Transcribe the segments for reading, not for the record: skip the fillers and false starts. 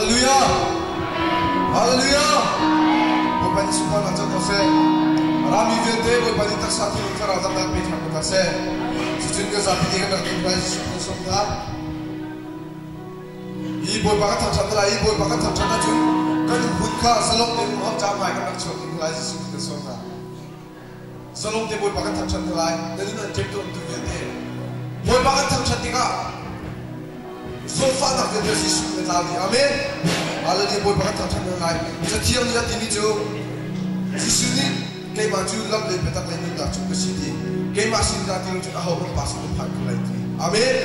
할렐루야! 할렐루야! Bukan semua macam kose. Rami vende bukan tak satu cara dapat pecah kose. Sejujurnya ke sapi dia nak tinggal di suku semua. Ibu bakat tak cakap, ibu bakat tak cakap tu. Kan buka selok dia mau jamai kan nak cakap tinggal di suku semua. Selok dia bakat tak cakap, jadi nak cakap tu vende. Ibu bakat tak cakap. Sofa nak dia si suku tadi. Amin. Already boy bakat tak cakap lagi. Setiap dia tini tu, Yesus ni kay maju lam le petak le ni dah cukup sini. Kay masih dah tini tu ahok pasal tu pakai lagi. Amin.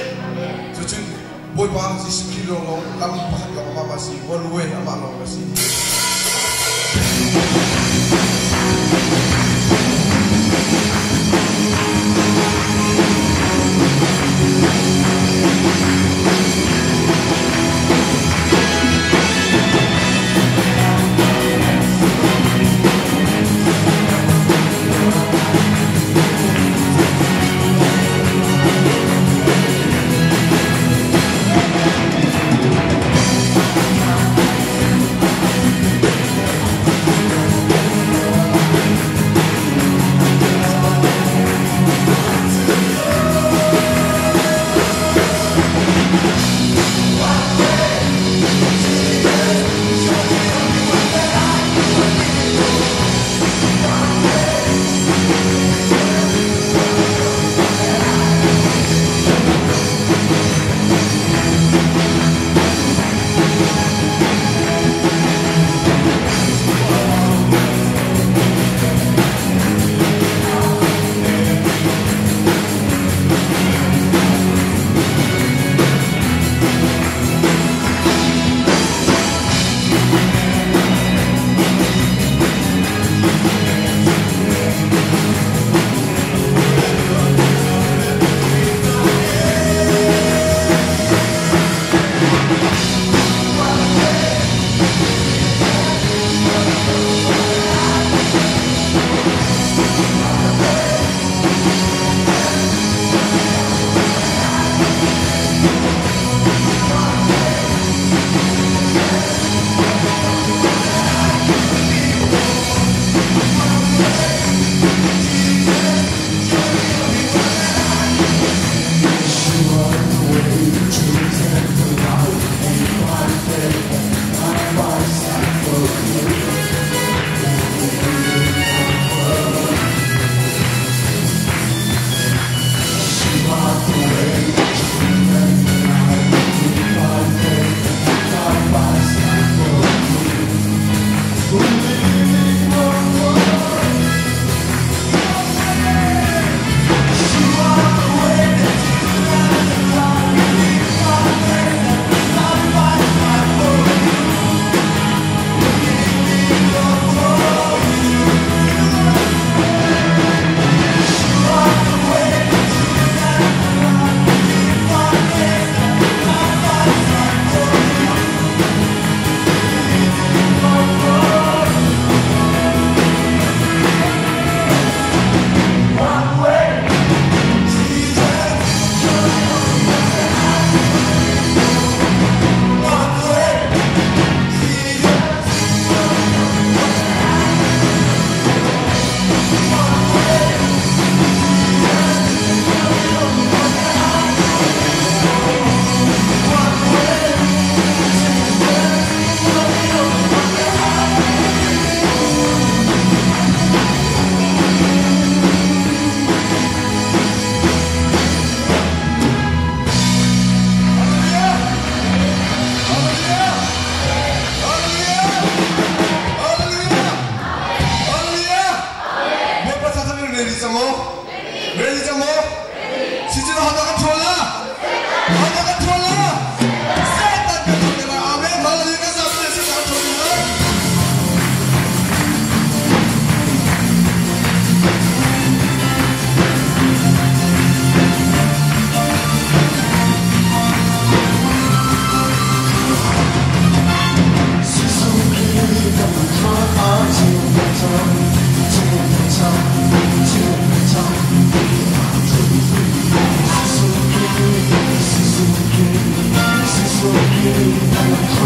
Sejujur boy bakat si kilo long lam pakai lam apa masih one way apa long masih.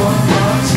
I'm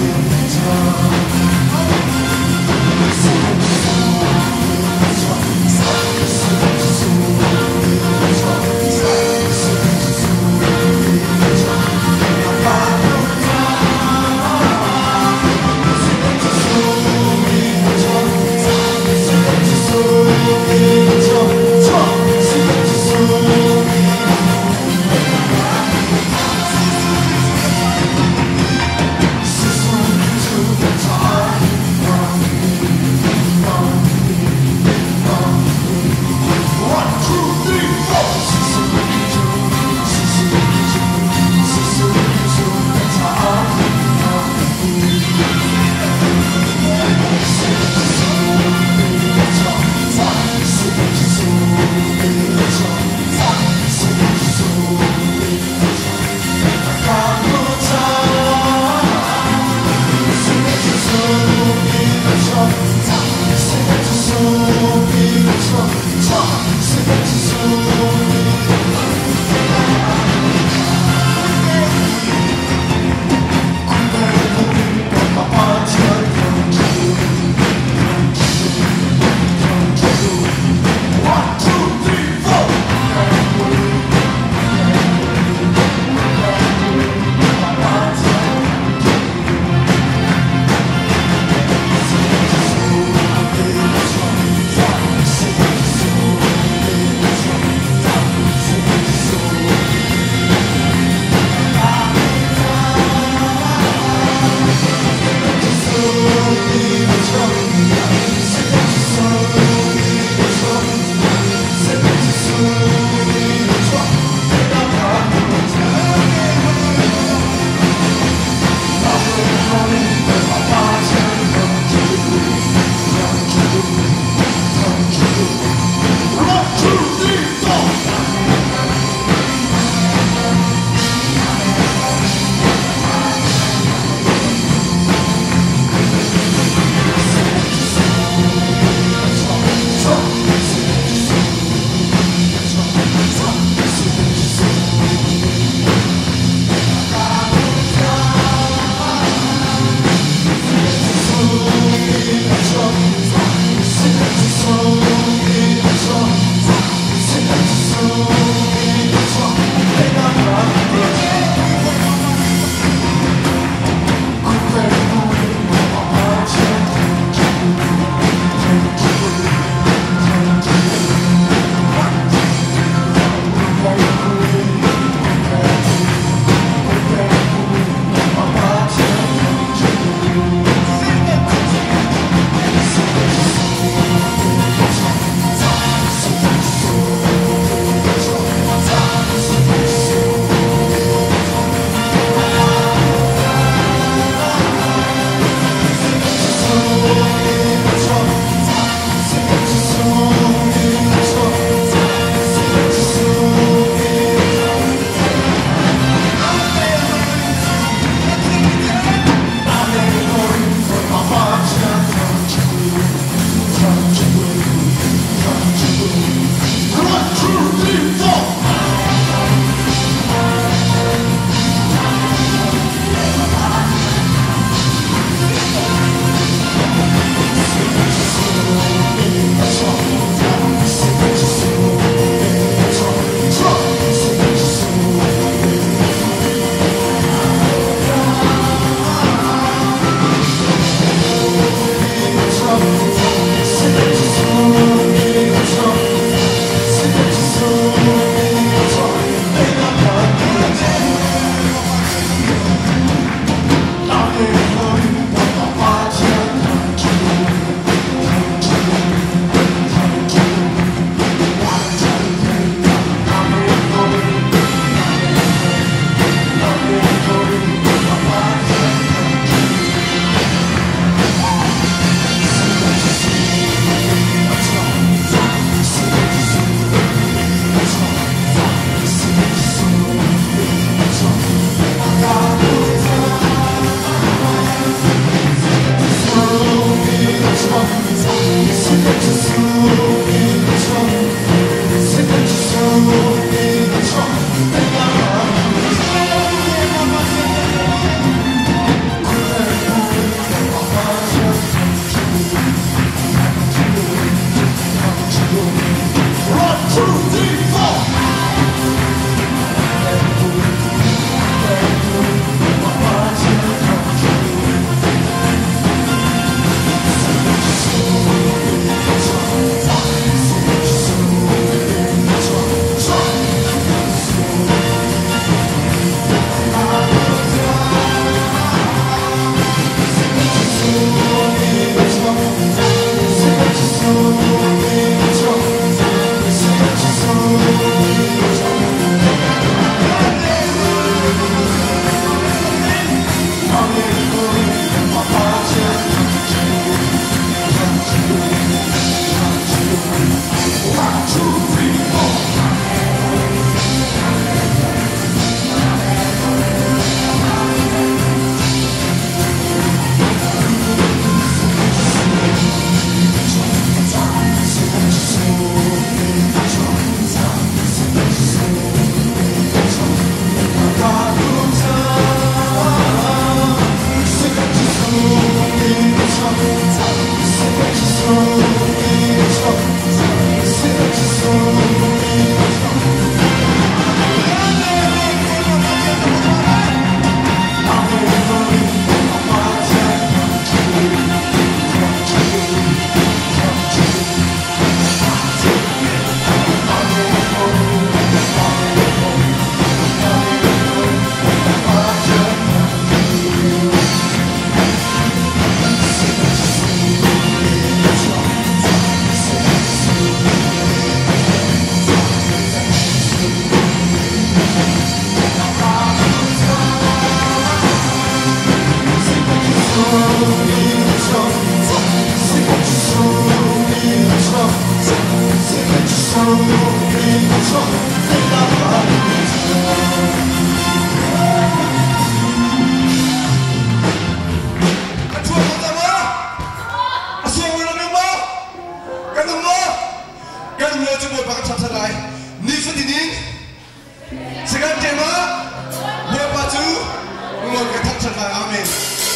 Amen.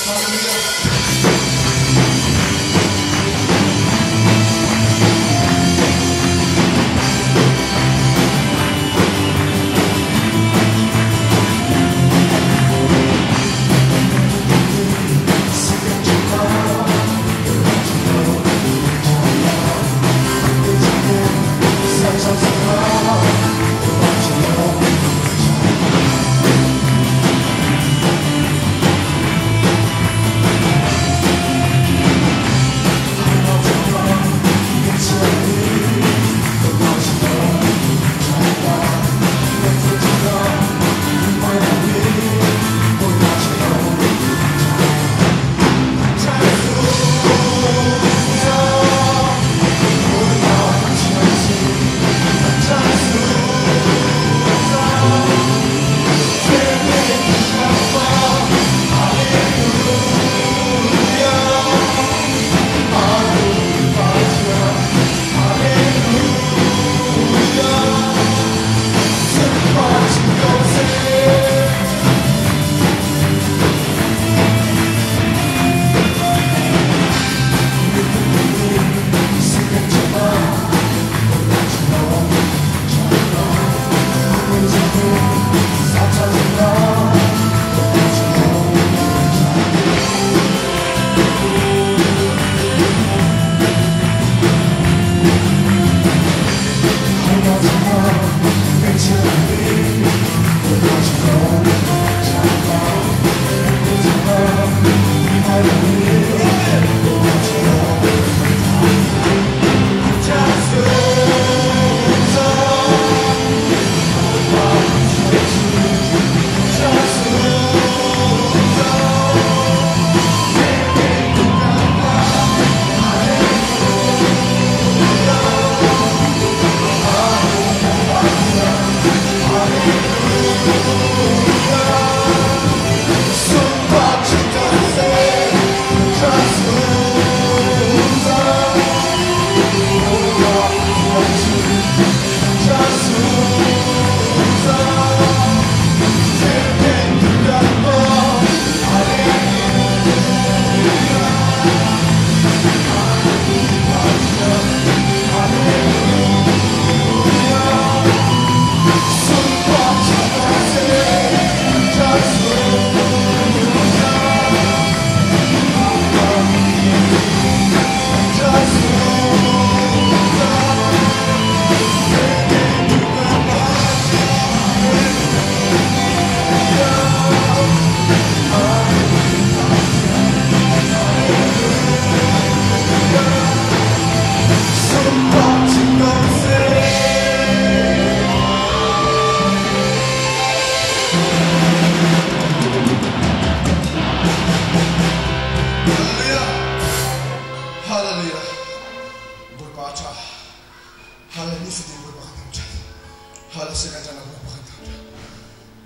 Hallelujah.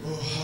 Oh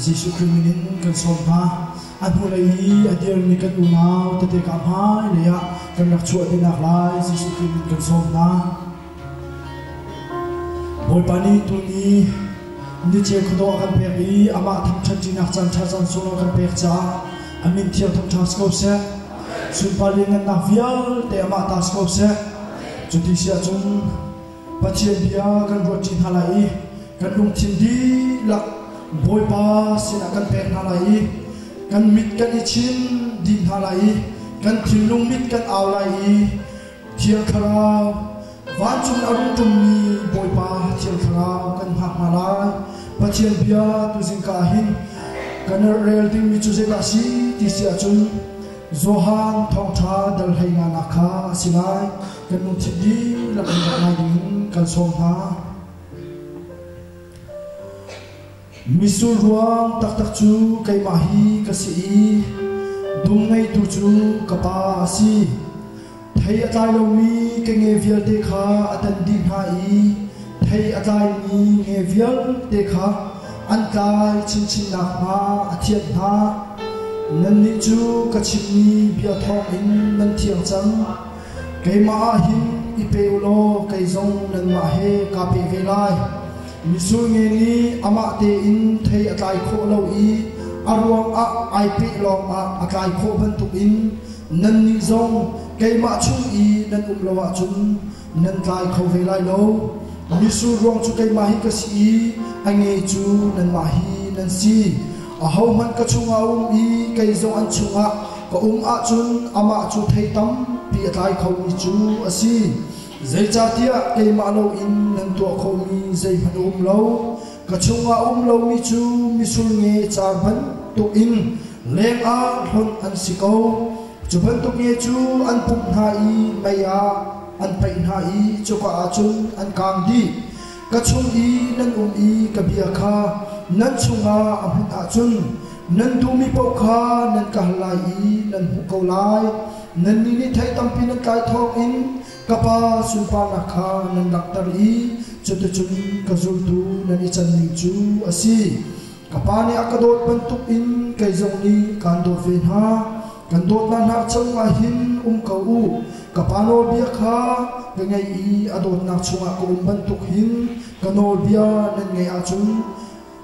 Jesu Christ kan som ha anu lei adir ni kan unau te kam hai le ya kan nak chuat ni nak lai Jesu Kim kan som na boy pani tu ni che khodo kan pe ri ama tham chan ji nak chan chan so kan pe cha amin thiam thong thang sko se sun pali ngan na vial te ama ta sko se chuti sia chung pachien bia kan ro chin halai kan lung thin di lak boy pa sina kan pe halai kan mit kan ichin din halai kan thilung mit kan aulai thiang kharau van chung arung tum ni boy pa thiang kharau kan hak halai pachien bia tu sing ka hin kan rel ding mi chu se ka si ti sia chung zohan thong tha dal hai na na kha silai kan lung thin di lak na ding kan som ha misul ruang tak tak chu kai mahi ka si dung ngai tu chu kapa si thai atai lo mi ke nge vial te kha atan din hai thai atai mi nge vial te kha an kai chin chin nak ma athiat ha nan ni chu ka chin ni bia thong in nan thiang chang kai ma hin ipe ulo kai zong nan ma he ka pe ve lai misul nge ni ama te in thei atlai kho lo i arwang a ai pe long a atlai kho ban tu in nan ni zong kai ma chu i nan lo wa chun nan tlai kho ve lai lo misul rong chu kai ma hi ka si ange chu nan ma hi nan si a ho man ka chunga i kai zong an chunga ka a chun ama chu thei tam pi atlai kho ni chu asi zai cha tia kai ma lo in nan to kho mi zai han lo ka chunga lo mi chu mi sul nge char ban tu in leng a hon an siko chu ban tu nge chu an pup na i maya an pai na i chu ka chun an kang di ka chung i nan i ka bia kha nan chunga amun a chun nan tu mi pau kha nan ka lai i nan hu ko lai nan ni thai tam pi nan kai thong in kapa sunpa na kha nan daktar i chutu chun ka zul tu nan i chan ning chu asi kapa ni akadot bantuk in kai zong ni kan do fen ha kan dot na na chang ma hin ka u kapa no bia kha ngai i adot na chunga ko bantuk hin kanol bia nan ngai a chun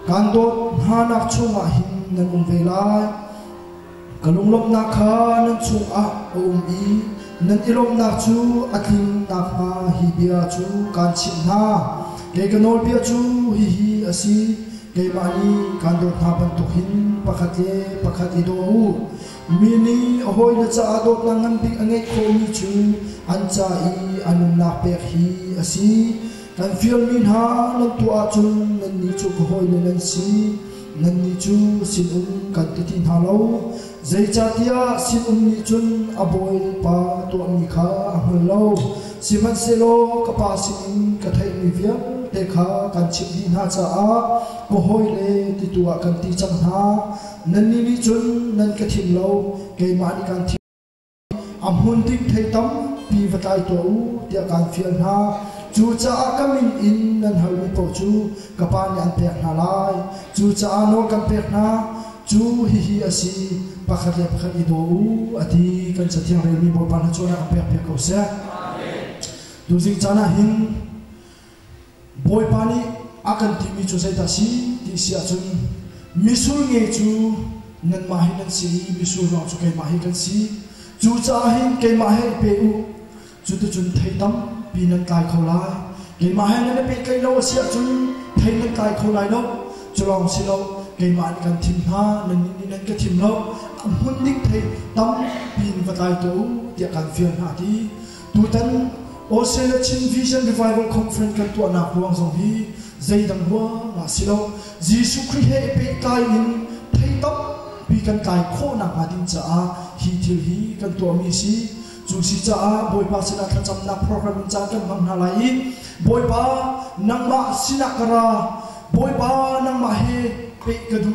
kan dot ha na chunga hin nan ve lai kalung lop na kha nan chung a i nan ilom na chu atling na ma hi bia chu kan chin na ke kanol bia chu hi asi ke mani kan do tha ban tu hin pakhat i do mini hoi na cha adot na ngan bi angai kho mi chu an cha i anun na pe hi asi kan feel min ha nan tu a chun nan ni chu ko hoi nan si nan ni chu sin kan ti tin ha lo zai cha tia sin ni chun aboy pa to mi kha hol lo siman se lo ka pa sin ka thai mi via te kha kan chip din ha cha a ko hoi le ti tu a kan ti chang ha nan ni chun nan ka thim lo ke ma ni kan thi am hun dik thai tam pi vatai to u tia kan fial ha chu cha kamin in nan hal mi po chu ka pa ni an pek na lai chu cha no kan pek na chu hi asi pakhat i do ati kan sathiang re mi bo pan ha chona pek ko se amen tu sing chana hin boy pani akan ti mi chu sai ta si ti sia chun misul nge chu nan ma hi nan si misul ro chu kai ma hi kan si chu cha hin kai ma he pe u chu tu chun thai tam pi nan kai kho lai kai ma he nan pe kai lo sia chun thai nan kai kho lai lo chu long si lo kai ma kan thim ha nan ni nan ka thim lo am hun dik thai tam pin vatai to tia kan fian ha ti tu tan Australia Chin Vision Revival Conference kan tu na huang zong hi zai dang hua na silo Jesu Christ he pe kai in thai tam pi kan kai kho na ma din cha a hi thil hi kan tu mi si chu si cha a boy pa sina tha cham na program cha kan mang na lai boy pa nang ma sina kara boy pa nang ma he pe ka du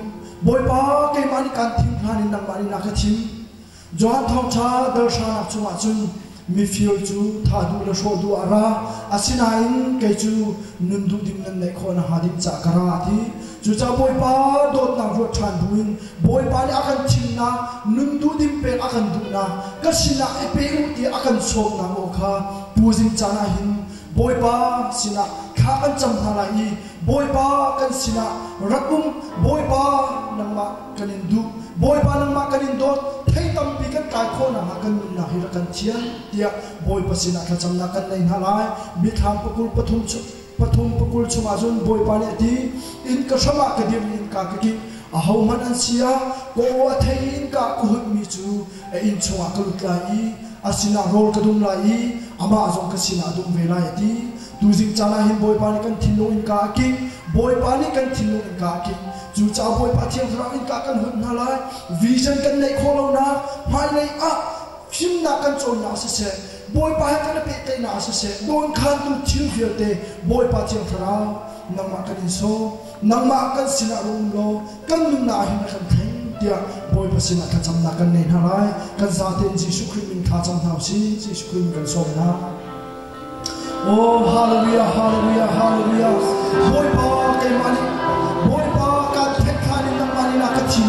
boy pa ke ma ni kan thim khan in nang ma ni na ka thim John thong cha dal sha na chu ma chun mi feel chu tha du la sho du ara asina in ke chu nun du dim nan nei kho na ha dim cha kara thi cha boy pa dot na ro than buin boy pa ni akan thim na nun du dim pe akan du na ka sina e pe u ti akan sok na mo kha pujing chana hin boy pa sina kha kan cham na la I boy pa kan sina rakum boy pa nang ma kanin du boy pa nang ma kanin dot thei tam pi kan kai kho na kan na hi ra kan chian tia boy pa sina kha cham na kan nei na lai mi thang pakul pathum pakul chuma jun boy pa ne ti in ka sama ka dim in ka ki a ho man an sia ko a thei in ka ku hut mi chu e in chunga ka lut lai asina rol ka dum lai ama azong ka sina dum ve lai ti tu jing chana hin boy pa ni kan thilo in ka ki boy pa ni kan thilo in ka ki chu cha boy pa thiam thra in ka kan hut na lai vision kan nei kho lo na mai nei a phim na kan chon na se boy pa ha kan pe te na se don khan tu thil vir te boy pa thiam thra nang ma kan so nang ma kan sina rum lo kan nu na hin kan theng tia boy pa sina ka cham na kan nei na lai kan za te Jesus Christ min kha cham na si Jesus Christ kan so na oh hallelujah hallelujah hallelujah boy pa ke mani boy pa ka thek khan nang mani na ka chi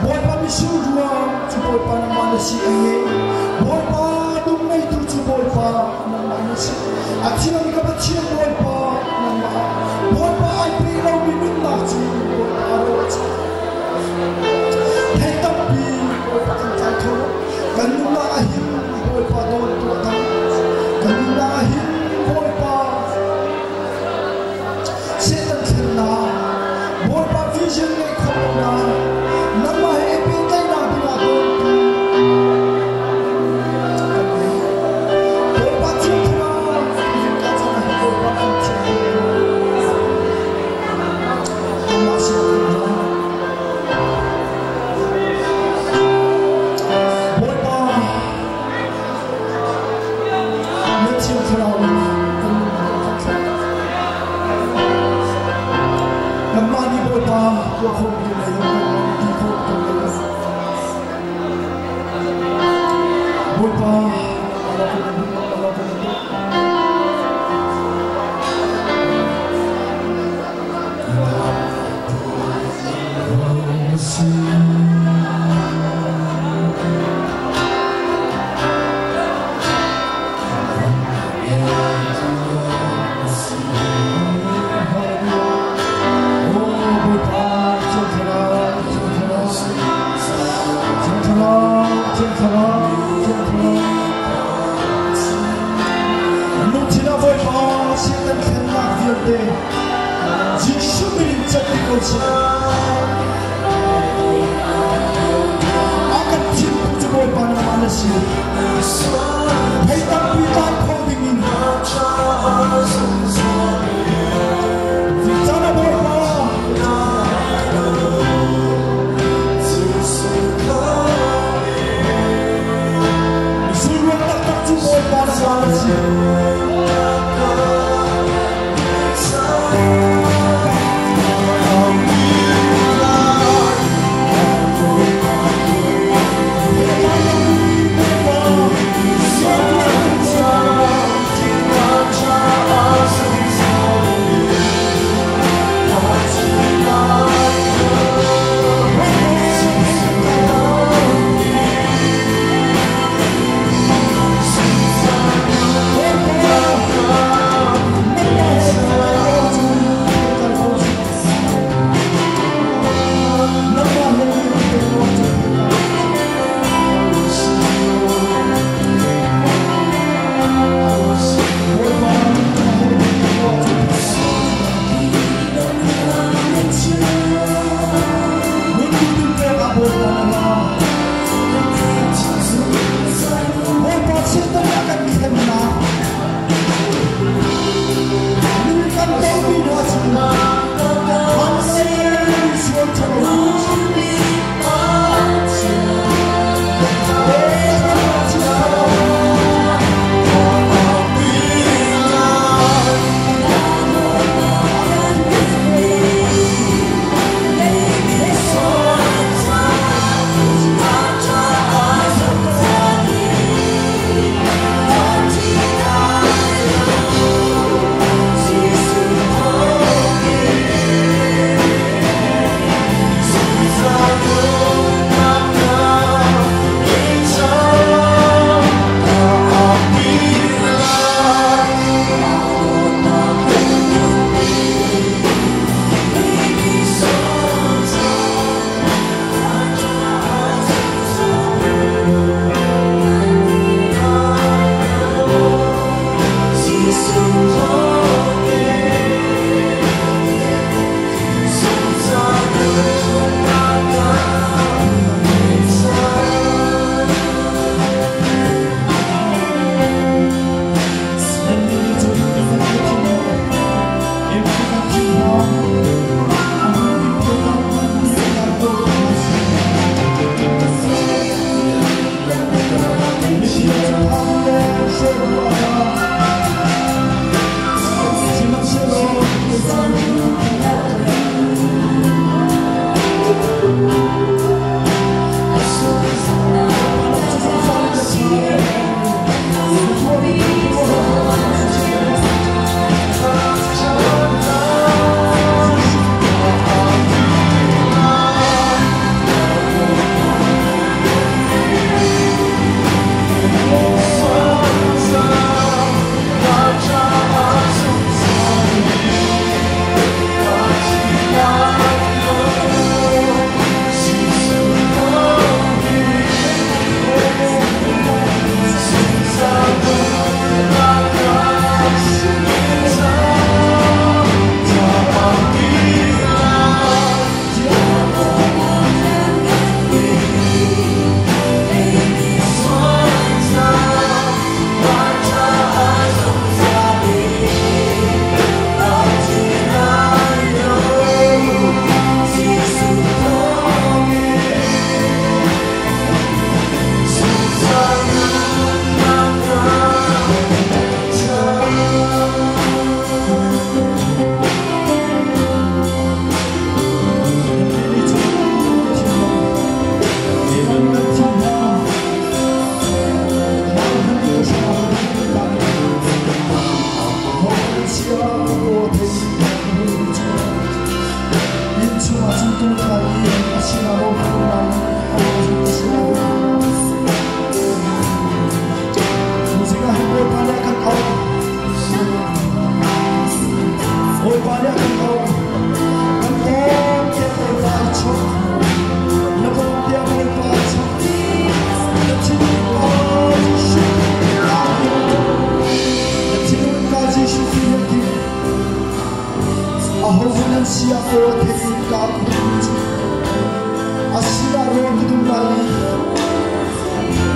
boy pa mi su ruwa chu boy pa nang mani si ai boy pa dum nei tu chu boy pa nang mani si a chi na mi ka ba chi boy pa nang ma boy pa ai pe lo mi min na chi boy pa ro chi thei tam pi boy pa kan chai tho kan nu na a hin boy pa don tu ta kan nu na a hin boy pa se tan khen na boy pa vision nei kho na nang ma he pe tai na bi na don boy pa chi na ka cha na boy pa kan chi ma se boy pa me chi khra Mani boy pa ko khom ni le yo ti ko ko le boy pa ala ko ni ala ko ni Oh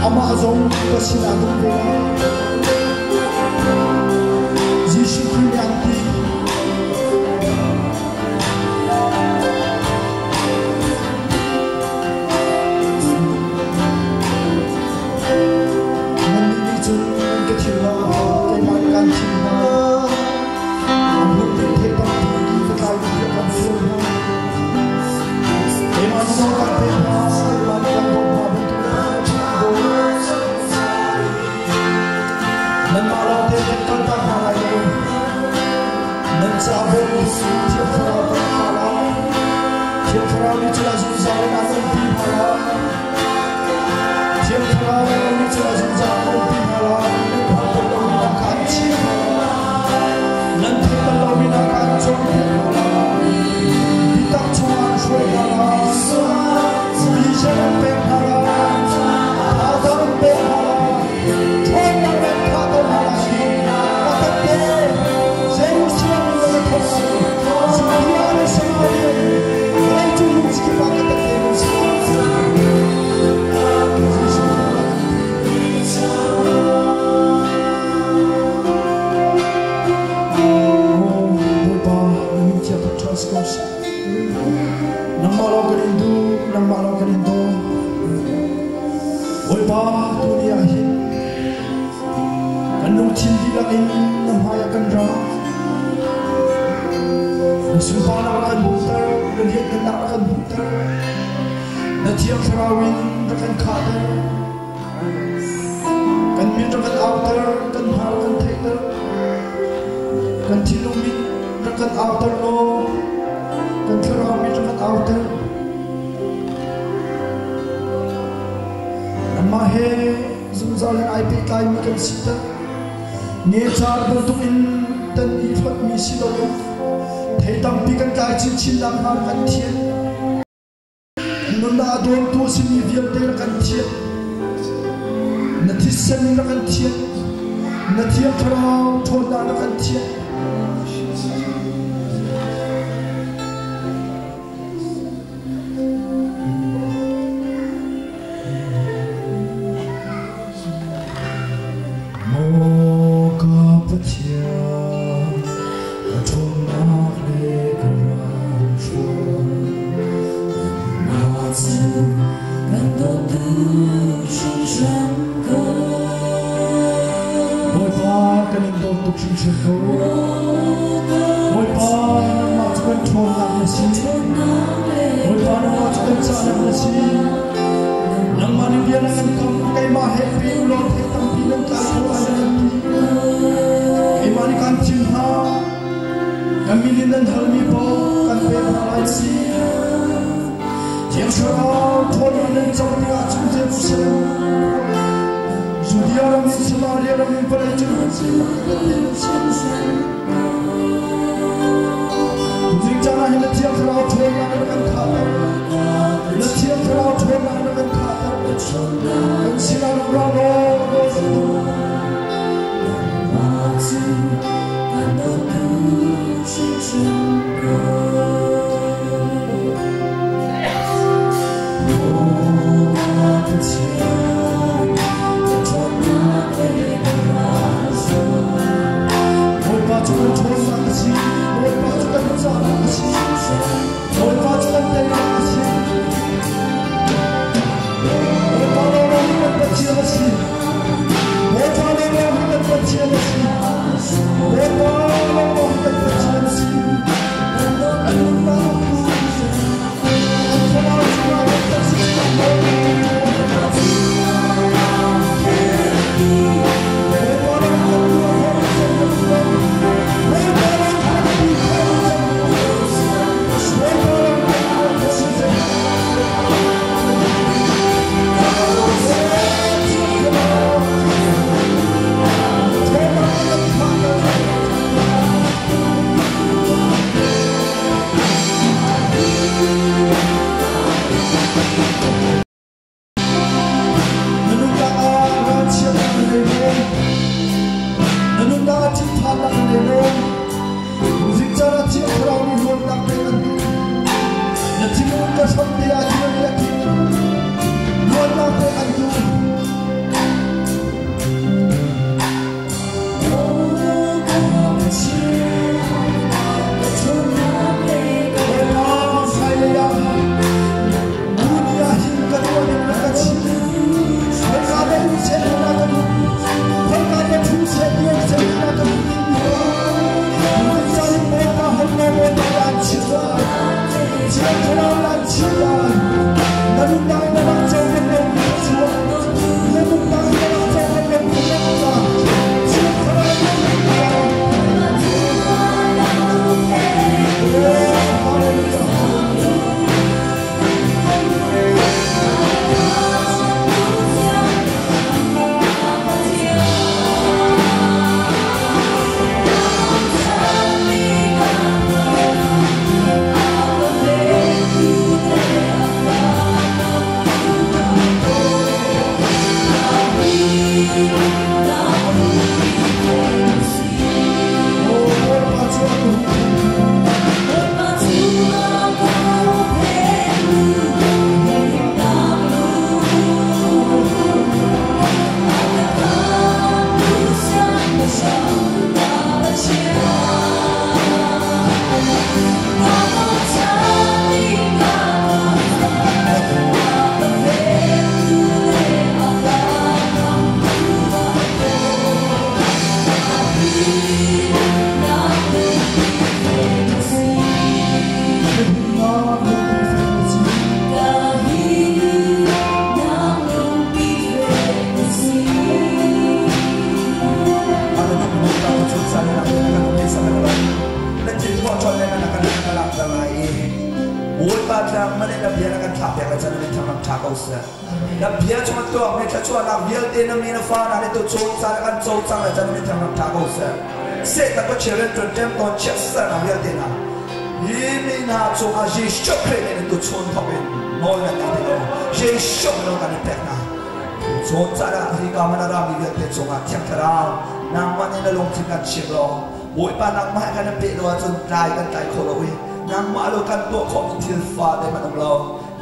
ama azong kasi natin ko Jishu Kriyanti nanilitin ang katila kay Markan Chimba ang huling tepang tuwi sa tayo ng kansilha kay Manong Katema kay Manong Sabon tiap kerana berhala, tiap kerana jelas jalan akan berhala, tiap kerana jelas jalan berhala, nanti kalau nak cinta, nanti kalau nak cinta, kita cuma suara, bicara berhala, ada berhala, cuma berhala lagi, kata dia, saya usia Sumpah akan buta, lihat kena akan buta. Natiak terawin akan kader, kan mir akan outer, kan hal akan taker, kan tilumin akan outer lo, kan terawin akan outer. Namahe zumzalan IP kai mikan sita, ngejar bentukin dan ifat misi lo. Hei tampikan kai cincin lang kan tian, nuna adon tu sini vial ter kan tian, natisan kan tian, natiak terau thona kan tian. Moga petia. Ôi ba mà chúng thôn làm là gì? Ôi ba nó mà chúng cha làm là gì? Nang mani dia nang kam kay ma happy lo te tam pinang ka ko anan kay mani kan chin ha kamilin nan halmi po kan pe halai si tiang shara thon nan chau ti a chung je se Judia ram samaria ram palai chung se Jing jana hin tiang shara thon nan kan kha la tiang shara thon nan kan kha kan silang rano Let's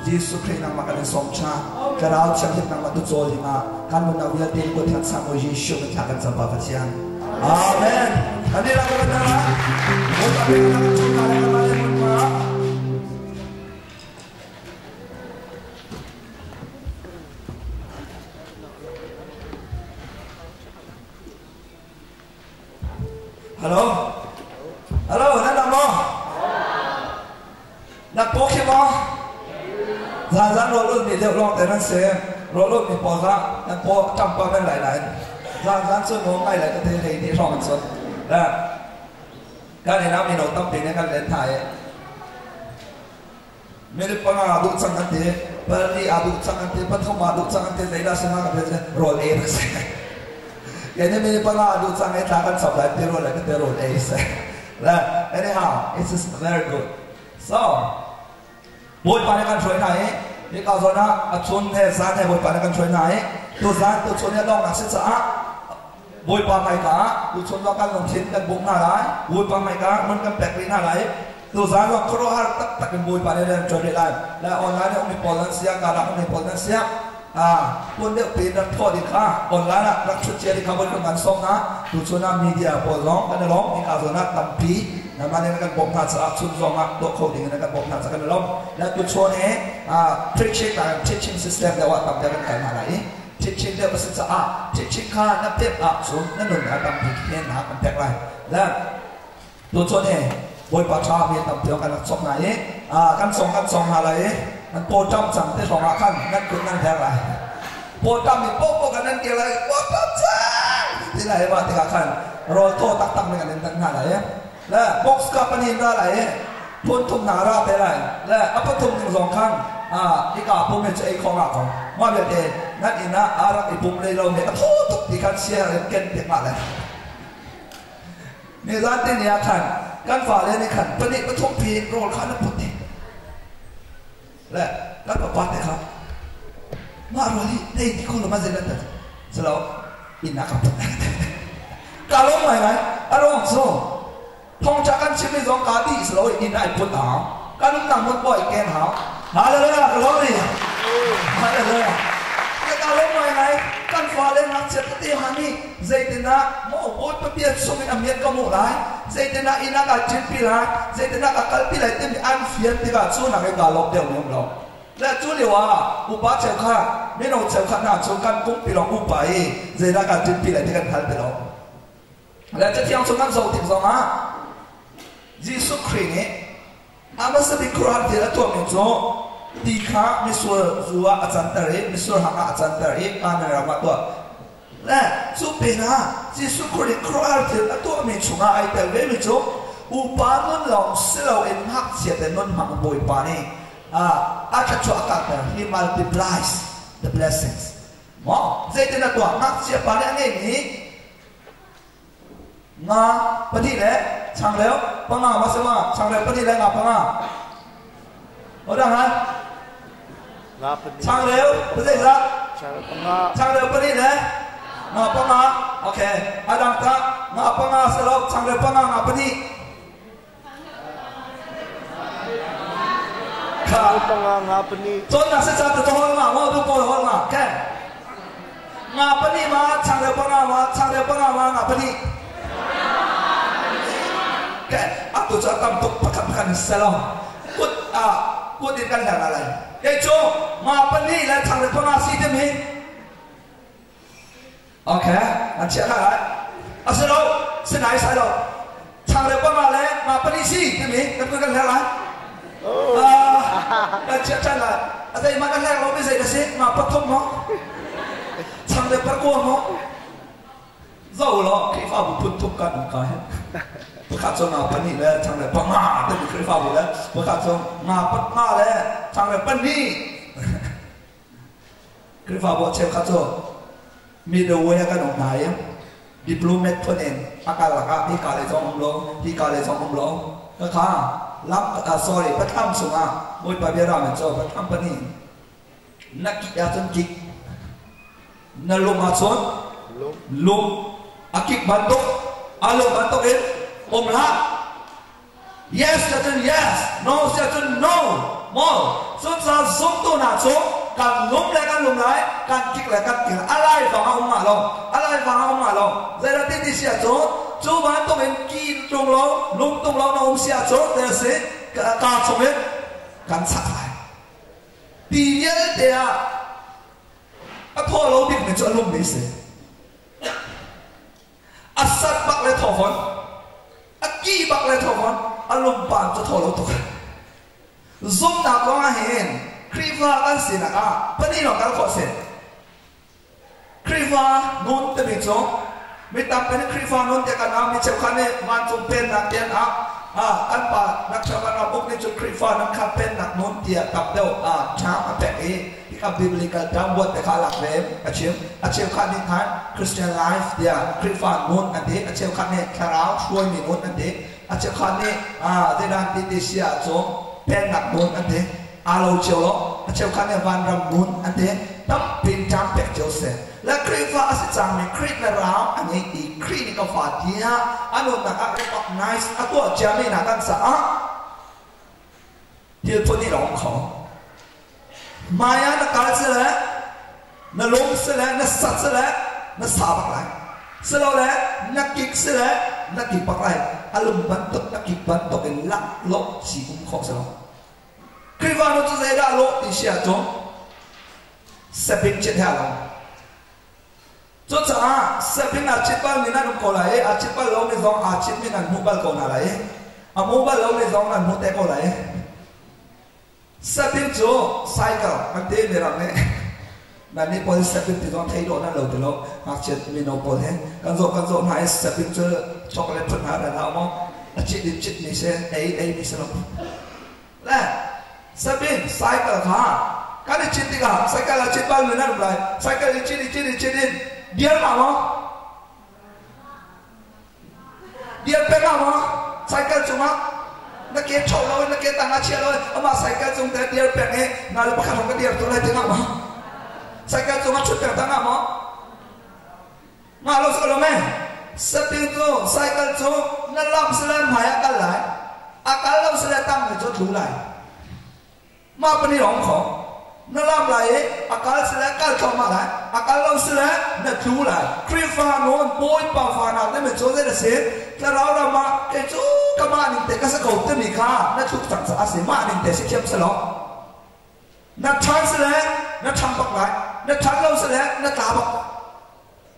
Yesus Kristus nang makan somcha, kerana cakap nang matu zolinga, kan mana dia tiada buat sama Yesus mencatat sampai percaya. Amen. Hadirin berdoa. Halo, halo, nak mo, nak poki mo. Zan rolul ni dia long tenan se rolul ni posa nan po campa men lai zan sun no ngai lai te te ni rong sun la kan ni nam ni no tam pe ne kan len thai mere panga du chang ante parli adu chang ante pathoma du chang ante zaida sanga ka se rol e se ya ne mere panga adu chang e ta kan sab lai te rol e se la anyhow it's just very good so bồi bànกันช่วยไหนนี่ก็ส่วนนะชนเทศน์ให้บอยbànกันช่วยไหนตัวซานตัวชนเนี่ยต้องนักศึกษาบอยbànไม่กะตัวชนว่ากันลงชิ้นกันบุกหน้าไรบอยbànไม่กะมันกันแปลกหน้าไรตัวซานว่าครอฮาร์ตักกันบอยbànเนี่ยช่วยได้และออนไลน์เนี่ยมีโพลันเซียการักมีโพลันเซียคนเดียวเป็นนักโทษดีค่ะออนไลน์นักชุดเชียร์ดีค่ะบนกำลังส่งนะตัวชนนะมีเดียโพลองกันร้องมีการส่วนนะตั้มปีนั่นมันเนี่ยกันบอกท่าจะชุดส่งมาตัวโคดิ้งเนี่ยกันบอกท่าจะกันร้องและตัวชนเนี่ยteaching ต่าง teaching system เดี๋ยวว่าตั้มจะเป็นการอะไร teaching เดี๋ยวภาษาจะteaching ค่ะนับเทียบชุดนั่นหนุนตั้มปีเนี่ยนะมันแปลกไรและตัวชนเนี่ยบอยประชามีตั้มเดียวกันส่งไหนกันส่งอะไรนั่นโปรจำสั่งที่สองขั้นนั่นคือนั่นแท้ไรโปรจำมีโป๊ะกันนั่นเกี่ยวอะไรโปรจำสั่งที่ไหนมาที่ขั้นรอโทษตักๆในกันนั่นอะไรและบ็อกซ์กับปัญหาอะไรพ้นทุกนาราแต่ไรและอัปทุมหนึ่งสองครั้งที่กาปุ่มเป็นใจของเราของมาเบียดเองนั่นอินะอารักอีปุ่มเลยเราเนี่ยทุกที่การเชียร์เก่งเด็กมาเลยในร้านเต้นเนี่ยขันการฝ่าเลยในขันประเดี๋ยวทุกปีโรลขันนับปุ่มนี่และแล้วก็ปัดนะครับมาโรลี่ในที่คนเรามาเจอกันสโลอินะกับปุ่มการลงไหมอารมณ์สู้ทองจากกันชิมิซองการดีสโลอินไอปุ่นหาวการนุ่งหนังมันบ่อยแกนหาวหาเลยอ่ะร้องดิหาเลยอ่ะการลงไหมการฟ้าเล่นนักเสียตีฮันนี่เจตินะโม่โอ๊ตเปียสมิอเมียนก็โม่ไรเจตินะอินักการจิตปีไรเจตินะการปีไรเต็มอันเฟียนที่การสู้หนังในการลบเดียวเราและจู่เดียวว่าอุปาเจ้าข้าไม่เราเจ้าข้าหน้าชนกันกุ้งปีหลงอุปไปเจตินะการจิตปีไรที่กันทันไปเราและจะเที่ยงชนกันโซ่ติดสองอ่ะYesus Kristus amat sedih Quran dia tu menjo tiga misal zua ajan tarik misal hanga ajan tarik mana ramat tu lah supena Yesus Kristus Quran dia tu menjo ngai terwe menjo upanon long selaw in hak siapa non hak boy pani akan cuak kata he multiplies the blessings mau jadi nak tu hak siapa ni nga pati le chang leo panga masama chang leo pati le nga panga oda ha nga pati chang leo pati la chang leo pati le ngapa nga oke adang ka ngapa nga selaw changre pa nga ngapa ni ka ngapa ni chon na se cha to hol nga mo du po hol nga ke ngapa ni ma changre pa nga ngapa ni ke atu cha tam tok pakan selaw kut din kan dah lain ye cho ngapa ni la changre pa nga si de mi OK， 那接下来，是喽，是哪一赛喽？唱的不嘛嘞，那不离戏，对没？那不跟来那接下来，在马跟来我们谁的事？那不通吗？唱的不过吗？走了，可以发布不通干干，不看中那不你嘞，唱的不嘛，对不可以发布嘞，不看中那不嘛嘞，唱的不你，可以发布切看中。มีเดวกันออกไหนดิปโลเมตคนเองอาการหลักที่การเลยจองลงที่การเลยจองลงก็ค่ะรับsorry พระธรรมสุงะมวยปะเบียรามันโจพระธรรมปนีนักกิจจนกิจนลงมาชนลงอากิบันตุอารมณ์บันตุเองอมละ yes จะจน yes no จะจน no มอสุดท้ายส่งตัวหน้าชนการล้มเลยการล้มเลยการกิกเลยการกิกอะไรฟังเอามาลงอะไรฟังเอามาลงเวลาที่ดิเสียจนจูบันต้องเป็นกีตรงเราล้มตรงเราน้องเสียจนแต่เสียการชมเป็นการสักไปปีเดียวเดียวพอเราบิดมันจะล้มไม่เสียสัตว์บักเลยถอดฟันกีบักเลยถอดฟันอารมณ์ปานจะถอดเราตกzoom หนักว่าเห็นครีฟากันสินะปนี่เราการขอเสร็จครีฟานุ่นเต็มจงไม่ตามเป็นครีฟานุ่นแต่กันมีเจ้าขันเนี่ยมันจงเป็นนักเตียนกันป่านักชาวบ้านเราพวกนี้จุดครีฟานักขับเป็นนักนุ่นเตียกับเดียวช้างแปะที่กับบิบลิกดาวน์แต่ขาหลักเวมอาเชียวขันนี้ท่านคริสเตียนไลฟ์เดียครีฟานุ่นอันนี้อาเชียวขันเนี่ยคาราวช่วยมีนุ่นอันนี้อาเชียวขันเนี่ยเดินติดเสียจงเป็นนักนุ่นอันนี้อาลูเชียวล้อเชียวขันเนี่ยวันรำบุญอันเดียตั้มเป็นจำเป็ดเจียวเสร็จและครีฟ้าสิจังมีครีในราวอันนี้อีครีนี่ก็ฝาดีฮะอันนู้นนักเรียกว่า nice อันตัวเจ้าไม่นักกันสะที่ตัวนี้ร้องเขามายานักการเสร็จแล้วนักลงเสร็จแล้วนักสัตว์เสร็จแล้วนักสาบักไหลเสร็จแล้วนักกิกเสร็จแล้วนักกิกบักไหลอารมณ์บันทึกนักกิกบันทึกเป็นลักลบสีกุ้งของเสร็จแล้วครีฟ้าโน้ตจะได้ละลบที่เสียจงเสพติดเจ็ดแถวจุดจ้าเสพติดอาชีพมีนั่นก็ไหลอาชีพเราไม่ต้องอาชีพมีนั่นมุบลก็ไหลมุบลเราไม่ต้องนั่นมุเตก็ไหลเสพติดจูไซเคิลมันเตะไม่รังเนี่ยนั่นนี่พอเสพติดที่ต้องใช้โดนนั่นเราเดี๋ยวเราอาชีพมีโนโปเทนกันโซนให้เสพติดจูช็อกโกแลตพันหาแต่เราไม่อาชีพนี่เช่ไอ้นี่สนุกและเสพติดไซเคิลค่ะการที่จิตติกาไซเคิลอาชีพบ้านมีนั่นอะไรไซเคิลจิตdia mana? Dia pegang mana? Cycle cuma nak kena colo, nak kena tangga cielo, ama cycle cuma dia pegang, nak lepas kalau dia tu lagi tengah mana? Cycle cuma cuci tangga mana? Malu sekali meh. Seperti tu cycle cuma nak lam selam haya kalai, akal lam selam tam itu tulai. Ma peni rongkong. นั่นลำไรอาการเสร็จการเข้ามาแล้วอาการเราเสร็จนั่นดูเลยครีฟ้าโน้นโบยป่าฟ้าหนักนั่นเป็นโจเซเสียแต่เรามาแค่จูกมาหนึ่งแต่ก็สกุลเต็มอีกค่ะนั่นชุกจังสะอาดมาหนึ่งแต่สิเข้มสลบนั่นทันเสร็จนั่นทำปักไหลนั่นทันเราเสร็จนั่นตาบัก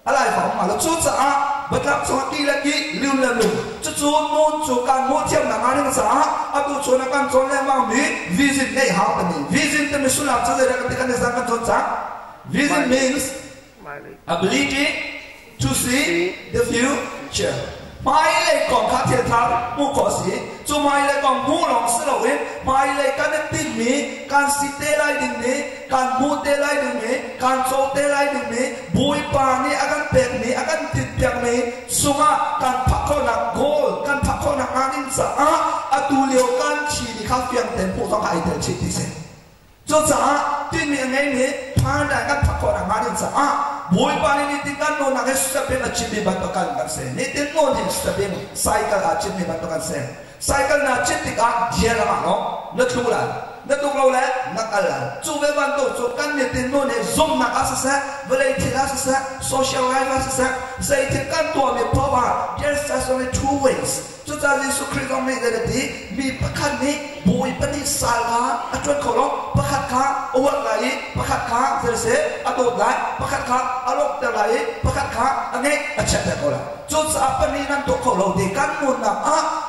อะไรของมาเราชุดสะอาดบัดรับสวัสดีและกี้ลืมจะจูนมูนจูการมูเทียมหนังอันนี้สะอาดอัตุชนกันชนแล้วว่ามี visit ในหาปนี visit จะไม่สุนัขจะได้กันที่กันในสังกัดชนจัก visit means ability to see the future หมายเลขของข้าเทียนทางมูขอสีจูหมายเลขของมูหลงสลบเองหมายเลขการติดมีการสิเตไลดินมีการมูเตไลดินมีการโจเตไลดินมีบุยปานีอาการเป็ดมีอาการติดเปียกมีสุมาการพักคนหนักโกลการพักคนหนักงานอินสะอาอตูเลียวการชีดีข้าเฟียงเต็มผู้ต้องการเดินชีดีเสร็จจนสะอาที่มีอะไรมีพ านได้กันพักผ่อนงานนี่จะบวยปานี่ติกันโน่นนักสเปนอาชีพบัตรกันกันเซนนี่ติโน่นสเปนไซเคิลอาชีพบัตรกันเซนไซเคิลน่าจิตติกาเดียร์มาเนาะนักทุกแล้วนักทุกเราแล้วนักอะไรจูเวบันโตจูกันนี่ติโน่นซุ่มนักอาศัยเวลาที่อาศัยโซเชียลไลฟ์อาศัยใส่ติกันตัวมีเพราะว่า there's just only two ways จุดที่ยิสุคริสต์ไม่ได้ดีมีประคันนี้บวยปนิสาลาอัจฉริยะของประคันข้าอวดไหลประคันข้าเสียเสียอดไหลประคันข้าอารมณ์ไหลประคันข้าอันนี้อัจฉริยะของเราจุดที่ปนินั้นตัวของเราดีกันมุนนะ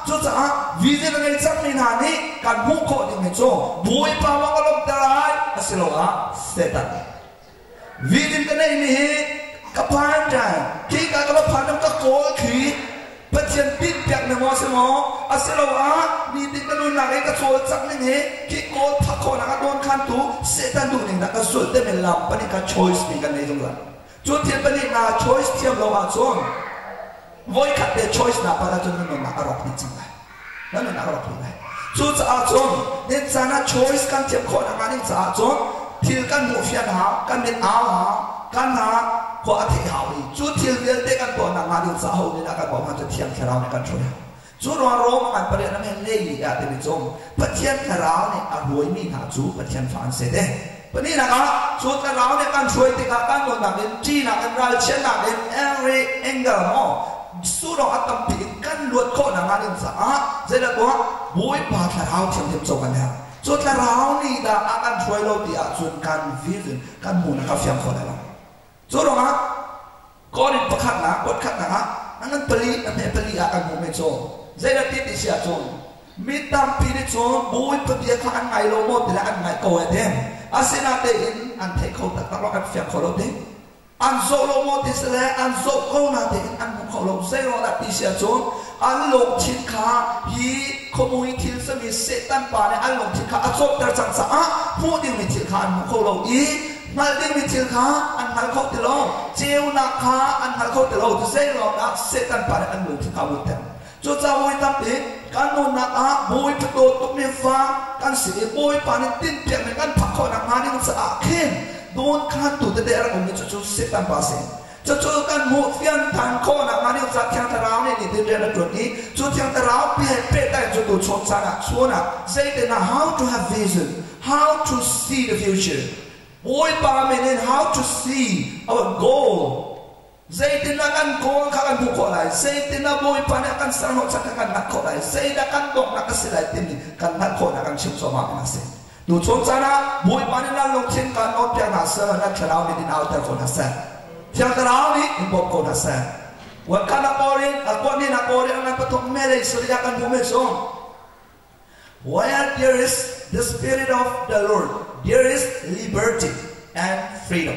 จุดที่วิจิตรในจังมินานี้การมุขโคดิมิโซบวยปาวอารมณ์ไหลอัศโลเสตันวิจิตรในนี้กับพานใจที่การกับพานนั้นก็โกขีปัจจัยปิดเปียกในมอสมออาศัยเรานี่ติดกันนู่นนั่งเอกชนจังนี่ที่โกทักคนนักโดนขันตุเสตันดูนี่นักสุดเต็มเป็นลำปนิกา choice นี่กันในตรงนั้นจุดที่ปนิกา choice เทียมเราอาจจะวันขัดเด choice นับอะไรจนมันนักรบนี่จังเลยนั่นนักรบนี่เลยจุดอาจจะเนี่ยจานะ choice กันเทียมคนนักนี่จะอาจจะที่กันหมู่เฟียนหากันเป็นอาหากันหาพออธิษฐานจุดที่เรียนได้กันตัวนักงานที่จะเอาเนี่ยนักการบอกมันจะเทียมแค่เราในการช่วยจุดรอรบกันประเด็นนั้นเลี้ยแต่ไม่จงประเทียนแค่เราเนี่ยอรวยมีหาจุดประเทียนฝันเสร็จประเด็นนะครับจุดแค่เราเนี่ยการช่วยติดกับการโดนนักเรียนจีนักเรียนรายเช่นนักเรียนevery angle มั้งสุดเราอัตมปิดกันลวดโคนักงานที่จะเสร็จแล้วตัวบุยปาแค่เราเทียมจงกันแล้วจุดแค่เรานี่ได้อาการช่วยเราที่อาจุดการวิจารณ์การมูลนะครับเฟียงคนอะไรจุดเราก่อนประคัตนะกดขัดนะนั่นผลิตนั่นผลิตอาการมูลไม่จงเจริญที่ดิฉันจงมีตามปีนี้จงบุยปฏิขันไงโลโมติละอันไงโกเอเดนอาศินาเตอินอันเทเขาตัดตลอดเฟียงคนเราเดนอันโซโลโมติสเลอันโซโกนาเดนอันมุขเราเจริญที่ดิฉันจงอันลงชิดขาฮีขโมยทิลสมิเซตันปาเนี่ยอันลงชิดขาอันโซตระจังสะผู้ดิ่งมีชิดขาอันมุขเราอีมาเรื่องมิจิลขาอันหายเขาติโลเจียวนักขาอันหายเขาติโลจะเสียเรานักเสตันปาอันหลุดที่เขาหลุดเต็มจุดจะบุยตั้มปีการนู่นนักบุยประตูตุกมีฟ้าการเสียบุยปานิตินเปียกในการพักเขานักมานี่มันสะอาดขึ้นโดนขันตุแต่เดี๋ยวเราไม่จุดเสตันปาเซนจะจุดการหมู่เฟียนทางเขานักมานี่จะเที่ยงตะราวนี่นี่เดี๋ยวเราจุดนี้จุดเที่ยงตะราวเปลี่ยนเปลี่ยนได้จุดตัวชนสานะชวนใจเดิน how to have vision how to see the future boy parliament and how to see our goal zai tinakan goal kakan bukolai zai tina boy panakan sarho sakakan nakolai zai dakan dok nakasilai tini kan nakol nakan chimsoma nase tu chonsana boy panina lokchen kan ot pya nasa na tharau ni din outer ko nasa thiang tarau ni imbok ko nasa wa kana porin akon ni na porin na patok mele surya kan bumeso where there is the spirit of the Lord there is liberty and freedom.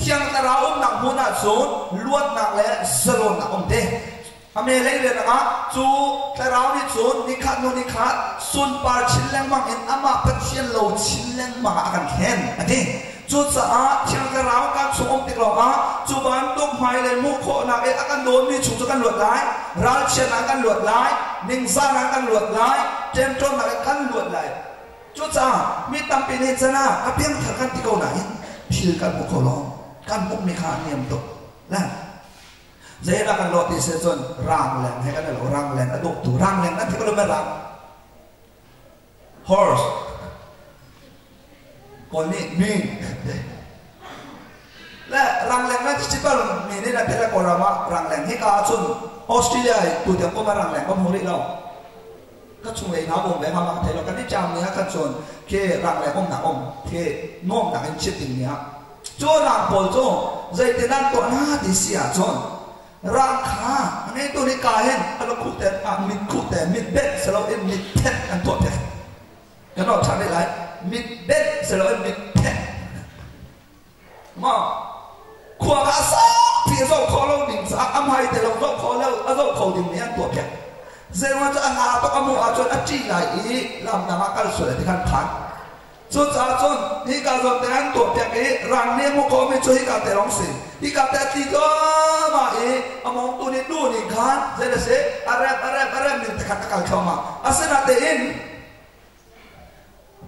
Yang terau nak muna zon, luat nak le zalon nak om deh. Kami lagi le nak tu terau ni zon nikat no nikat sun par chileng mang en ama petien lo chileng mang akan ken. Ade tu saat yang terau kan suom tiklo tu bantuk mai le mukho nak akan don ni chu akan luat lai, ral chen akan luat lai, ningsan akan luat lai, temtron akan luat lai. จุดจ้ามีตามปีนี้จ้านะอาเพียงถ้ากันที่เกาหลีพิลกันบุกลองกันบุกมีขาเนียมตกนะเจ้ากันรอที่เซจนร่างแรงให้กันเราร่างแรงกระดูกตัวร่างแรงนั่นที่ก็เริ่มไม่ร่าง horse คนนี้มีและร่างแรงนั่นที่ชิบะมีนี่นะเทเลโกรามาร่างแรงให้กาจุนออสเตรเลียตัวเดียวก็มาร่างแรงก็มูริเราก็ช่วยน้าผมแบบมาเทเรากันที่จำเนี่ยก็ชนแค่รังแรงอมหนักอมแค่น้องหนักเป็นชิดอย่างเนี้ยโจรังโปโจใจเต้นนั่นตัวหน้าที่เสียจนรังขาอันนี้ตัวนี้กายเห็นเราคู่แต่มิดคู่แต่มิดเบ็ดสโลว์เอ็นมิดเพ็ดอันตัวเพ็ดกันเราทำได้ไรมิดเบ็ดสโลว์เอ็นมิดเพ็ดมาขวาขาซ้ายพี่เราขอเราดิ่งซ้ายอ้ำให้แต่เราขอเราเราขอดิ่งเนี้ยตัวเพ็ดเจ้าว่าจะอ่านตัวกมูอาจจะจีไหลลำน้ำมันก็สวยที่ขันขันสุดท้ายจนนี่การจนแต่งตัวเพียงรังเนี่ยมุขไม่ช่วยการแต่ร้องสิที่การแต่ตีก็มามองตัวนี้ดูนี่ขันเจ้าเสียอะไรหนึ่งแต่ขันตะการเข้ามาอาศัยนั่นเอง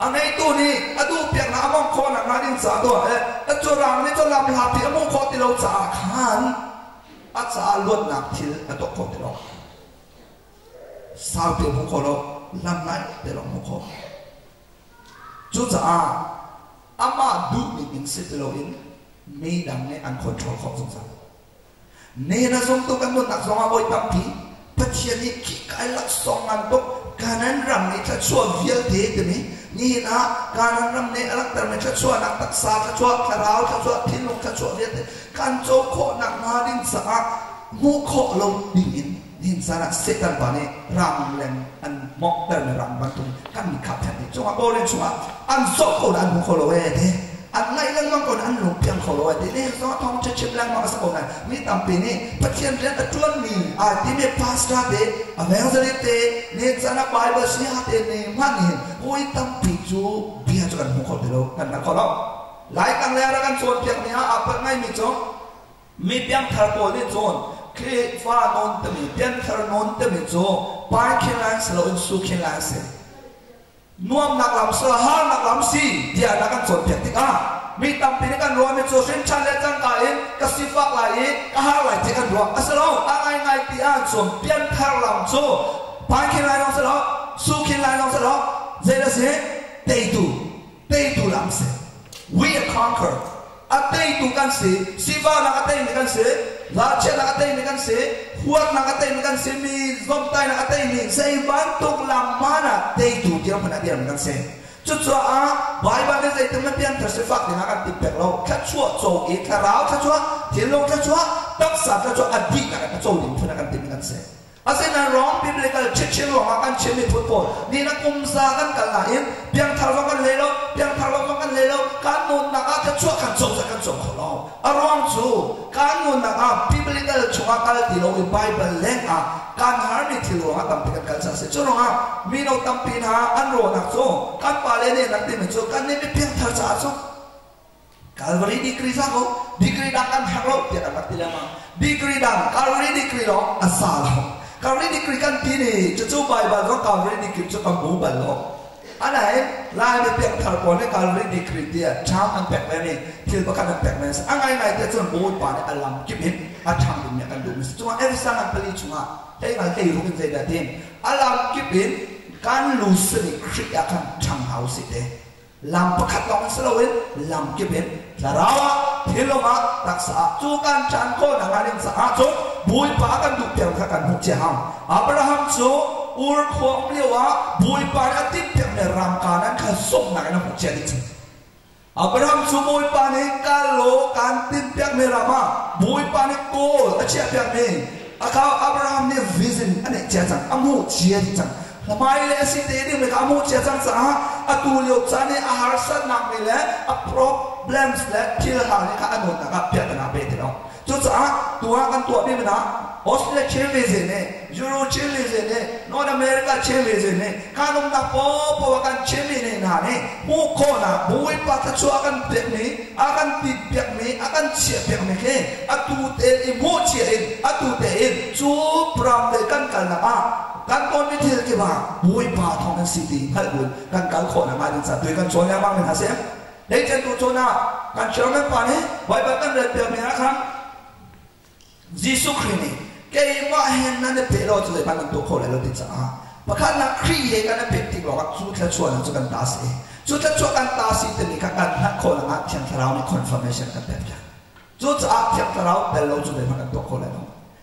อันไหนตัวนี้อดูเปียกน้ำมองคอหนังดิ้งสาตัวจุรังนี่จุลำลาพี่มองคอที่เราจ่าขันอาจารย์ล้วนหนักที่ตกคอที่เราสาวเปียกมองคอเราลำไหนเปียกมองคอจุจ่าอามาดูนี่อินสิที่เราอินไม่ดังในอันคอนโทรลของสงสารเนี่ยนะสมตัวกันบนนักสงฆ์บ่อยตั้งปีปัจจัยนี้ขี้ไก่ลักสองอันตกการนั้นรำนี่ถ้าชั่วเวียเด็กนี่นะการนั้นรำเนี่ยลักแต่ไม่ถ้าชั่วนักตักษาถ้าชั่วคาราวถ้าชั่วทิ้งลงถ้าชั่วเวียเด็กการโจโคนักมาดิ้งสะมูโคเราดิ้งสะนักเสตันปานี่รำเล่นอันมอกแต่ไม่รำบรรทุกกันมีขับแผ่นนี้จงอาโบเล่นชัวอันโซโคอันมูโคเราเอเดอันไหนเรื่องก่อนอันหลงเพียงขอร้อยทีนี้ก็ท้องจะชิมแรงมาสักคนนั้นมีตามปีนี้ปัจจัยเรื่องตัวนี้ที่มีพาสต้าเดย์แมงสลิดเดย์เนี่ยจะนับไบเบิลสีหาเดย์เนี่ยมันเห็นโอ้ยตามปีจูเบียร์จะกันหัวเขาเดียวกันนะขอร้องหลายครั้งแล้วกันส่วนเพียงนี้เป็นไงมีจ้องมีเพียงทาร์โปลิโซนคือฟ้านนต์มีเพียงทาร์นนต์มีจ้องไปคินไลน์สโลอินสุคินไลน์เซ่นวมนักลำเสือหานักลำซีเดียนักการสนเพียงที่มีตำปีนี้กันรวมมีโซเชียลชันเลจังกันกสิฟักไหลก็หาไหลที่กันรวมสโลอะไรไงที่อ่านส่วนเปลี่ยนทางลำโซ่ปานคินไลน์น้องสโลสู้คินไลน์น้องสโลเจริญเสียเตยตูลำเสีย we are conquer อัตเตยตูกันเสียสิฟ้านักเตยมีกันเสียลาเชนักเตยมีกันเสียหัวนักเตยมีกันเสียมีซอมไตนักเตยมีเสียบันทุกลำมานะเตยตูเดียวพนักเดียวมีกันเสียจุดจ้าบายบายเนี่ยจะไม่เปลี่ยนทศกัณฐ์ในการติดแบกเราแค่ชั่วโจอีกแค่เราแค่ชั่วเทียนลงแค่ชั่วตักษาแค่ชั่วอดีตนะกันโจดินพนักงานติดกันเสียอาศัยนั้นร้องบิบลิกเชื่อหลวงอาการเชื่อมีฟุตบอลนี่นักกุมซากันกันหลายเพียงทารกันเลยแล้วเพียงทารกันเลยแล้วการนุนนักแค่ชั่วกันโจกันโจของเราอารมณ์จูการนุนนักบิบลิกช่วงการที่เราในไบเบิลเล่นการหาในที่หลวงตั้งปีกันจะเสียจุดว่ามีเราตั้งปีหาอันโรนักโจการปาเลเนี่ยนักที่มันโจการนี่ไม่เพียงทาร์จ้าโจการวันนี้ดีกรีสักคนดีกรีดังกันหักเราเดี๋ยวนักที่เล่นมาดีกรีดังการวันนี้ดีกรีเราอาสาเราการวันนี้ดีกรีกันที่นี่จะจูบใบบาลก็การวันนี้ดีกรีจะกันบูบาลเราอันไหนลายไม่เพียงทาร์ปอนให้การวันนี้ดีกรีเดียช้างอันแปลกแม่นี่ที่ประกันอันแปลกแม่อันไงแต่ส่วนบูบาลเนี่ยอัลลัมกิบเห็นอาทำเป็นอย่างกันดูมิสจังเอฟซังอันผลิตชัวให้กันให้รู้กันใจได้ทีมอัลลัมกิบเห็นการลุสนี่คริยากันทางเฮาสิเดลำประคัดลองสโลวินลำกิบเห็นลาราวะที่ลงมารักษาจูกันจันโคนังงานสะอาดจนบุยปากันดุเปียงกันหุบเจ้าอับราฮัมจูอุรขวงเรียกว่าบุยปากันติดเปียงในรำการนั้นเขาส่งหนักนะหุบเจ้าดิฉันอับราฮัมจูบุยปานี่การโลการติดเปียงในรำมาบุยปานี่โกเชียเปียงนี่เขาอับราฮัมเนี่ยวิสินอันนี้เจ้าจังอามูเชียดิฉันทำไมเลยสิเดี๋ยวนี้อามูเจ้าจังสะอาตูเลียวจานี่อาหารสัตว์นักนี่แหละproblems และที่เราหาเนี่ยเขาอนุนักเปียกกันอาเบติเราจุดสะตัวกันตัวนี่มันนะออสเตรเลียเชลเลเซเนี่ยยูโรเชลเลเซเนี่ยนอร์ทอเมริกาเชลเลเซเนี่ยการลงนักโป๊ะกันเชลเลเนี่ยนะเนี่ยผู้คนนะบุยปัตชัวกันเปียกนี้อากันติดเปียกนี้อากันเชียเปียกนี้แค่อาตูเตอิโมเชียอินอาตูเตอินจูปรามเดกันกันนะการต้นวิธีที่ว่าบุยป่าทองกันสิทธิ์ให้บุญการการขอนะมาถึงสัตว์ด้วยกันชนแล้วบ้างเป็นหาเสียได้เจอตัวโจนาการเชื่อมั่นป่านี้ไว้แบบกันเรียบเรียบนี้นะครับยิสุครินีเกี่ยวกับเห็นนั่นเป็นเราจะได้บ้านตัวคนเลยเราติดจ้าประคันนักครีเอกันนั่นเป็นที่บอกว่าสุดท้ายชวนจะกันตาสีสุดท้ายชวนกันตาสีแต่นี่การนักคนนักเทียมเราใน confirmation กันแบบนี้สุดท้ายเทียมเราแต่เราจะได้บ้านตัวคนเลย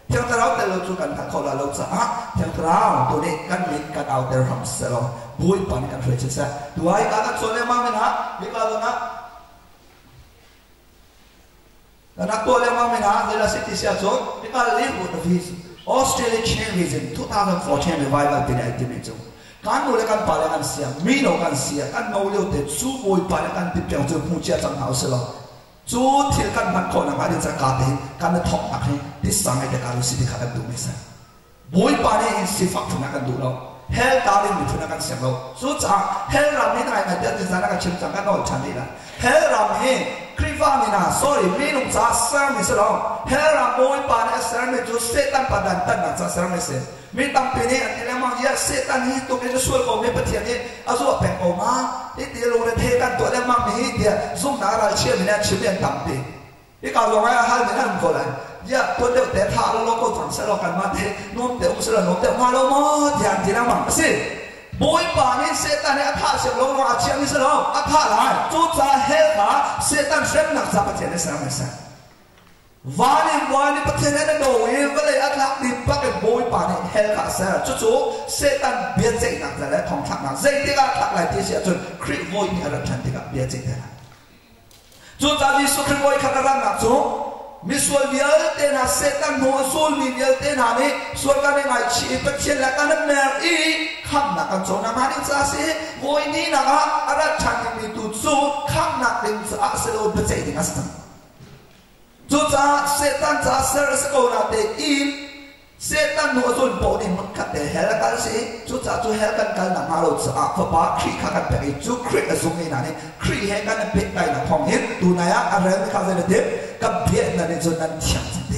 เทียมเราแต่เราจะกันนักคนเราจะเทียมเราตัวนี้กันมิดกันเอาแต่รำเสร็จบุยปานกันเฟรชเซ่ตัวไอ้การชวนเนี่ยมั่งนะมีการลงนะนักตัวเลี้ยงมั่งนะเวลาสิทธิเสียจนมีการเลี้ยงบุตรฟิสออสเตรเลียเชนวิสิน2014 revival เป็นไอเดียมิจูการดูแลกันปาเลกันเสียมีโนกันเสียกันโนเลี้ยวเด็ดสู้บุยปานกันติดเปียงจนผู้เชี่ยวชาญเอาเสร็จจูที่กันมันคนนั้นมาเดินจากการเดินการทอกนักให้ที่สังเกตการรู้สิทธิการดูไม่ใช่บุยปานนี่สิฟักทุนกันดูเราเฮลตาลิมิทุนกันเสียเราสุดท้ายเฮลรำนี่ไงนะเดี๋ยวจะนั่งกันชิมจังกันโน่นชันนี่ละเฮลรำนี่คริฟ ว่ามีนะ sorry มีนุ่งจ้าเสริมมิสลองเฮราโมยปานเสริมมิจูเซตันปาดันตันนะจ้าเสริมมิเซมีตั้งปีนี้อันนี้แล้วมันยัดเซตันนี้ตัวนี้จะช่วยผมในประเทศนี้อาศัยแบ่งออกมาที่เดี๋ยวลงในเทกันตัวแล้วมันมีเดี๋ยวซุ่มนาราเชื่อมีนะชื่อเรียนตั้งปีที่เขาลงให้ฮัลมีนั่นคนละอย่าตัวเดียวแต่ท่าเราก็ฝังเสลกันมาเทนุ่มเดียวมุสลิมนุ่มเดียวมาเราหมดอย่างที่นั่นมันสิบอยป่านี้เซตันเนี่ยท่าเสียงลงมาเชื่อมิสลองท่าอะไรจุดจะเฮลขาเซตันเชื่อนักจับประเทศนี้สามเซนวานิประเทศนั้นโดยก็เลยอัตลักษณ์ดีปักเป็นบอยป่านี้เฮลขาเซลจู่ๆเซตันเบียดใจนักแต่ละทองทักนักใจที่ก็ทักหลายที่เสียจนคริสบอยนี่อะไรทันที่ก็เบียดใจแต่ละจู่ๆที่สุขคริสบอยขัดรังนักจู่มิสวลเบียลเตนะเซตันหัวสูลมีเบียลเตนะนี่ส่วนกันในไงชีวิตเช่นละกันนั้นเนรีคำนักกันโจนามาดิซาซีบอยนี่นะคะอะไรทันที่มีตุจูคำนักดิซาเซโลเบเจติงัสตันจู่ๆเซตันจะเซอร์สโกนาเตอินเซตันหัวสูลโบนี่มันขัดเตเฮลกันสิจู่ๆจู่เฮลกันกันนักมาโลจะอัฟบาครีขัดกันไปจู่ครีสุ่มนี่นะนี่ครีเฮกันเป็นไปนะทองเห็นดูนายอะไรไม่เข้าใจเลยเด็กกับเบียดนั่นจนนั้นเฉียงจังเด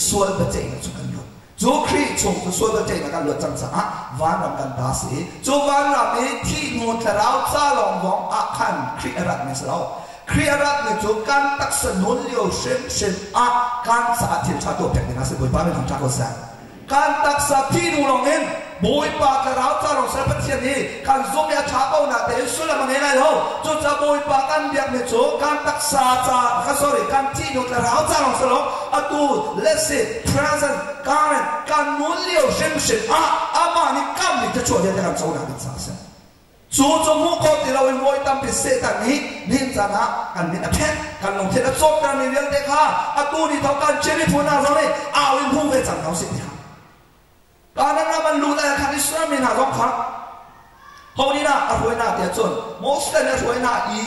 ส่วนปัจจัยนั้นจุกันหลุดจู่ครีชงส่วนปัจจัยนั้นกันหลุดจังจ้าวันรำกันดาสีจู่วันรำนี้ที่งูทะเลาะซาลองวงอาคันครีรัตมิสลาครีรัตนี่จู่การตักสนุนเลี้ยวเช่นอาการสาธิตชาตัวแผ่นดินอาศัยบุญบ้านเป็นของชาโกสันการตักสาที่นูลองเห็นบุยปากเราจะลองเสพเทียนี้การส่งยาชาเอาหน้าเตะสุดละมันยังไงเราจู่จะบุยปากันเบียกเนี่ยจู่การตักษาจะก็สอรี่การที่นู่นเราจะลองสลบอะตู let's say present current การนู้นเลี้ยวเช่นอามานี่กำนี่จะช่วยยังไงกันส่งหน้าเป็นสาเสจู่จมูกเขาที่เราเป็นบุยตั้มเป็นเศษนี้นี่จะนะกันนี่นะแพ้กันลงเทนจบกันนี่เรื่องเด็กค่ะอะตูนี่เท่ากันเชนิพูน่าจะไม่เอาอินพูไปจังเขาสิเนี่ยการนั้นมันรู้แต่การอิสลามนี่นะร้องครับเขานี่นะรวยน่าเดียจนมุสลิมรวยน่าอี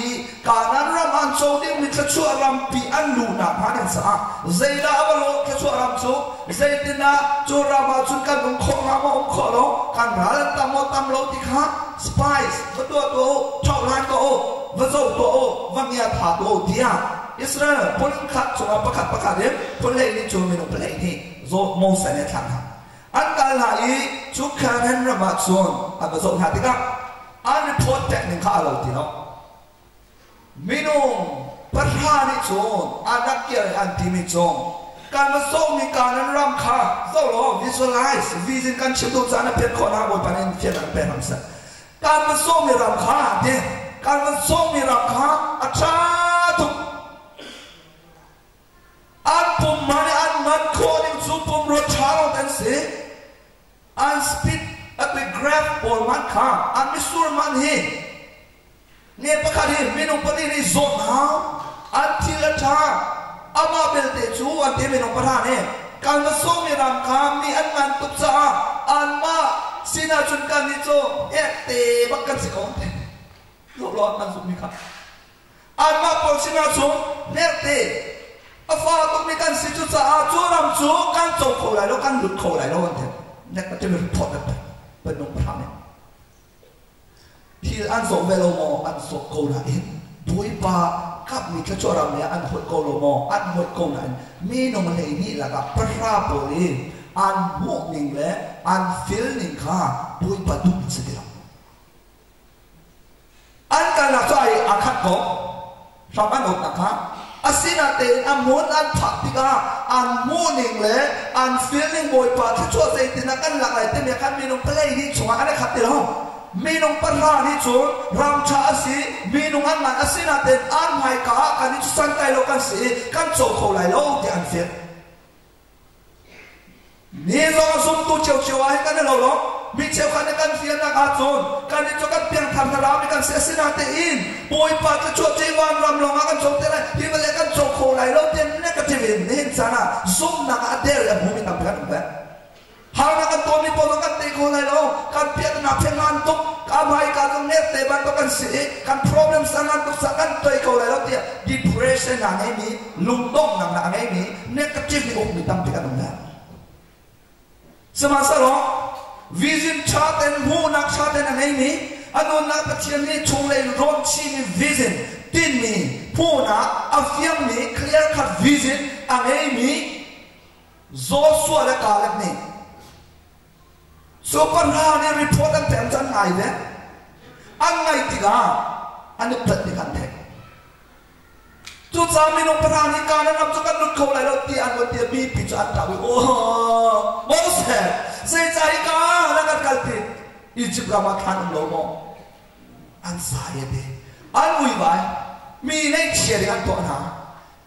การนั้นมันโจดิ้งมิตรชั่วรำปีอันลูน่ะพันสะใจละอับโลกชั่วรำโจใจดินะจูรามาจุนกันองค์รามาองค์โลการหาตามตามโลติค่ะสไปซ์ตัวชอบร้านตัววัดโจตัววังยาถาตัวเดียอิสราเอลพลขัดจงประคัดเดียพลเลยนี่จูมิโนพลเลยนี่โจมุสลิมทางอันการหาอีชุกแค่นั้นระมาดส่วนอันผสมหาติกะอันนี้พอดแต่หนึ่งข้าเราทีเนาะมินุงประธานิจงอันนักเกี่ยวอันที่มิจงการผสมมีการนั้นรำคาโซ่ล้อ visualize วิจิตรการชิมดูจานเพียรคนหาบนปานนี้เพียรอันเป็นอันเสร็จการผสมมีรำคาเนี่ยการผสมมีรำคาอัจฉริยะอันปุ่มมันอันมันโคดิ้งซูปุ่มรถชาร์ลตันสิอันสปีดอันไปกราฟบอลมันข้าอันมิสูร์มันเฮเนี่ยประกาศเห็นมินุปนิริโซนฮาอันที่ละท่าอามาเบลเตจูอันที่มินุประธานเนี่ยการผสมมีรำคามีอันมันตุบซาอันมาสินาจุนกันนิโจเตบักกันสิของเตโลกร้อนมันสุดมีครับอันมาปนสินาจุนเนี่ยเตอาฟ้าต้องมีการสิจุดสะอาดจูรำจูการจบเขาไหลแล้วการหลุดเขาไหลแล้ววันเถอะเนี่ยก็จะมีพอดไปเป็นนงประธานเนี่ยที่อันส่งเวลโมอันส่งเขาไหลบุยปากับมีแค่จูรำเนี่ยอันหดเขาโลโมอันหดเขาไหลมีนงเลยนี่แหละกับประราบเลยอันหมกนิ่งและอันฟิลนิ่งค่ะบุยปาดุมสิเดียวอันการละใจอาคัดกบชาวบ้านอดนะคะอาศินาเตนอันมุนอันผักติกาอันมูนิ่งเลยอันฟีลลิ่งบอยปาที่ช่วยใจตินักันหลักไหลเต็มเนี่ยกันมีน้องเพลย์นี่ชัวร์อันนี้ขัดติเรามีน้องปรานี่ชัวร์รำชาสีมีน้องอันมันอาศินาเตนอันไม่กากันนี่สันใจโลกันสีกันโจเขาไหลโลที่อันเฟียนี่เราสมตัวเชียวให้กันเนี่ยเรามีเชี่ยวกันในการเฟียนนักอาจนการที่จะกันเพียงทำรามีการเสียสินาเตอินบอยปาจะช่วยใจวันรำลงกันชมเท่าไรที่มันเรียกกันโจโคไลโลเทียนนี่ก็จะเป็นนี่sana zoomนักอาเดลและภูมิต่างกันแบบหานักตัวนี้พอเรากันเตะโคไลโลการเพียงนักเพียงงานตุกการไม่การตรงนี้เตะบันตุกันสีการ problem สังกันตุกสังกันตัวโคไลโลเทีย depression อะไรนี้ลุ่มต้มนักอะไรนี้ negative นี่อกมีต่างกันแบบสมัยสลองวิจิตรชาติหูนักชาติอะไรนี้อันนั้นนักปฏิญาณชงเลยร้อนชีมีวิจิตร tin mi puna afiam mi clear cut vision angai mi Joshua le Caleb ni so panha ni report an tem chan ngai le an ngai tiga an plat ni kan the tu chami no panha ni kan an chu kan lut khau lai lo ti an lo ti mi pi chan ta oh Moses se chai ka la kan kal ti Egypt ra ma khan lo mo an sa ye de an ui vai mi nei chia de an to na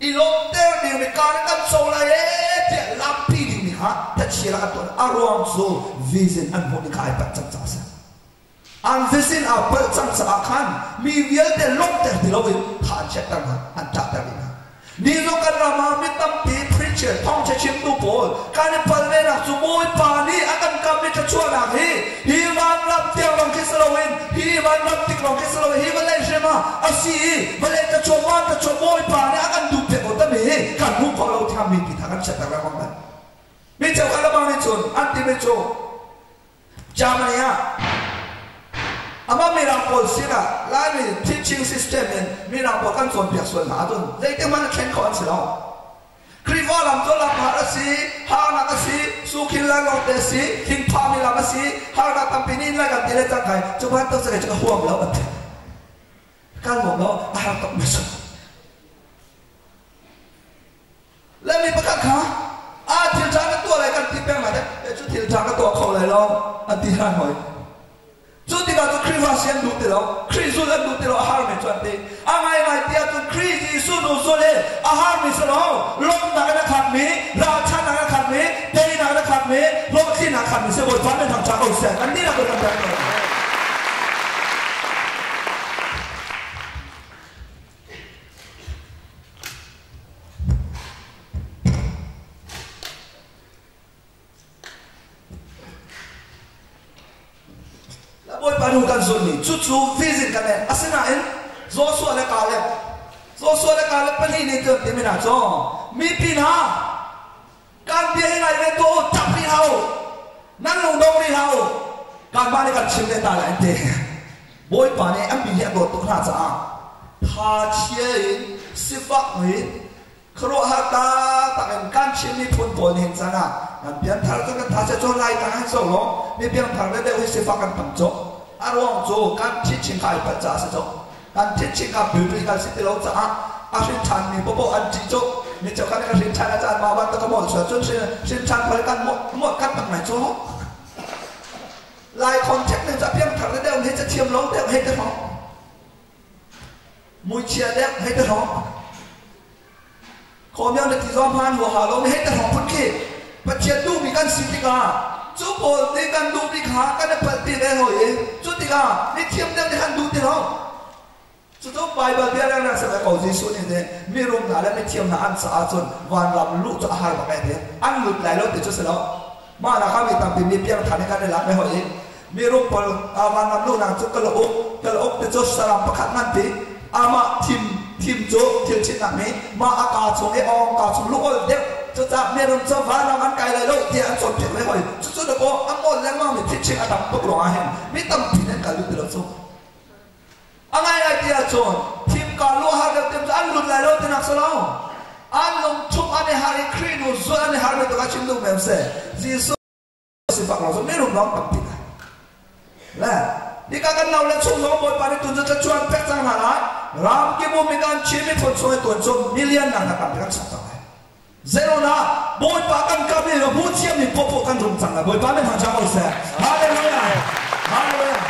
I long ter ni mi kan kan so la ye te la pi ni ha ta chia la to arong so vision an mo ni kai pat chang sa an vision a pat chang sa khan mi vial te long ter di lo in tha che ta na an ta ta ni ni lo kan ra ma mi tam pi preacher thong che chim tu pol kan pal ve na chu moi pa ni akan kam mi cha chua na hi wan lam te long ke salo in hi wan lam tik long ke salo hi va le jema asi va le ta chu wan ta chu moi pa ni akan du pe ko ta mi kan mu ko lo tham mi pi tha kan cha ta ra ma mi chau ala ba mi chun an ti me chu jamania ama mira pol sira la mi teaching system en mira po kan son pek son na don dei te man chen ko an silo kriva lam to la phara si ha na ka si su khin la lo te si king pa mi la ma si ha na tam pinin la kan tile ta kai chu ban to se ka huam lo at kan mo lo a ha to mi so le mi pa ka kha a til ta ka to lai kan ti pe ma de chu til ta ka to khau lai lo an ti han hoi Chúng ta có Christ hóa xem đủ tiền đâu, Christ số lên đủ tiền đâu, har mình chọn đi. Anh ấy nói tiếc chúng Christ Giêsu đủ số lên, har mình số đâu, long nào cái khát mi, ra chăn nào cái khát mi, tây nào cái khát mi, long khi nào khát mi sẽ bồi phán lên thằng cháu sẽ, anh đi nào cái thằng cháu. Boy panu kan zoni chuchu vision kan en asina en Joshua le Caleb pani ni to temina cho mi pina kan bia ngai le to tap ni hao nan long dong ni hao kan ba ni kan chim le ta la ente boy pani am bi ya go to na cha tha chie sifak ni khro ha ta ta kan chim ni phun pol hin cha na kan pian thar ka tha cha cho lai ta han so lo mi pian thar le de sifak kan tam cho arong zo kan teaching kai pa cha sa cho kan teaching ka biblical city lo cha a shin chan ni bo an chi cho ni cho kan ka shin chan cha ma ban ta ka mo cha chun shin chan pa kan mo kan tak mai cho lai contact ne cha pian thar le de he cha thiam lo de he ta ho mui chia de he ta ho ko myang de ti zo man ho ha lo he ta ho phun ki pa chia tu mi kan city ka chú bồ đi căn đu đi khá cái này bật tiền đây rồi chú thì cả đi thiêm đem đi ăn đu tiền không chú chú bài bật tiền đây là sẽ phải cầu gì số như thế mi rung là đi thiêm là ăn xả chun hoàn làm lũ cho hai cái thế ăn lụt lại lâu thì chú sẽ đó mà là các vị tạm tìm mi piang thằng cái này làm cái hội mi rung bol hoàn làm lũ là chú cái lỗ thì chú sẽ làm bậc khát ngăn tí mà thiêm chú thiêm chín làm mi mà cả chúng cái ong cả chúng lũ ơi đấy chú ta miền Trung châu Á làm ăn cày lại lối thì ăn trộn tiền lấy hồi chú được có ăn ngon lắm mà mình thích chơi ăn đậm bốc lò hết biết tâm thì nên cả lụt được số anh ấy thì trộn team cả lúa hàng được team ăn lụt lại lối thì nặng số nào ăn lồng chúc anh ấy Harry Queen rồi rồi anh ấy Harry tôi cả chim lụt mềm xe Jesus sẽ phạt nó số miền Trung nó tập thì là đi các cái nào lên xuống nó một bài tuần cho chuan phép sang hà lại làm cái bộ mình ăn chim mình thuần số tuần số million là cảm thấy sắp tới zero na boy pa kan kami lo bu chiam ni popo kan rum chang boy pa me ha cha se hallelujah hallelujah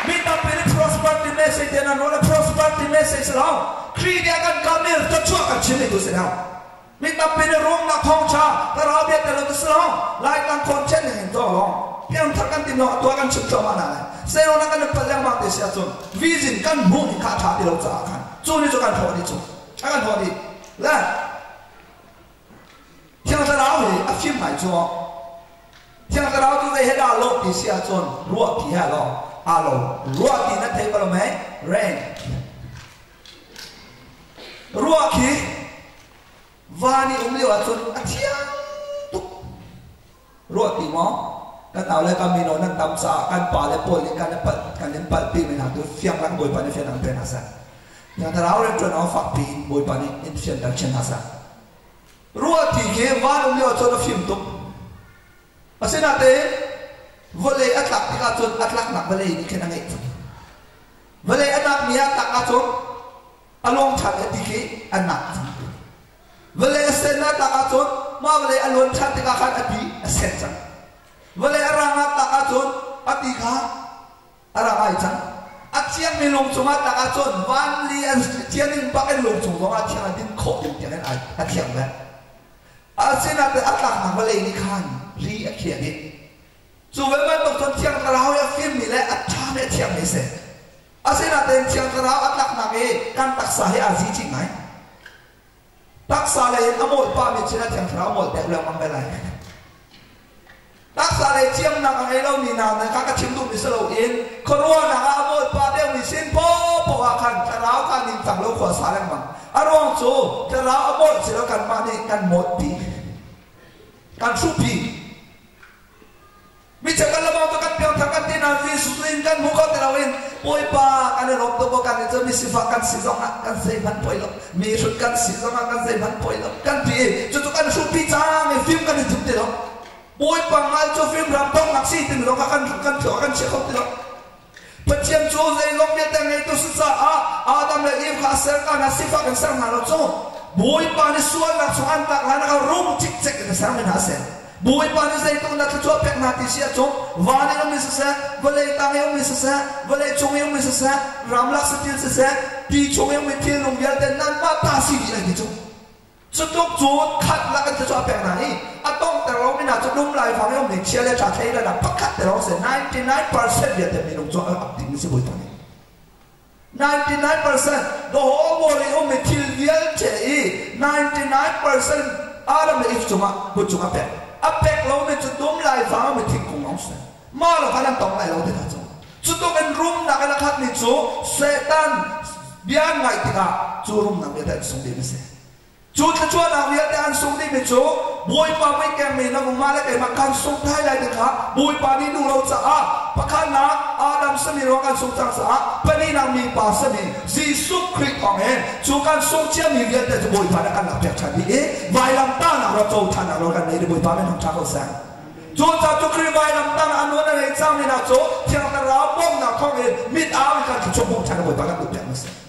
mi ta pe prosperity message na no prosperity message lo creed ya kan kami to chua kan chini tu se na mi ta pe rong na thong cha ta ra bia ta lo se lo lai kan kon chen hen to lo pian thak kan tin no to kan chuk to ma na zero na kan pa lang ma te sia chun vision kan mu ni kha tha ti lo cha kan chu ni chu kan tho ni chu kan tho ni la theo ta đó thì áp phim phải cho theo ta đó chúng ta hết đào lột thì xe chôn ruột thì hà lo alo ruột thì nó thấy bao lâu mấy rain ruột thì vani liu ở chôn thiên tục ruột thì mó cái nào lại kami nó nằm sa kan pa lại bồi lên kan bật pi mình làm tôi phiang lăng bồi pa nên phiang làm tên là sao yang terawal itu nak fakti boy pani insian dan cenasa. Ruat tiga warung dia tu film tu. Asyik nanti boleh atlak tiga tu atlak nak boleh ini kena itu. Boleh anak ni atlak tu along chat tiga anak. Boleh senat atlak tu ma boleh along chat tiga kan ati senat. Boleh orang atlak tu atiga orang aja. Aciang melong cuma tak acun, van lian ciang ni pakai long cuma aciang adin kok yang jangan aciang lah. Aciang nanti atlak nak boleh ini kan, ri aciang ni. Cuba memang doktor ciang terau ya film ni lah, acang ni ciang ni se. Aciang nanti ciang terau atlak nak kan tak sah azi cingai. Tak sah lagi amol pamit cina ciang terau amol tak boleh membelai. Tak salah ciam nak angelo ni nak kakak cium tu misalnya in, korua nak amol pada misin po akan terau kan in tanglo kuasa lemang. Arwang tu terau amol silakan mani kan moti, kan supi. Bicara lemang tu kan piang takkan tina visualin kan muka terawin. Oi pa kan rok tu bukan itu misifakan sizong kan seban poilok, misutkan sizong kan seban poilok. Kan pi, itu kan supi cang film kan itu terau. Boy pangal cho film rampong naksi tin lo akan check out lo peciam cho zai long dia tang itu susah adam le im khasar kan nasifak kan sang halo cho boy pan suan nak suan tak lana ka room cik cek ke sang men hasen boy pan zai tu nak cho pek mati sia cho wani lo misasa boleh tang yo misasa boleh chung yo misasa ramlak setil sesa ti chung yo metil long dia dan nan mata si dia gitu Cukup jod kat lah kan sesuatu yang nani. Atau terlalu minat cukupum lai faham yang mixia le catai le dah pakat terlalu se 99% dia terminum jod optimis boleh tani. 99% the whole world itu material cai 99% adam le if cuma cuma pek. Apek lau me cukupum lai faham metik kumau se. Malu kan tong lai lau tidak jod. Cukup kan room nak kan kat ni jod setan biar ngai tiga curum nak dia tak sungguh mesti. Cuba cuba nak lihat yang sungguh ni cu, boy pamai kami nak malak kami makan sungguh lagi dekah, boy pani dulu sah, pakai nak Adam sendiri makan sungguh sah, pani nak mi pasal ni, Yesus Kristus orang, cukan sungguh ni lihat tu boy pani kan nak percaya ni, bayam tanah rotau tanah orang ni boy pani nak cakap sah. Cuba satu kali bayam tanah anu nak exam ni nak cu, tiang terapung nak kau ni, mid awal kan cukup tanah boy pani tu percaya mesti.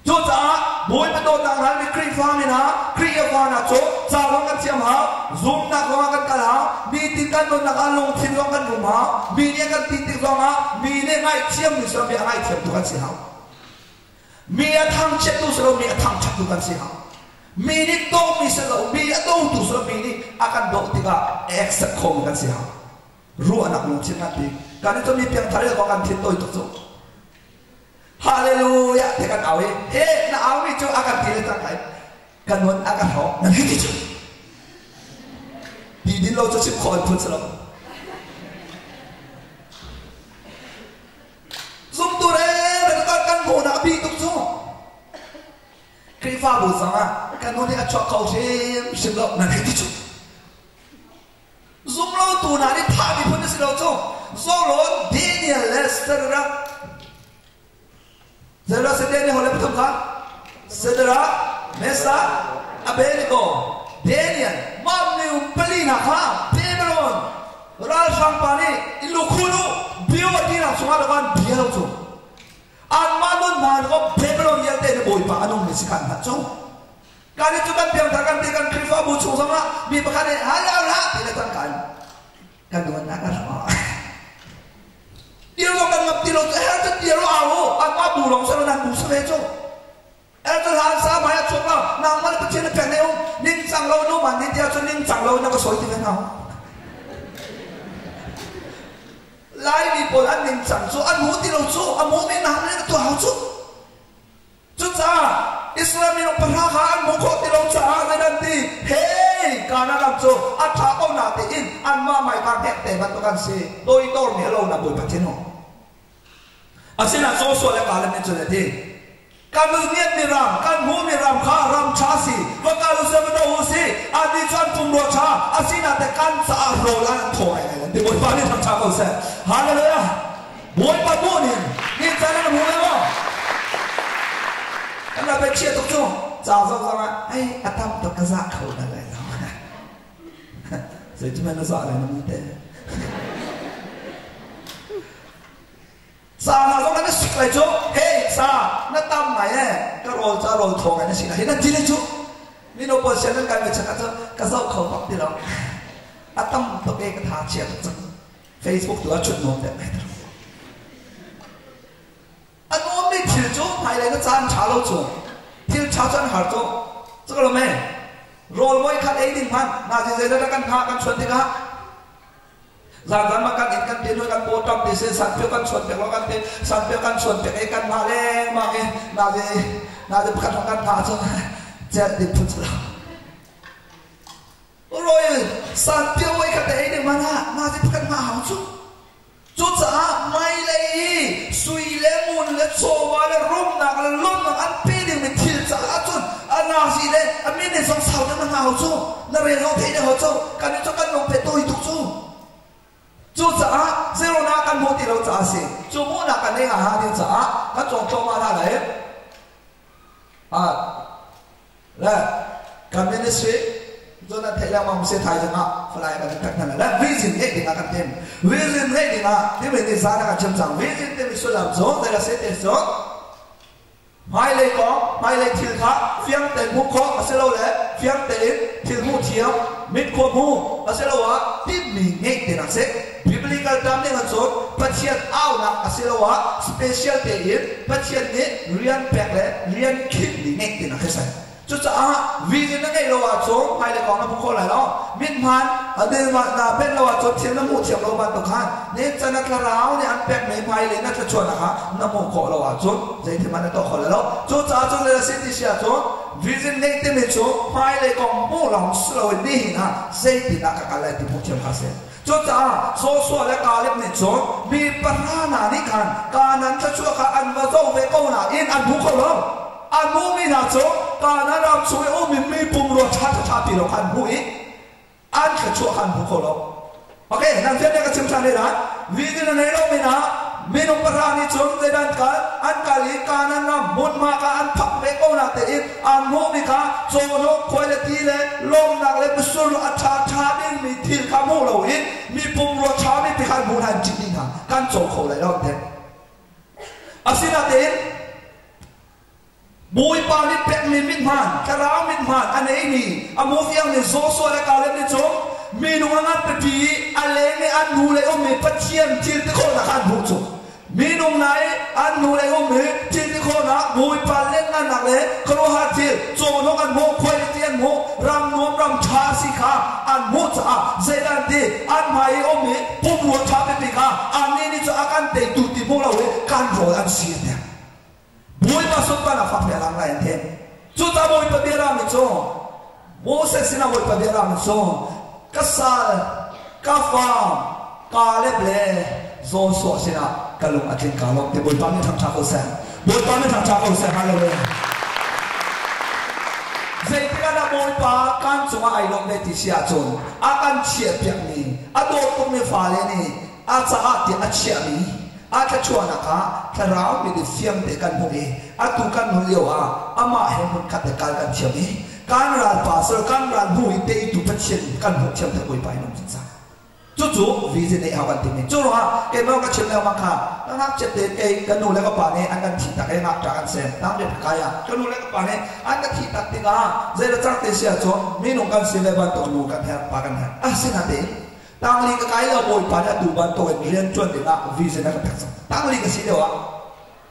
Jota, boy betul tak hal ni kri faham ni na, kri ya faham na cok, calon kan siam ha, zoom nak orang kan kalah, meeting kan tu nak alung tim orang kan rumah, mini kan titik orang ha, mini ngai siam ni sudah biar ngai siam tu kan siam, mini thang cek tu sudah mini thang cek tu kan siam, mini tu misalnya, mini tu sudah mini akan dok tiga extra kom kan siam, ruang nak lucin nanti, kan itu mini yang tadi kau kan tinto itu tu. Haleluya, tekan awe. Na awe itu akan tidak terkait. Kanwan akan hok. Nanti itu. Di lo tu sih kau pun selalu. Zoom tu reh, kan kau nak bi tu tu. Krifa busanga, kanwan dia cakap kau sih selalu nanti itu. Zoom lo tu nanti tadi pun selalu tu. Zoom Daniel Lester rak. Saudara sedia ni oleh betul kan? Saudara Mesa Abednego Daniel Mamnu Pelina kan? Babylon Rajang Pani Ilukulu Biodina semua dengan dia tu. Anmanun mana Babylon yang tadi boy pak anu mesikan macam. Kali itu kan biar tergantikan krifa bucu sama bi pakai halal lah tidak terkan. Kandungan nakar semua. Dia orang kan ngapti lo, dia lo awo, apa bulong selalu nak busa leco. Itu hal sama ya coba, nama le kecil peneu, ning sang lo no mandi dia tu ning sang lo nak soi tiga nau. Lain di polan ning sang so, anu ti lo so, amu ni nama le tu hau so. Cuca, Islam ini perhahaan muka ti lo cah nanti, hey, karena nak so, atau kau natiin, anma mai karek teh bantukan si, doi dor ni lo nak boy pacino. Asina so le kalam ni jadi. Kamu niat miram, kan mu miram karam chasi, kalau sebetulnya usi, adi cuan pungro cha, asina tekan sah rolan toy, di boy balik tak cakap saya. Haleluya, boy padunin, ni cara mu lewa. จ้าสาวไอ้อาตมาต้องกระซักเขาอะไรแล้วเสร็จจะไม่น่าสอะไรนะมึงเต้สาวเราต้องนั่งสิเลยจุเฮ้สาวนั่งตามไหนเนี่ยก็โรลจะโรลทองไงนั่นสินะเห็นนั่นจีเลยจุนี่เราเปิดเสียงกันไปชักกระซักเขาปักที่เราอาตมาต้องเอกท่าเชียร์จัง Facebook ตัวชุดนมเด็กไม่รู้อันนู้นไม่ถือจุภายในก็จานชาโลจุที่ชาจานหาจุ这个了没โรลไว้คัดเองดิ้งพันน่าจะได้ได้กันพากันชวนที่กันหลังจากมากันเห็นกันเดินด้วยกันโบตัมดิเซสันเปียกันชวนเปียกกันเตสันเปียกันชวนเปียกกันมาเล่มาเองน่าจะพันกันพาจนเจ็ดดิบพุทธเราโรยสันเปียไว้คัดเองดิ้งมันน่าจะพันมาหาจุจุดจ้าไม่เลยสุยเลมุนเลโซวาเลรุ่มนักลุ่มนักอันปีดิ้งไม่ทิ้งจ้าจุดอันน่าสิเลยอันนี้ในสองสาวนั้นหาจุนั่นเรียนเราเที่ยวจุกันนี้จะกันลงไปตัวอีกจุจุจ้าเซโรนักกันโมติเราจ้าสิจุมูนักกันเนี่ยหาดิจ้ากันจงจงมาได้เลยแล้วกันไม่ได้สิจนนั้นเทเลมามุสไทยจังอ่ะฟลายกันตั้งนั้นแล้ววิจิตรเฮดิงกันเต็มวิจิตรเฮดิงอ่ะที่เป็นที่สารกันจำจังวิจิตรเต็มสุดแล้วโจ้แต่ละเซตโจ้ไม่เลยก็ไม่เลยทิลขาเฟียงเต็มมุกข้อเสร็จแล้วแหละเฟียงเต็มทิลมุเทียมมิดขวบหูเสร็จแล้วว่าที่มีเงี้ยเต็มนักเสกบิบลิกดามเนี่ยกันโจ้ปัจเจียนเอาหนักเสร็จแล้วว่าสเปเชียลเต็มปัจเจียนเนี่ยเรียนแปลกเลยเรียนคิดมีเงี้ยเต็มนักเสกจุดจ้าวิจิตรนั่นไงเราว่าโจ้ไม่เลยก็นับพวกคนไหนเนาะมิดมันเดินมานาเป็นเราว่าโจ้เทียมน้ำมูเทียมเราบันตุกขันเนี่ยจะนักลาวเนี่ยอันแปลกไม่ไปเลยน่าจะชวนนะคะน้ำมูขอเราว่าโจ้ใจที่มันต้องขอแล้วจุดจ้าจุดเลยสิ่งที่เสียโจ้วิจิตรเนี่ยเต็มเลยโจ้ไม่เลยก็มูเราสุดเราดีนะใจที่นักอะไรที่มูเทียมหาเสียจุดจ้าโซ่ส่วนและการเล็บเนี่ยโจ้มีปัญหาหนานี่กันการนั้นจะช่วยกันอันมาโจ้เวโก้หนาอินอันบุกเราอันมูมีนาโจการนั้นเราช่วยโอ้มีปุ่มรถชาติปีเราคันบุยอันก็ช่วยคันบุกเราโอเคนั่นเพื่อนเนี่ยก็ชิมชาเลยนะวิธีนั้นเราไม่นะมีนปราณีจงในด้านการอันกาลีการนั้นเรามุนมาการอันพักเบโก้นาเตอิอันมูมีการโจโนคอยเลตีเลยลมนักเลยเป็นสุรอัชชาดินมีทีขามูเราอินมีปุ่มรถชาไม่ไปขันบุญหันจิตนิ่งค่ะการโจเขาเลยเราเด็ดอาศินาเตอิบุยปานิเป็ดมิดมันกระรามิดมันอันนี้นี่อามูฟิยังเนี่ยโซโซและกาเลนเนี่ยจงมีนุ่งงานเป็นปีอะไรเนี่ยอันนูเลยโอ้มีปัจเจียนที่ตะโกนนักบุญจงมีนุ่งไหนอันนูเลยโอ้มีที่ตะโกนนักบุยปาเล่นงานนักเลยครูฮัตจิลโจนกันโมคอยเตียนโมรำนวมรำชาสิขาอันโมจ้าเซดันดีอันไม่โอ้มีปุ่มหัวชาเป็นปีกาอันนี้นี่จะอาการเตะตุติโมเราเว้การโรอันเสียเนี่ยบุยมาสุดปานาฟักเปลังไรเทนจุดตาบุยปะเดียรามิโซโมเสสนาบุยปะเดียรามิโซกัสซาลกาฟามกาเลเบลโซโซสินะกะลุงอาจินกาลงแต่บุยปาไม่ทำชาโคเซนบุยปาไม่ทำชาโคเซนมาเลยเจติกันนะบุยปาการจงไอลงเดติเสียจนอาการเฉียบอย่างนี้อาโดตุไม่ฟ้าเลยนี่อาจะอาติอาเฉียบนี้อาจจะชวนนะคะถ้าเราไม่ได้เสียงเด็กกันพวกนี้อาตุกันหุ่นเลี้ยวอามาเห็นมันขัดแต่การกันเชียวนี้การรันป่าเสือการรันบุยเตยตุพัชเชนกันหุ่นเชียวแต่บุยไปน้องจิตใจจู่ๆวิจิตรเอากันทีนี้จู่ๆเกมเราก็เชื่อแล้วมั้งค่ะแล้วนักเจ็ดเด็กกันนู่นแล้วก็ป่านี้อันกันที่ตักนักจากกันเซนน้ำเด็ดกายกันนู่นแล้วก็ป่านี้อันกันที่ตักติกาเจริญจักรเตเสียจนมีนุ่งกันเสียแบบตัวนู่นกันแทนป่ากันแทนสินาเตตั้งลีก็ใครเราบอยปานดูบันตัวเรียนจวนเด็กวิเศษนักเป็นตั้งลีก็สิเดียว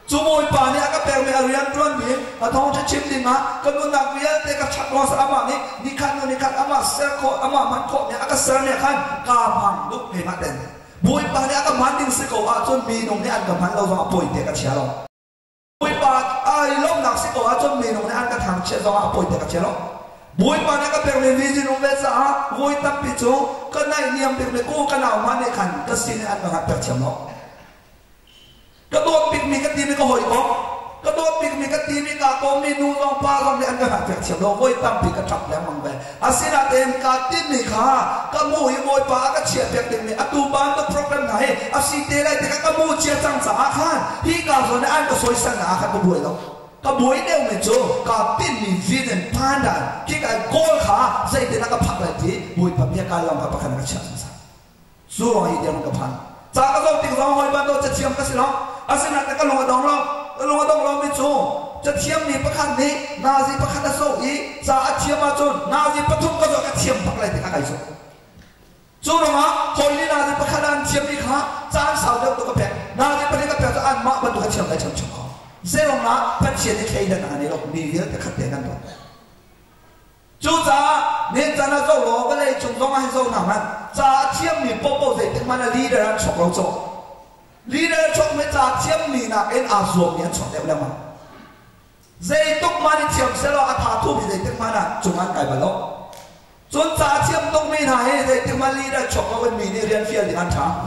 จูบอยปานเนี่ยก็เป็นเรียนจวนเด็กท้องจะชิมดิมาก็นุ่นนักเรียนแต่ก็ชักรอสอามานี่นี่ขันนู่นนี่ขันอามาเซลโคอามามันโคเนี่ยก็เซลเนี่ยขันกาพังลุกเห็นมาเด่นบอยปานเนี่ยก็มันดิ้งสิโกจนมีนุ่มเนี่ยอันกับมันเราต้องปล่อยเด็กกับเชียร์เราบอยปานไอ้ล้มหนักสิโกจนมีนุ่มเนี่ยอันกับทางเชียร์เราปล่อยเด็กกับเชียร์เราบุยปานะก็เป็นวิจิตรเวสาบุยตับปิจูก็ในเนียมเป็นกู้กันเอามาในขันก็สิ่งอันก็หัดเปิดเฉลก็โดนปิดมีกตีมีก็หอยก็โดนปิดมีกตีมีกาโกมีนูลองปาลองในอันก็หัดเปิดเฉลบุยตับปิดก็จับแล้วมังไปอาศินาเต็มกาติมีขาก็มูยบุยปาก็เฉียบเปียกเต็มมีอัตุบานตัวโปรแกรมไหนอาศิเตไรแต่ก็มูเฉียบจังสาขันที่กาส่วนอันก็สวยสง่าขันก็บุยแล้ว cái buổi đeo mình cho cái tin mình viết đến pan đàn khi cái call khá dây thì nó cái phát lại thì buổi tập việc cái lòng cái phát cái chuyện sao số rồi thì nó cái pan cha cái dòng tiếng dòng hồi ban đầu chất chiêm cái gì đó à xin là cái lòng đồng lo mình cho chất chiêm này phát khăn đi na gì phát khăn là số ý cha chiêm mà cho na gì phát thùng cái dòng cái chiêm phát lại thì cái số số rồi mà hồi đi na gì phát khăn ăn chiêm đi khá cha sao được tụi cái bè na gì phát cái bè cho ăn mặn bắt tụi cái chiêm cái chiêm chọc dễ lòng là phát triển cái cây đàn này rồi mình viết cái khát tiền ăn thôi chú cha nên cha nó dâu lo cái này chúng nó hay dâu nào mà cha chiêm mình bố dậy tiếng mà là leader ăn chọc lâu chọc leader chọc mấy cha chiêm mình là cái áo ruộng miếng chọc đẹp lắm mà dây túc mà đi chiêm sẽ lo thả thu bị dậy tiếng mà là chúng ăn cải bẩn lắm chúng cha chiêm túc mình hay dậy tiếng mà leader chọc nó bên mình đi riêng phía thì ăn cháo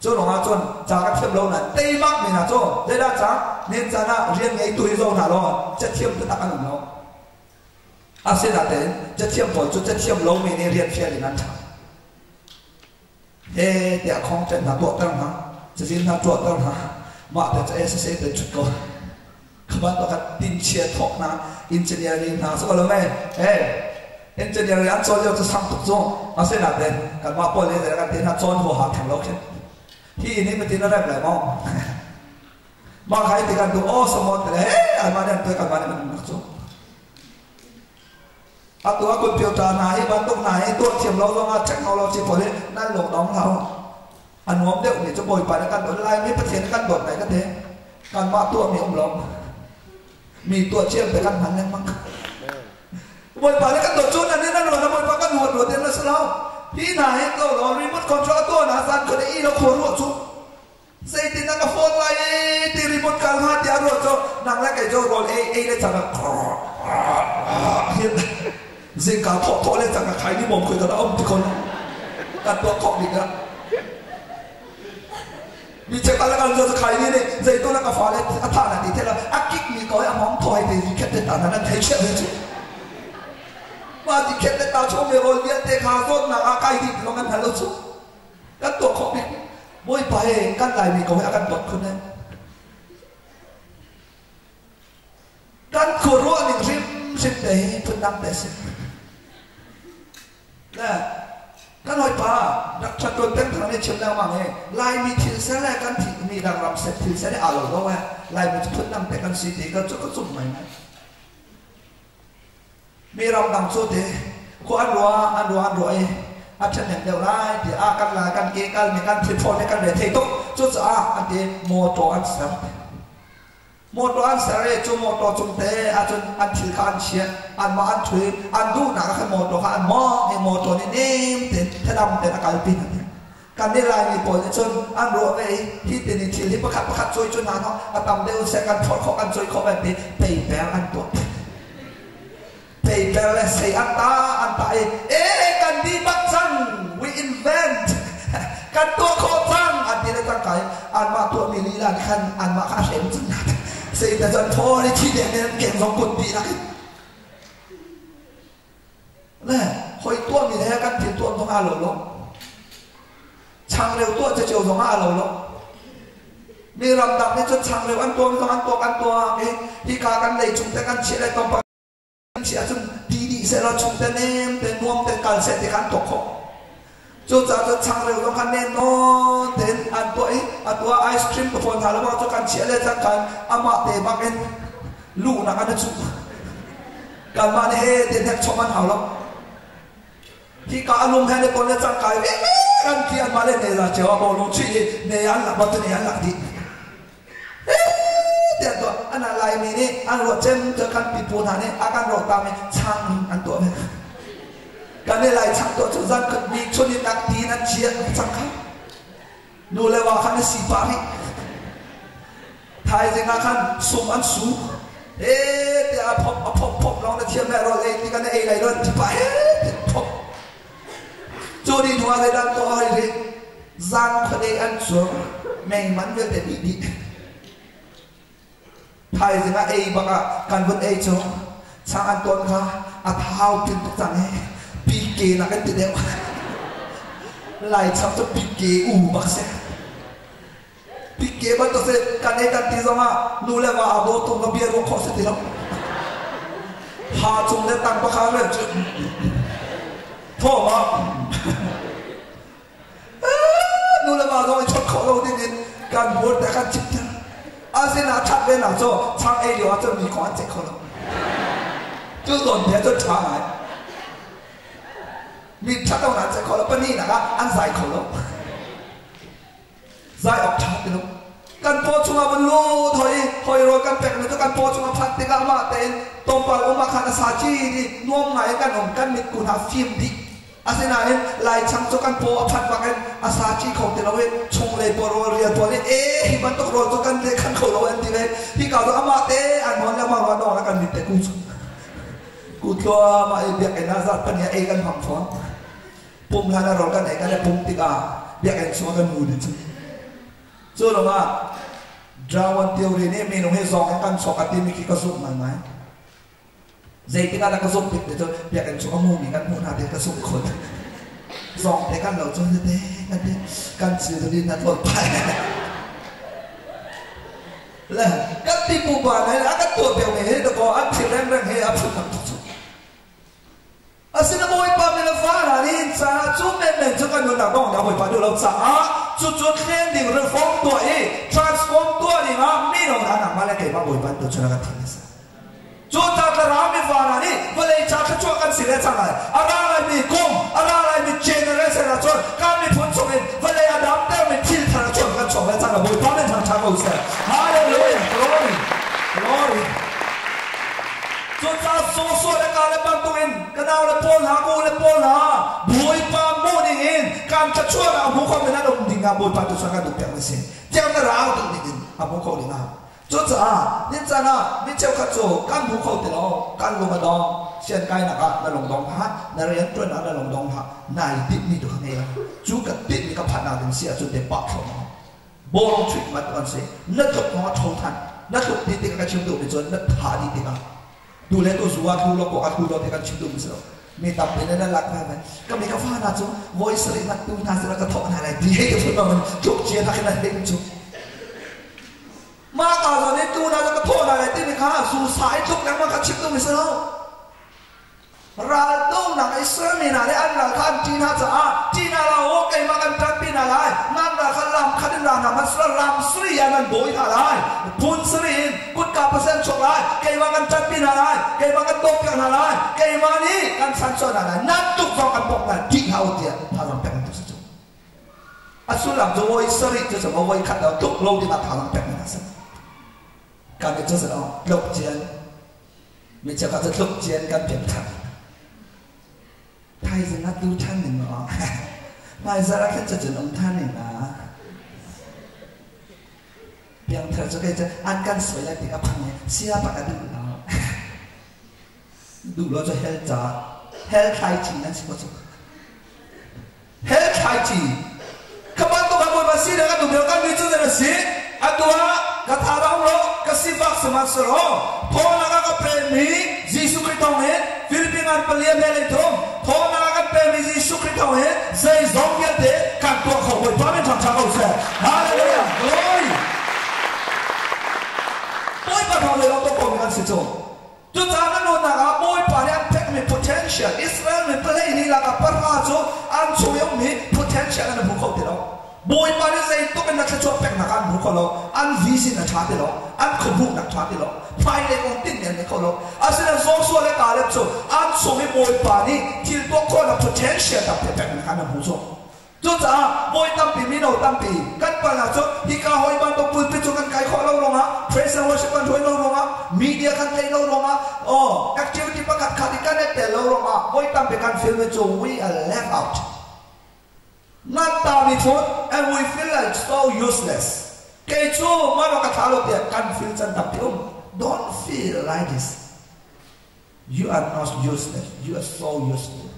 cho nó mà chọn cha các chiêm lâu là tây bắc mình là cho dây đa cháo nên cha nó riêng cái tuổi dâu nào lo chất chiêm tự tác ăn được nó à xin là thế chất chiêm phổi cho chất chiêm lâu mình đi riêng phía thì ăn cháo thế để không chân là tuột tăng hảจะสินทัวร์ต้องหามาแต่จะเสียแต่จุดก่อนขบันตัวกันดินเชียร์ทอกนะอินเจเนียริงนะสักวันละแม่อินเจเนียริงอันโซนเราจะสั่งตุกโซ่อาเซียนเด่นกันมาปนเลยแต่กันเด่นโซนหัวหางแข็งล็อกเช่นที่นี้มันที่นั่นได้หลายมองบางใครติดกันตัวโอ้สมองแต่อันมาเนี่ยตัวกันมาเนี่ยมันหนักโซ่อันตัวคนเพียวตาไหนบ้านตรงไหนตัวเทียมเราต้องมาเทคโนโลยีพอดีนั่นหลงน้องเราอันหัวเด็กเนี่ยจะบ่อยไปในการโดนไล่ไม่ประเทศในการโดดไหนก็เท่การมาตัวมีองค์ลงมีตัวเชื่อมแต่การหันยังมั้งบ่อยไปในการโดดจุดอันนี้นั่นหรอนะบ่อยไปกันหัวเต็มเลยสิเราที่ไหนตัวเรารีโมทคอนโทรลตัวนะสั่นคนอีเราโครัวจุเสียทีนั้นก็โฟนไล่ที่รีโมทการหาที่อารมณ์จุนั่งแล้วก็จะโรลเลยจังแบบเห็นสิ่งการทอเลยจังกับใครที่ผมคุยกับเราทุกคนการตัวของดีนะมีเจ้าการการจะขายนี่เนี่ยใจตัวนักฟ้าเลยท่านั่นดีเท่าไรอักกิ๊กมีก้อยมองถอยไปที่แค่เด็ดตานั้นเที่ยวเลยจุมาที่แค่เด็ดตาชมเมโรเบียเตคาโซนนักอากาศที่ลงกันทันแล้วจุกันตัวของนี่บ่อยไปกันไหลมีก้อยกันบดคนนั้นกันขรัวนี่ริมสิบเตะพุ่นดังเตะสินะกันหอยป่าดักชัดตัวเต็มทางนี้เชื่อแล้วมั้งเองลายมีทิ้งเสียแล้วกันที่มีดังรับเสร็จทิ้งเสียได้อารมณ์ก็ว่าลายมันจะพุ่นนำแต่กันสีดีก็จะก็สุ่มใหม่มีเราดังโซ่เดก็อันรัวอาจารย์เดียวได้เดี๋ยวอากันลายกันเกย์กันมีการพลิกฟอนในการเดินเที่ยวจุดจะอันเดียโมโตอันเสร็จโมโตอันเสร็จจุโมโตจุ่มเตะอาจารย์อันถือขันเชียอันมาอันถืออันดูหนักขันโมโตขันมอไอโมโตนี่นิ่มเต็มถ้าดำเต็มอากาศปีนั่นเองการได้ลายมีปนจนอันรัวไปที่เป็นทีที่ประคัดช่วยจนนานเนาะอาตำเดียวเสกันถอดของอันช่วยเขาแบบนี้ไปแปลอันตัวไปแปลและใส่อันตากันดีบักจัง we invent กันตัวโคจังอันนี้ได้ตั้งใจอันมาตัวมีลีลาขันอันมาข้าเสียงจังเสียแต่จนพอในที่เด็กเนี่ยเก่งสองคนปีนะนี่หอยตัวมีแท้กันที่ตัวต้องอาหลงช่างเร็วตัวจะเจียวต้องอาหลงมีลำดับนี้จนช่างเร็วอันตัวไม่ต้องอันตัวที่กากันเลยจุ่มแต่กันเชี่ยอะไรต้องไปเชี่ยจนดีเสร็จเราจุ่มแต่เนมแต่นวมแต่การเสร็จแต่การตกของจุดจะช่างเร็วต้องกันเน้นโน้เต็นอันตัวไอศครีมกับคนทานแล้วก็การเชี่ยเลยจากการอามาเตะบักเอ็นลูกนักอันนั้นจุการมาเนี่ยเด็กชอบมันหาแล้วที่การอารมณ์แทนในคนในจังกายกันที่อันมาเล่นในราชวะบอลลูนชี้ในอันหลักบัตรในอันหลักดีเดี๋ยวตัวอันอะไรมีนี่อันรถเจมเจอกันปีปูนหานี่อาการรถตามนี่ช่างอันตัวนี่การในลายช่างตัวจุดสั้นก็มีชนิดนักตีนักเชียร์ช่างเขาดูเลยว่าขันสีฟ้านี่ไทยจะงาขันสูงอันสูงเดี๋ยวพบลองเทียมแม่รถเลยที่กันในอะไรรถที่ไปพบจูดีทัวร์เลยดังตัวอะไรจังคดีอันสูงแม่งมันเรื่องแต่ดีไทยจะงาบังกันบนจูช่างอันตัวเขาอัดเท้าพิมพ์จังเฮปีเกนักกันติดเดียวไล่ช่างจะปีเกบักเสีย พี่เก็บมันตัวเสร็จกันเองกันที่สมาดูเลยว่าอาโบตรงกับเบียร์รู้ข้อเสียทีแล้วหาจงได้ตังประคางเลยโทษมาดูเลยว่าเราชดเขาเราดินการบวชแต่การจิตนะอาเซนาชัดเลยนะโจ้ช่างเอเดียวจะมีความเจ็บเขาแล้วจุดโดนเดี๋ยวจะช้าไหนมีชัดตรงนั้นเจ็บเขาแล้วปนี่นะครับอันใส่เขาแล้วใส่ออกชัดไปแล้วกันโพชุงมันรู้ถอยรถกันแปลกเลยกันโพชุงพัดติกามาเต็นตรงไปออกมาขันสาจีดิน่วมไหนกันอมกันมีกุณาฟิล์มดิอาเซนาเนี่ยลายช่างจุกันโพพัดมากันอาสาจีของเตลเวชงเลยปรเรียตัวนี้มันต้องรอจุกันเลยขันเขาเราเองทีเลยที่เก่าตัวอามาเตอันนั้นแล้วมาวันนอนแล้วกันมีแต่กูตัวมาเบียกไอ้นาซัดปัญญาเอกันผังฟ้อนปุ่มงานเรากันไหนกันเลยปุ่มติกาเบียกไอ้ชัวกันมูดิจุเจอหรือว่าดราวันเทียวเรนี่มีน้องให้ซองกันสกัดที่มีกี่กระสุนมันไหมใจที่กันกระสุนปิดเดี๋ยวเบียกไอ้ชัวมูมีกันมูนาเด็กกระสุนคนซองแต่กันเราจนเด็กกันสื่อดินนัดหลดไปแล้วก็ตีปูบานไหนแล้วก็ตัวเดียวเนี่ยตะโกนอัดเสียงแรงๆให้อัดสุดอาศินโมยปาเมลฟ้าหานี่จ้าจุดเด่นๆจะกันอยู่หนักต้องอย่าไปปาดูเราจ้าจุดเด่นดิ่งเรื่องฟอร์มตัวtransform ตัวนี่นะไม่ลงหนักมาเลยเก็บมาบ่อยปันตัวชนะกันทีนี้จุดจากเราไม่ฟ้าหานี่เวลาจะช่วยกันสิ่งใดจังเลยอะไรมีกลุ่มอะไรมี generation นะจนการมีผลส่งอินเวลาดับเต้มีที่ทางจนกันส่งไปจังเลยบ่อยปันเป็นทางเขาเสียฮาเลลูยา gloryจุดจากโซ่ๆและการเล่นบอลตัวเองกันเอาเล่นบอลหากูเล่นบอลหาบุยปาโมนี่เองการจะช่วยเอาบุคคลเป็นนั่นองดิ่งบุยปาตัวสังกัดตัวเปลี่ยนไปสิเจ้าหน้าเราตัวดิ่งเอาบุคคลดิ่งเอาจุดจากนี่จ้านะมิเจ้าขัดโจการบุคคลติดล้อการลงมาดองเช่นไก่นักนั่นลงดองฮะนั่นเรียนตัวนั้นนั่นลงดองฮะนายติดนี่ตัวนี้จุดกับติดนี่กับพันนาถึงเสียจุดเด็ดปากเขาโบลงทริกมาตัวนี้นั่นจบหัวทงทันนั่นจบติดติดกับชิมดูไปจนนั่นหาติดติดกันดูแลตัวสัวดูเราบอกดูเราในการชิมดูมิสโลมีตับเป็นนั่นหลักนะมันก็มีกาแฟน่าจุ voice เลยนักดูน่าจะกระทบอะไรดีให้กับพวกมันจุกเชียร์ทักนั้นเด็กจุกมาตอนนี้ดูน่าจะกระทบอะไรที่มีค่าสู่สายจุกแล้วมันก็ชิมดูมิสโลเราต้องนักอิสราเอลนะเนี่ยอันละขันจีน่าจะจีน่าเราโอเคมากันจับปีน่าไรนั่นละขันลำขันดินรานะมันสุดลำสุริยันมันโบยอะไรพุนสุริยินกุดกับเปอร์เซ็นต์ชกไรเกี่ยมากันจับปีน่าไรเกี่ยมากันโตกันอะไรเกี่ยมานี่กันสันโซน่าไรนั่นทุกฝั่งกันปกนั่นจีเขาเดียพาลำเป็ดตัวสุดอัศลำจะโวยสุริจะโวยขัดเราทุกโลกที่มาพาลำเป็ดนั่นสิการเป็นเจ้าสาวลบเจียนมีเจ้าก็จะลบเจียนกันเปลี่ยนทันไทยจะนัดดูท่านหนึ่งเหรอไม่จะรักแค่จะน้องท่านหนึ่งนะเพียงเธอจะแค่จะอ่านกันสวยแล้วติดกับพังเนี่ยเสียปากกันดูเนาะดูเราจะเฮลจ้าเฮลไทยจีนั่นสิว่าจะเฮลไทยจีขบันตัวขบวนมาสิเดี๋ยวกันดูเดี๋ยวกันมีจุดเด่นสิอันตัวกระทาเราเรากระสิฟักสมัครสโลพอนักกับเปรมียิสุคริสต์เนี่ยฟิลิปปินส์เปลี่ยนเลยทงพอนักกับเปรมียิสุคริสต์เนี่ยใจซองเยอะเด็กการตัวเขาไปพาเป็นทางชาเขาเสียฮาเลลูยาโอ้ยโอ้ยประทานเลยเราต้องบอกกันสิจ๊ะจุดจากนั้นโน่นนะครับโอ้ยป่านนี้เพชรมี potential อิสราเอลมีเพลย์นี่ละกับปราโจอันช่วยมี potential ในภูเขาเดียวโบยปาริเซตุเป็นนักช่วยเป็กนักการบุคคลอันวิสินักชาติโลอันขบุกนักชาติโลไฟในกองตินเนี่ยเขาโลอาศัยโซ่โซ่และกาเล็บโซ่อันส่งให้โบยปานี่ที่ตัวคนนัก potential ตับเป็กนักการบุคคลจุดจ้าโบยตั้มปีมิโนตั้มปีกันปนาจุดที่ข้าหอยบันตกปืนไปจุกันไก่ข้อเราลงอ่ะ praise and worship กันช่วยเราลงอ่ะ media กันเลยเราลงอ่ะโอ้ activity ประกาศขาดกันเนี่ยแต่เราลงอ่ะโบยตั้มปีกัน feel ว่าจู we are left out not powerful and we feel like so useless. Kecu mana kata lo dia kan feel macam tapi don't feel like this. You are not useless. You are so useful.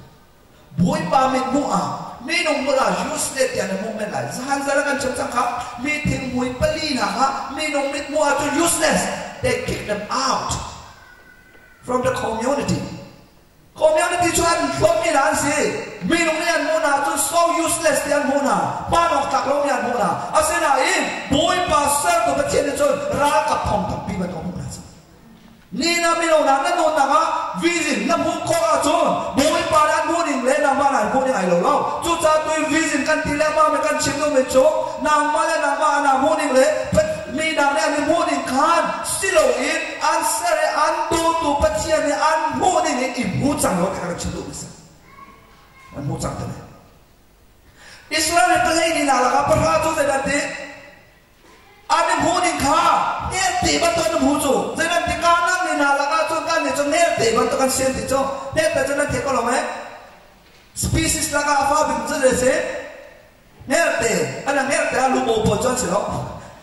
Boy pamit mua, minum mula useless dia nak moment lah. Zahan zaran kan macam kap meeting boy pelina ha, minum mit mua tu useless. They kick them out from the community. Community cuman kami nanti minum ni anu na tu so so useless tiang muna panok taklong yan muna asena in boy pastor to bachene chon ra ka phong thap pi ba to muna ni na milo na na no na ga vision na mu ko a chon boy pa dan mu ding le na ma na mu ding ai lo lo chu cha tu vision kan ti le ma me kan chim no me cho na ma le na ma na mu ding le mi na le ni mu ding khan silo in answer an tu tu bachene an mu ding i mu chang lo ka chim do bisa an mu chang ta Israel pelai ni nala ka perha tu sedati ane bhuning kha ne te ba to ne bhuju sedati kana ni nala ka tu kan ne ne te ba to kan sen ti cho ne ta jana te ko lo me species la ka fa bin je se ne te ana ne te lu bo po cho se lo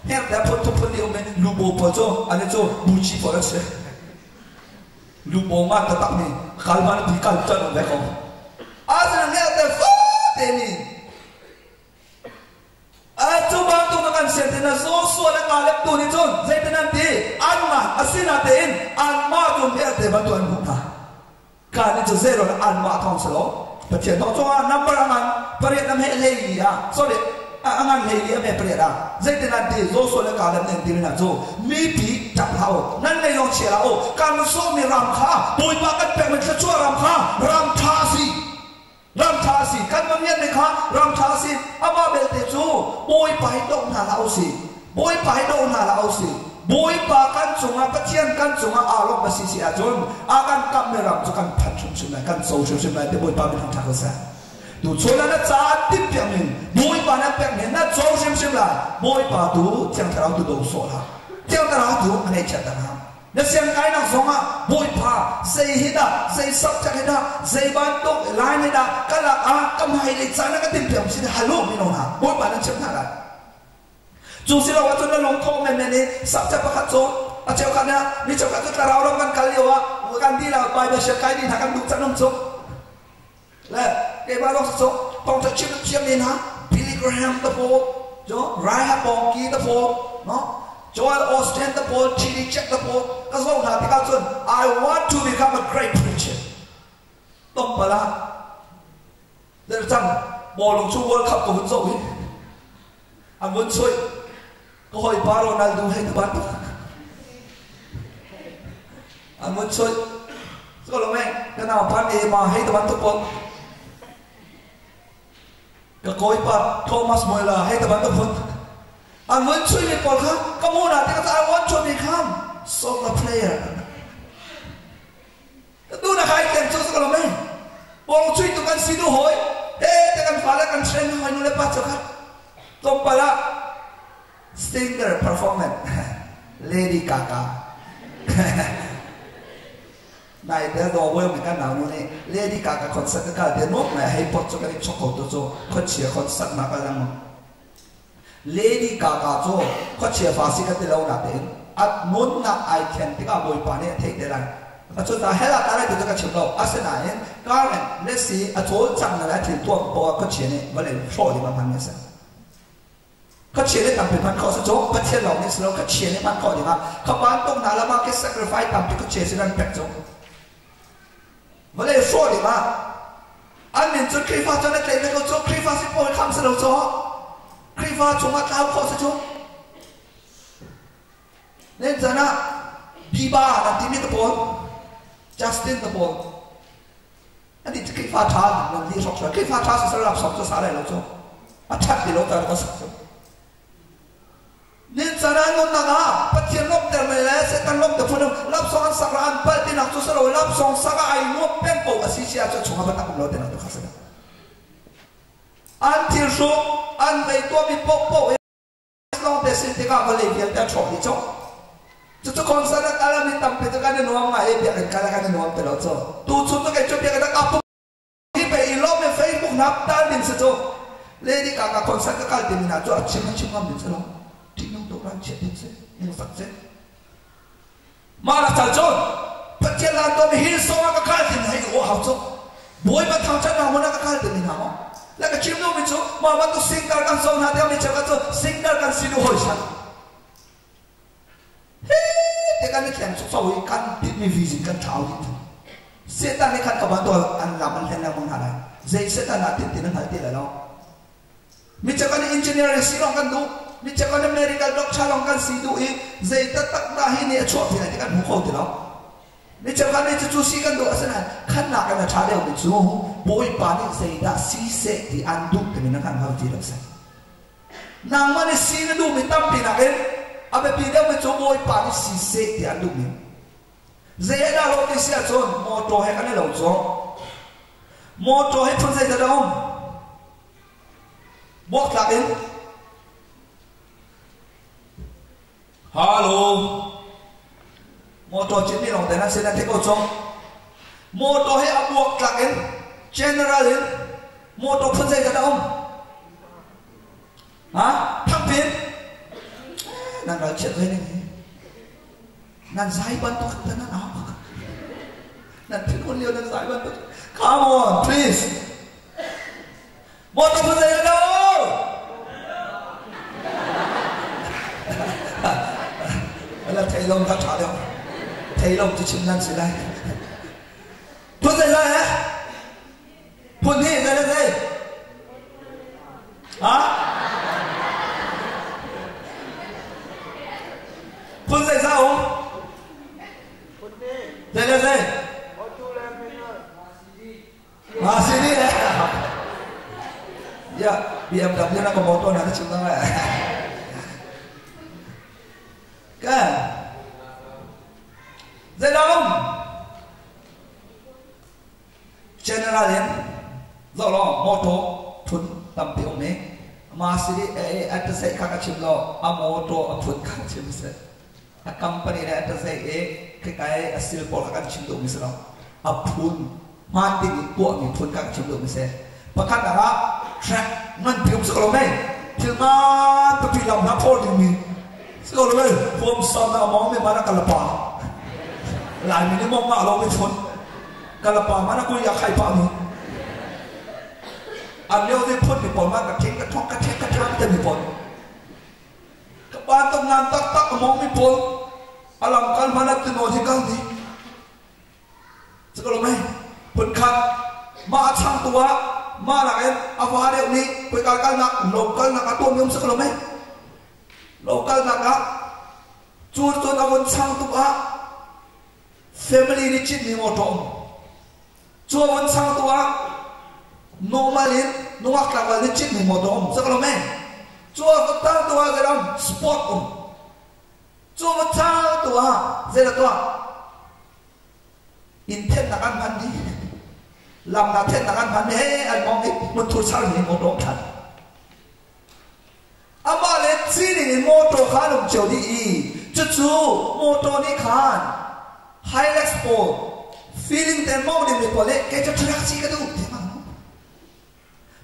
ne te po to po ni o me lu bo po cho ane cho bu chi po se lu bo ma ta tak ni kalman di kal chan le ko azna ne te fa te ni Atu bantu makan sentena so na kalap tu ni chon zaitena ti anma asina tin anma tum erte bantu anma kan itu zero anma thong selo patien to chwa number angan pare nam he le ya sorry angan le ya me pare da zaitena ti so na kalap nen tin na zo mi pi tap hao nan le yong che la o kan so mi ram kha boy pa kan pe me chwa ram kha ram tha si ram tha si kan mam yen ne kha ram tha si ama bel te chu boy pai dong na la si boy pai dong na la si boy pa kan chunga pathian kan chunga alok ba si a jon akan kam me ram chu kan phat chum chum na kan so chum chum na te boy pa bin tha sa tu chola na cha tip pyang min boy pa na pyang min na so chum chum la boy pa tu chang tarau tu do so la chang tarau tu ane cha ta na na siang kai na zonga boy pa sei hida sei sak cha hida sei ban to lai hida kala a kam hai le chana ka tim pyam si halu mi no na boy pa na cham na la chu si lo wa chon na long tho me me ni sak cha pa kha cho a cheu kha na ni cheu ka tu ta rao rom kan kal yo wa kan di la bai ba she kai ni tha kan du cha nom cho la ke ba lo so pong cha chim chim ni na Billy Graham the po jo Raya Pong ki the po no Joel Osteen the Paul, Chili Check the Paul. That's what happened. I want to become a great preacher. Don't bala. There's some ball of World Cup of Zoe. I'm going to say, go hoi baro na do hate the band. I'm going to say, so lo me, cái nào pan e ma hate the band to Paul. Cái coi pa Thomas Muller hate the band to Paul. I want to be Paul. Come on, I want to become soccer player. Do na kai ken so so me. Paul chui tu kan sidu hoi. Te kan fala kan train hoi nu le pa chaka. Tom pala singer performance. Lady Gaga. Này để đồ với mình cái nào nữa này Lady Gaga concert cái để nốt này hay bật cho cái chọc cổ cho con chia concert mà cái rằng Lady Gaga cho có chia pha sĩ cái lâu nạp đến at muốn nạp ai khen tiếng Âu Mỹ này thấy thế này cho ta hết là ta lại từ cái trường đầu Arsenal cái này let's see at chỗ chẳng là thì tuột bỏ có chia này mà lại soi đi bằng hàng này có chia này tạm biệt bạn có chỗ bất thiên lòng này sau có chia này bạn có gì mà các bạn tung nào là mà cái sacrifice tạm biệt có chia sẽ đang bẹt chỗ mà lại soi đi mà anh mình cho khi pha cho nó thấy cái chỗ khi pha sẽ bỏ tham sẽ đâu chỗ khi pha chúng ta tháo khó sẽ chỗ nên giờ na Biba là team cái ball Justin the ball anh đi khi pha tháo làm gì sọc sọc khi pha tháo sẽ làm sọc cho sao lại đâu chỗ attack đi đâu ta có sọc nên giờ na luôn na bắt tiền lốp tiền này là sẽ tăng lốp tiền phân đồng lốp song sắc là anh bắt tiền nào cho sao rồi lốp song sắc ai lốp bên bộ ở xí cho chúng ta bắt tập lốp tiền nào cho khác sẽ anh thiêu số anh về tua bị bốc bốc long để xin tiếng Anh và lấy việc đã chọn đi chọn cho con sao đã làm nên tầm cái cái nuông mà em việc cái nuông từ đó cho tu chúng tôi cái chuyện việc đã cặp đi về lốp về Facebook nắp tan đến sự cho Lady Gaga con sao cái cái tiền nào cho chim ngon đến sự đó thì nó đâu đang chuyện đến sự nhưng phát sẽ mà là sao chọn bắt chuyện làm tôi hiểu sao cái tiền hay của học cho bồi bắt thằng chân nào muốn cái tiền nào là cái chim đâu mình chú mà bắt tôi sinh ra con sông hạt mình chẳng có sinh ra con xin hồi sáng thế cái này kèm số sáu căn biết mình vì gì căn tháo đi setan ni kan kaban to an lam an hen mong halai zai setan na tin tin hal ti la lo mi chakan engineer silong kan du mi chakan medical doctor long kan si du i zai ta tak na hi ni chua pi ni kan mu ko ti lo mi chakan ni chu si kan du asan kan na kan cha le ni chu boi pa ni zai da si se di an du ti na kan hal ti lo sa nang ma ni si na du mi tam pi na ken abe pi de mi chu boi pa ni si se di an du mi zai da lo ti sia chon moto he kan lo cho moto he thon zai da dong bok la in hello moto chin ni long da na se na te ko chong moto he a bok la in general in moto thon zai da dong ha thang pin nan ra chet he ni nan zai ban to kan nan a nan tin kon liu nan zai ban to come on please moto thon zai da dong là thầy long đã trả được thầy long chỉ chừng năng sẽ đây phun dậy rồi hả phun đi dậy lên dậy hả phun dậy sao không dậy lên dậy mà xin đi đấy dạ BMW nó có motor nào nó chừng năng này kan dạy đông general in do lo moto thun tam pi ome ma si at say ka chim lo a moto a phun ka chim se a company ne at say kai a sil pol ka chim do mi se lo a phun man ti to mi phun ka chim do mi se pakat ara track nan pi um se lo mai til ma to pi lam na pol mi Sekolah ni, form sama orang ni mana kalapa, lain ni mong mak orang ni pun kalapa mana aku yang kai pak ni, anjau ni pun ni pun mana keting ketong kita ni pun, kebantu ngantak tak orang ni pun, alam kan mana tu nasi kau ni, sekolah ni pun kan, mak cang tua, mak lain apa hari ni, kau kalau nak lokal nak atuh minum sekolah ni. Lokal naga, curton awon sang tua, family ni cip ni motong, cuawon sang tua, normalin, nuak lawan ni cip ni motong, sekolah men, cuawon sang tua dalam sport cuawon sang tua, zera tua, intent nakan mandi, lam naten nakan mandi, almong ni mentur sang ni motong kan. Ama le sini ni motor kan jadi cucu motor ni kan Hilux Sport feeling dan mau ni boleh kerja traksi ke tu memang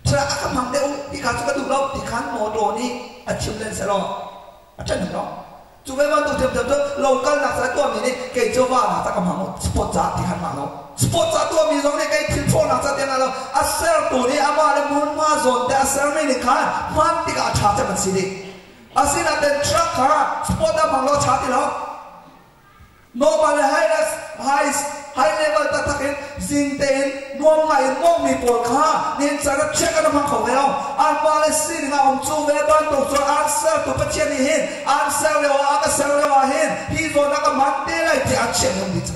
trak akan mampu dikasih ke tu lau dikan motor ni achieve len selo achieve len cuba mana tu jam lokal nak satu ni kerja wah nak tak mampu sport jat dikan mana sport satu mizong ni kerja telefon nak satu yang lalu asal tu ni ama le mun mazon dah asal ni kan man tiga acha macam sini asin ada truck kan sport dah manglo chat ilo normal high level tatakin zinten normal mong mi polka ni cara check ada mangkau leo ama le sini ngam cuba bantu so asal tu pecah ni hin asal lewa hin hizo nak mati lagi dia achieve yang itu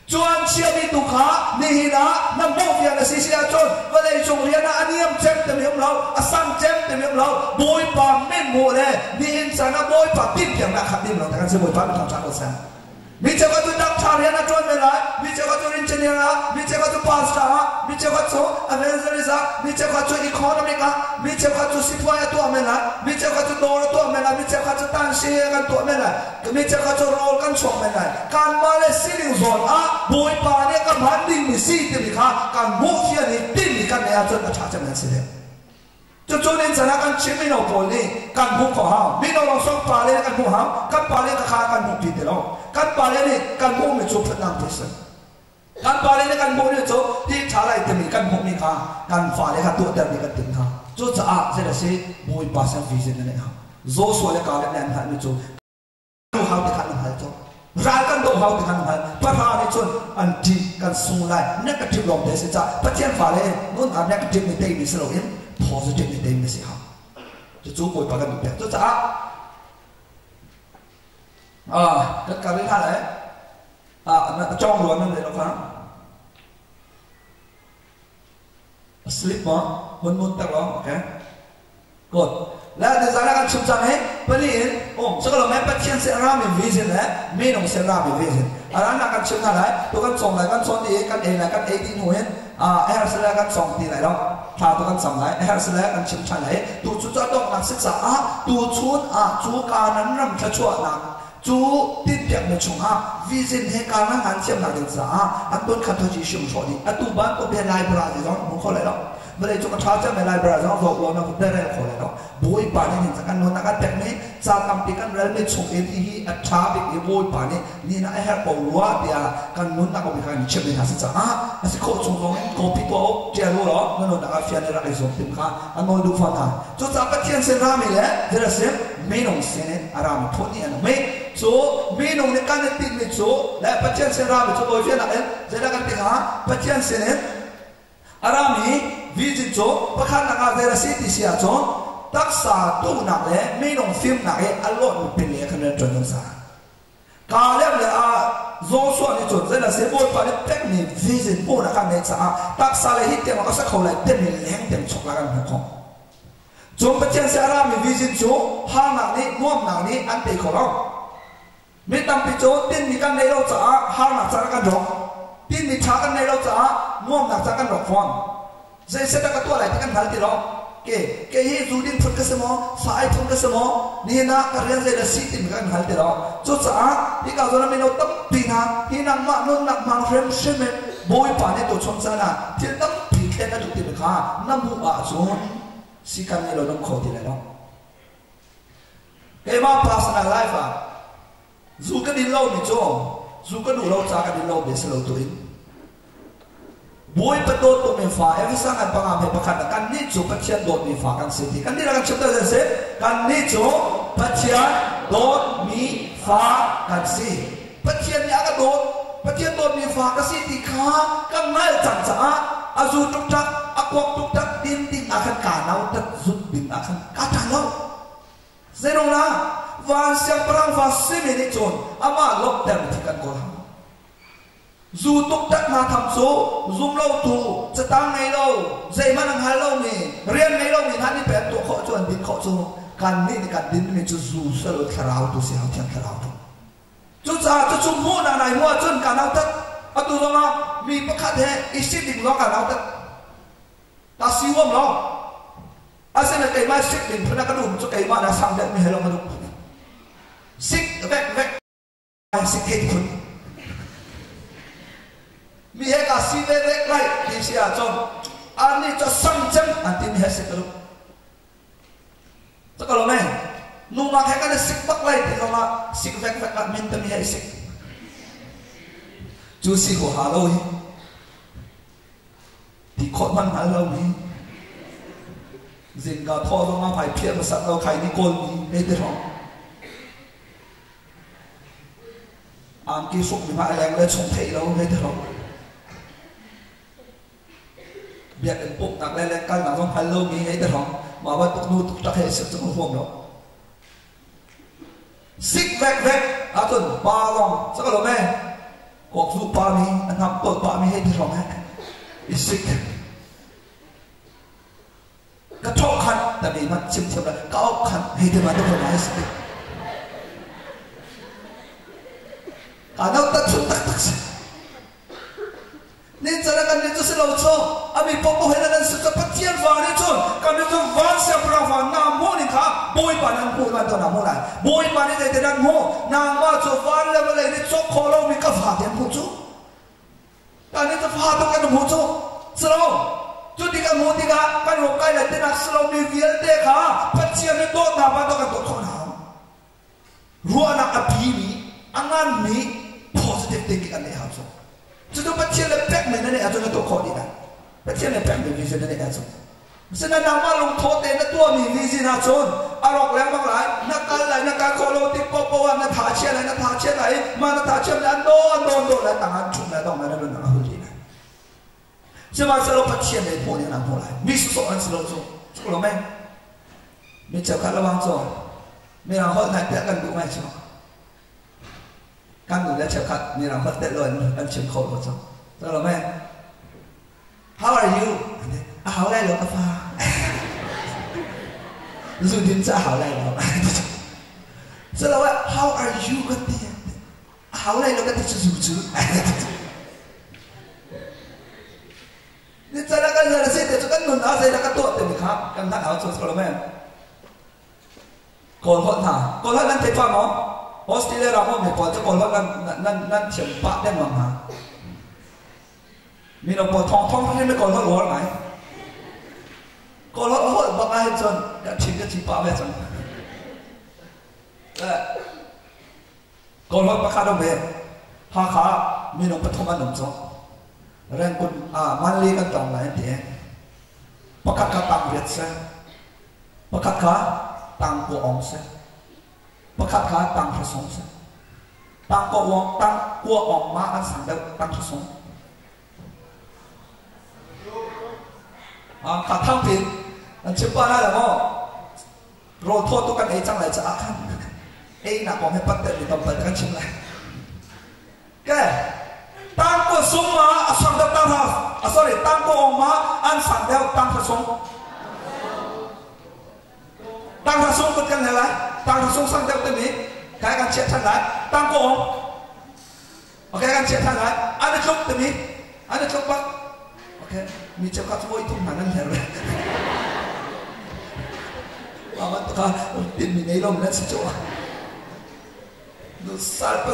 Chuan chia mi tu kha ni hina na mo via na si sia chon vale chung hia na aniam chem te mi lo asam chem te mi lo boy pa men mo le ni hin sa na boy pa tin piang na khat dim lo ta kan se boy pa mi thang chang lo sa mi che ka tu doctor hia na chon me la mi che ka tu engineer mi che ka tu pastor mi che ka tu evangelist mi che ka tu economic mi che ka tu sitwaya tu me la mi che ka tu dor tu me la mi che ka tu tan shi kan tu me la mi che ka tu role kan chong me la kan ma le siling zon boy pa ne ka manding mi si te mi kha kan mo fia ni tin ni kan ya chon ka cha cha na se le cho nên sana kan chim mi no pol ni kan bu ko ha mi no lo sok pa le kan bu ha kan pa le ka kha kan bu pi te lo kan pa le ni kan bu mi chu phat nam person kan pa le ni kan bu ni chu ti cha lai te mi kan bu mi kha kan fa le ka tu da mi ka tin ha chu cha a se la se boy pa sa vision ne ha zo so le ka le nan ha mi chu tu ha te kha ni ha chu ร้านกันโดเขาติดกันหันพระธาตุชนอันที่กันสูงไล่นักกระถิ่นลมเดชจ้าพระเทียนฝ่าเลยนู่นอันนักกระถิ่นในเตยมีสโลอิน positive ในเตยมีสิครับจะจูบปวยปากกันดูแบบจ้าก็การเรื่องอะไรนั่นจ้องล้วนนั่นเลยนะครับ slip มั้งมุนตลอดโอเคกดแล้วในสารการชุมจังให้ปนินสักเราไม่ปัจจัยเสรามีวิจิตรนะไม่ลงเสรามีวิจิตรอะไรนักการชุมอะไรตัวกันส่งอะไรกันส่งดีกันเองอะไรกันเองที่หน่วยเอร์สเลกันส่งที่ไหนแล้วถ้าตัวกันส่งไหนเอร์สเลกันชุมชันไหนตัวชุดจะต้องนักศึกษาตัวชุดจูการนั้นรำชัวร์นักจูติดเปียกในช่วงวิจิตรให้การงานเชื่อมนักศึกษาอันต้นขัดทุจิชุมชนดีตัวบ้านตัวเป็นลายบราซิลมึงเขาเลยแล้วเมื่อไรจุกท้าจะไม่ไล่บราซิลเราเราเนี่ยผมได้เรื่องคนเลยเนาะบุยป่านนี่จากการนนนักเตะนี้จากการปีกันเรื่องนี้ชงเอ็นที่อัฐาบิกบุยป่านนี่นะไอ้แฮปปี้รัวเดียกันนนนักบิการเชื่อมในหาสิจ้าสิโคชงลงโคปิโต้เจ้ารู้หรอนนนักฟิอันเรอะไรส่งถึงข้าอันนนดูฟังนะจุดจากปัจจัยเสรามีเลยเดี๋ยวเสียไม่ลงเสียเนี่ยอารามทุนนี่อันไม่จูไม่ลงในการติดไม่จูและปัจจัยเสรามีจูโดยเช่นอะไรเสรากันติดข้าปัจจัยเสเนี่ยอารามีวิจิตรประคันนักอาเซรสิติเสียจงตักษาตู้หนักเลยไม่ลงฟิล์มหนักเลยอารมณ์เป็นเลยขนาดจนต้องสาการเล่นเลยโซ่ส่วนนี้จนเสร็จแล้วเสียบอยไปเลยเป็นมีวิจิตรปูนักการเนสาตักษาเลยฮิตเดียวมันก็สักเขาเลยเต็มเลยแรงเต็มชกแล้วกันหัวของจงประเจนเสียรามีวิจิตรห้างหนักนี้ง่วงหนักนี้อันตีของเราไม่ตั้งปิโจติ้นมีการในเราจะห้างหนักจะกันรอกติ้นมีช้ากันในเราจะง่วงหนักจะกันรอกฟอนเสร็จแล้วก็ตัวอะไรที่กันหันตีเราเก๋ยี่จูดินพุ่งกระสมอสายพุ่งกระสมอนี่นะการเรียนเสร็จแล้วสิติมกันหันตีเราจุดจ้าที่เขาจะนำไปเราตั้งปีนะที่นั่งมาโน่นนักมาเฟรมเชื่อมบอยป่านในตัวชมซานะที่ตั้งปีแค่นั้นถูกตีไปข้าน้ำมูอาจูนสิกันในเราต้องขอที่ไหนเราเก๋มา personal life จูกันดินเราไม่จงจูกันดูเราจากกันดินเราเบสเราตัวเองบวยประตูตัวมีฟ้าเอฟซังอันปังอาเพประคันกันนี่จูปัจจัยโดดมีฟ้ากันสิที่กันนี่เรากันชุดเดินเสกันนี่จูปัจจัยโดดมีฟ้ากันสิปัจจัยนี้ก็โดดปัจจัยโดดมีฟ้ากันสิที่ข้ากันไม่จังจ้าอาจูตุกตักอักวกตุกตักดินดินอาคันกาเนาตัดจุดดินอาคันกาทางเราเซโรนะวันเสียงพลังฟ้าสิมินิจนอามาลบเต็มที่กันก่อนจูตุกตักมาทำโซ่ซูมเราถูจะตั้งในเราใจมันหันเรานี่เรียนในเรานี่ท่านนี่เป็นตัวข้อจวนดินข้อจวนการนี่ในการดินนี่จะจูสลดคราวตัวเสียงเทียนคราวตัวจุดจ่าจะจุ่มหัวหน้าไหนหัวจนการเอาตัดเอาตัวลงมามีประคัดแห่อิสิดิ่งล้อการเอาตัดตาซิวมล้ออาเซนเกย์มาสิดิ่งพนักกระดุมจะเกย์มาเนี่ยสั่งเด็กไม่ให้ลงกระดุมสิกแวกไอ้สิกเฮดคุณมีเหตุการณ์สิ่งเล็กๆไรที่เสียจนอันนี้จะสั่งจำอันที่มีเหตุสิกรู้จะก็รู้ไหมนุ่มมาแค่กันสิกบักไรที่เขามาสิกแวกๆมินต์มีเหตุสิกจูสิหัวหาเราอีที่คนมันหาเราอีจิงก็ทอดลงมาไผ่เพี้ยนมาสักเราไข่นี่โกนไม่ได้หรอกอามกี่สุกมีมาแรงเลยชงเทเราไม่ได้หรอกเบียดเป็นปุ๊บตักแรงๆกันหนังต้องพันโลมีให้ได้หรอกมาว่าตุกนูตุกตะเฮสิจะมาห่วงเราสิกแวกอาตุนปาลองสักเราแม่กอกลูกปามีอันทำต้นปามีให้ได้หรอกแม่อิสิกกระทบขันแต่มีมันชิมๆเลยก็เอาขันให้ได้มาต้องทำให้สิการเอาตัดชุดตักสินี่จะนั่งกันนี่จะสิเราโซ่อามีพ่อพ่อให้นั่งสุดจะพัฒน์ฟ้านี่ชนกันนี่จะวันเสียพระฟ้าน้ำมูนี่ค่ะบอยปานังพูดมาตัวน้ำมูไหนบอยปานี่จะนั่งหูนางมาจะวันแล้วเมื่อไรนี่จบคอเรามีกระฟ้าเดียนพูดจูกันนี่จะฟ้าต้องกันพูดจูสโลจุดที่กันหูที่กันกันหัวใกล้เลยที่นักสโลมีเวียนเด็กค่ะพัฒน์นี่โดนน้ำมาต้องกันตัวคนหามรัวนักอภิมีอันนั้นมี positive thinking กันเลยครับจูจะต้องพัฒน์เลยแปลกเหมือนนั่นเองอาจจะตัวคนดีนะพัฒน์เลยแปลกเหมือนวิสัยนั่นเองอาจจะฉะนั้นนางว่าลงโทษเต็มตัวมีวิสัยนะจูน arok leng bang lai nakal kolo ti popo na tha che lai ma na tha che na do la tang chung la dong na na hu li na se ma se lo pa chen le po ni na po lai mi so an se lo so lo men mi chao kha la wang so mi ra hot na te kan du mai cho kan du la chao kha mi ra hot te lo an chen kho lo so lo men how are you hảo lai lo ka fa dù đến xã hảo lai lo so là how are you ka ti hảo lai lo ka ti su su ni tsara ka na se te kan nun a se la ka to te mi kha kan na hảo so lo men kon hot nan te fa mo Australia ra mo me po te kon hot nan thiam pa den ma ha mi no po thong ni me kon hot lo mai còn nó hội bậc ai chân đã chính cái chỉ bảo vệ chân còn nó bậc ai đâu về ha khá mình nó bắt thông ăn đồng chó rằng con man li cái trồng lại thế bậc ai cả tăng việt xe bậc ai cả tăng của ông xe bậc ai cả tăng của sống xe tăng của ông má ăn sáng đâu tăng của sống cả thang tiền anh chụp bao là mo rồi thôi tôi cần ấy chẳng lại trả khăn ấy là còn hay bắt được thì tầm bậy cần chụp lại cái tăng của súng mà sang đeo tăng ha sorry tăng của ông mà anh sang đeo tăng của súng tăng của súng có cần lại tăng của súng sang đeo cái gì cái cần chết thân lại tăng của ông ok cần chết thân lại anh chụp cái gì anh chụp bắt ok mi chụp các voi tung hàng anh hiểu rồi mà ta tin mình ấy đâu mình sẽ chỗ nó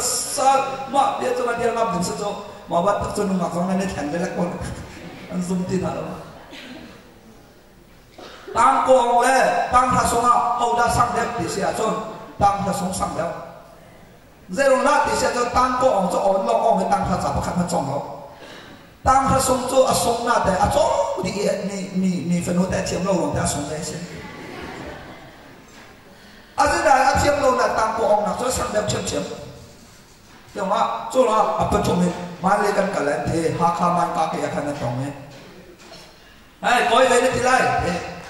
sai mà biết cho mà đi làm đến chỗ mà bắt tập cho nó mặc xong nên thành cái là con anh dùng tin hả đâu tăng cuồng lên tăng thà xuống hậu đã sang đẹp thì sẽ cho tăng thà xuống sang đẹp zero nát thì sẽ cho tăng cuồng cho ổn lo ổn tăng thà giả bắt khăn trong đó tăng thà xuống cho xuống nát để chỗ đi phần hỗ trợ chiếm lâu lòng ta xuống đấy xem aja dah tiap lo nak tangku orang nak so sang dah cium tengok so lah apa cuma malikan kalian teh hakaman kaki akan natong koi lain tilai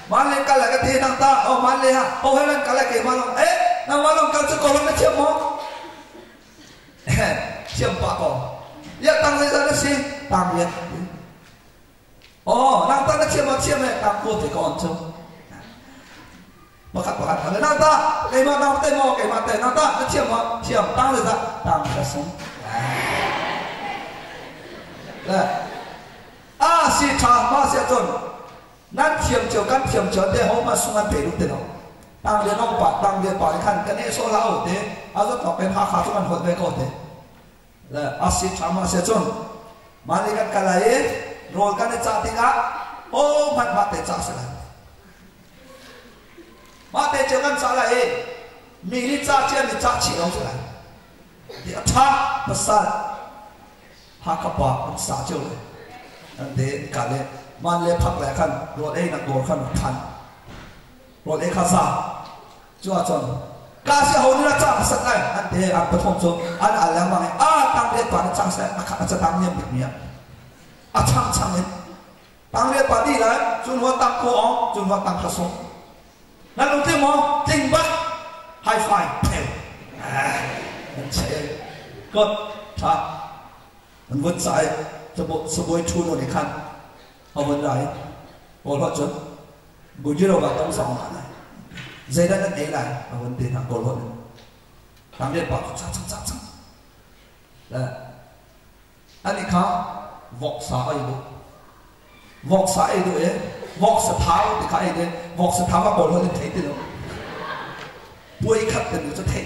malik kalian kati nang ta oh malik ha oh helan kalian ke malong nang malong kal sekolah nak cium mo cium pak ko ya tang saya sana si tang ya oh nang ta nak cium tangku teh kau cium mà khắc vào hẳn là ta cái mà nào tay mò cái mà tay nào ta nó chiếm tăng rồi ta tăng ra xuống si cha ma sẽ chọn nát chiếm chiều căn chiếm chiều để họ mà xuống ăn bể đúng thế nào tăng đến ông bạn tăng đến bảo khăn cái này số lão thế rất học bên hạ khá chúng ăn hột về câu thế là si cha ma sẽ chọn mà đi cái này rồi cái này trả tiền á mặt để trả sẽ mà để cho con trả lại mình đi trả tiền mình trả chỉ đâu rồi thì trả bất sao hạ cấp ba cũng trả cho rồi anh để cả lên mà lên phật lại khăn rồi đây là đồ khăn khăn rồi đây khăn sao cho chọn cả sẽ hầu như là trả sạch này anh để anh bắt thông số anh ăn làm bằng tăng lên toàn trả sẽ anh sẽ tăng niệm được miệng tăng lên tăng lên toàn đi lại chúng nó tăng cô ông chúng nó tăng khá sốngนั่นรู้ที่มองจริงปะไฮไฟมันใช่ก็ถ้ามันวุ่นใจจะบอกสบายชูนอะไรขันเอาวันไหนบอกว่าจนบุญยี่เราแบบต้องสองอันเลยใจได้นั่นเองเลยเอาวันเดียวนะบอกว่าทำเรื่องปากจังแล้วอันนี้เขาบอกสายดูบอกสายดูvọt sập tháo thì cái này vọt sập tháo các bộ nó thấy từ đó bôi khắp từ nó thấy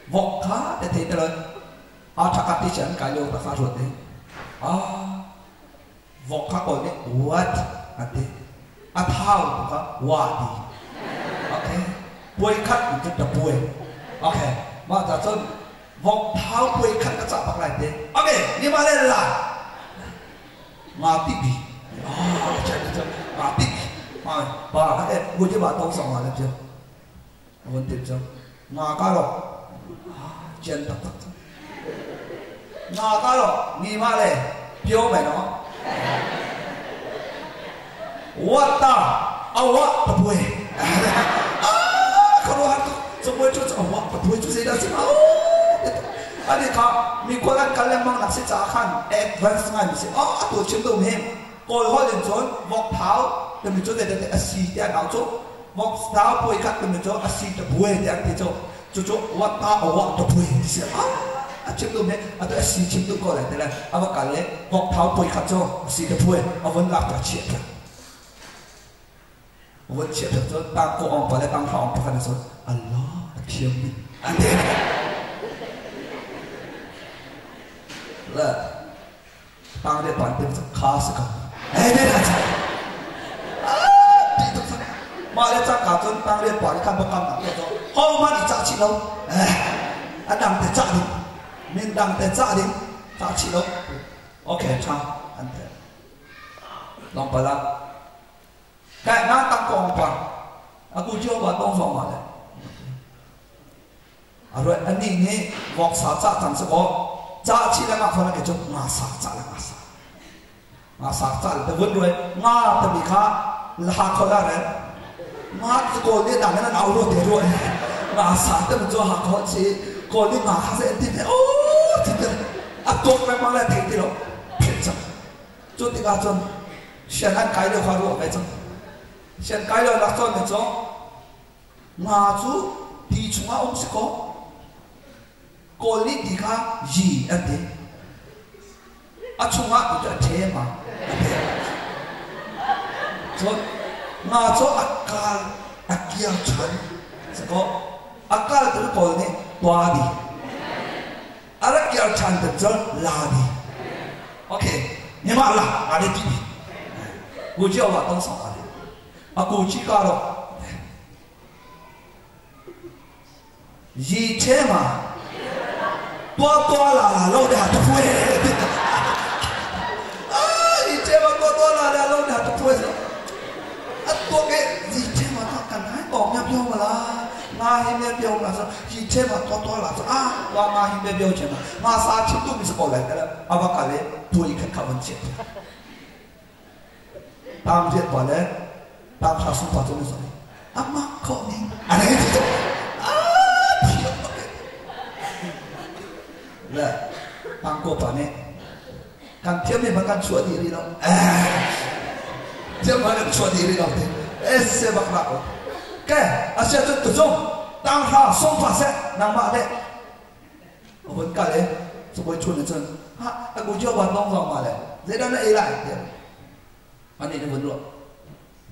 vọt khá để thấy từ đó chắc cái chuyện cái điều ta phát ruột đấy vọt các bộ này what tháo các what đi ok bôi khắp thìจะ bôi ok mà ta cho vọt tháo bôi khắp cái chạm lại đấy ok nhưng mà đây là mà tí bì mà tí mà cái người chứ bà tông xong rồi làm chưa vấn tiếp cho ngà cá rồi chân tắc tắc ngà cá rồi nghi mà lên biểu mày nó what ta what tập bùi không có tập bùi chút what tập bùi chút gì đó chứ anh đi cả mình có lần cái mang nạp sẽ trả khăn advance ngay mình sẽ tổ chức đồng hem coi hỏi lên chốn vóc tháo thì mình chỗ này để asi để nào chỗ vóc tháo bùi cắt thì mình chỗ asi tập bùi để ăn thì chỗ what ta tập bùi thì sẽ chim đồng hem tôi asi chim đồng coi lại thế này anh bảo cái này vóc tháo bùi cắt chỗ asi tập bùi anh vẫn làm cả chuyện vẫn chuyện được cho tăng cô ông và lại tăng họ phải nói Allah thiêng mình anh thế là tăng để bản tính khá sức đấy đấy là mà để chắc cả chân tăng để bản khăn bậc cam nặng rồi hôm nay trả chị đâu anh đang để trả đi mình đang để trả đi trả chị đâu ok chào anh thế lòng phải là cái nát tăng công bằng aku chưa vào đông phòng mà đấy rồi anh đi vọc xả trả thằng sẽ có trả chi là ngã phần cái chỗ ngã xả là tôi vẫn rồi ngã tôi bị khá là hạ khó là đấy ngã tôi còn đi đằng này nào rồi thế rồi ngã xả tôi mình cho hạ khó chứ còn đi ngã sẽ tìm thấy ô thì đấy tôi phải mang lại thành tiêuผิดจังจุดที่การจนเช่นนั้นใครเดือดร้อนรู้ไหมจังเช่นใครเดือดร้อนเนี่ยจังงาจูดีชุ่งอาองค์สิโกกอลิดีค่ะยีอันเดียอาชุ่งอาอุจจาระมาอันเดียจนงาจูอักกาลอักยาชันสิโกอักกาลตัวกอลิตัวดีอะไรยาชันตัวจนลาดีโอเคนี่มาละอะไรที่กูจะว่าต้องสอนอะไรกูชี้การ์ยีเชมาตัวละเราเดี๋ยวตัวยีเชมาตัวละเราเดี๋ยวตัวตัวแกยีเชมาต้องการให้บอกเนี่ยเบี้ยวมาละมาให้เนี่ยเบี้ยวมาสิยีเชมาตัวละสิว่ามาให้เนี่ยเบี้ยวใช่ไหมมาสาธิตตัวมิสกอลเลยแต่ละอาว่ากันเลยตัวอีกแค่วันเจ็ดตามเจ็ดวันเลยตามชาสุภาพตัวนี้สิอามาข้อนี้อะไรที่ตัวและบางคนป่านนี้การเที่ยวนี่มันการชวนดีหรือเปล่าเที่ยวมันการชวนดีหรือเปล่าเสียบักละแกอาเซียนจุดจงตั้งหาส่งภาษานางมาเลยคนกันเลยสมบูรณ์ชวนจนฮะกูเชื่อว่าน้องมาเลยเรื่องนั้นอะไรเดี๋ยวอันนี้เป็นคนรู้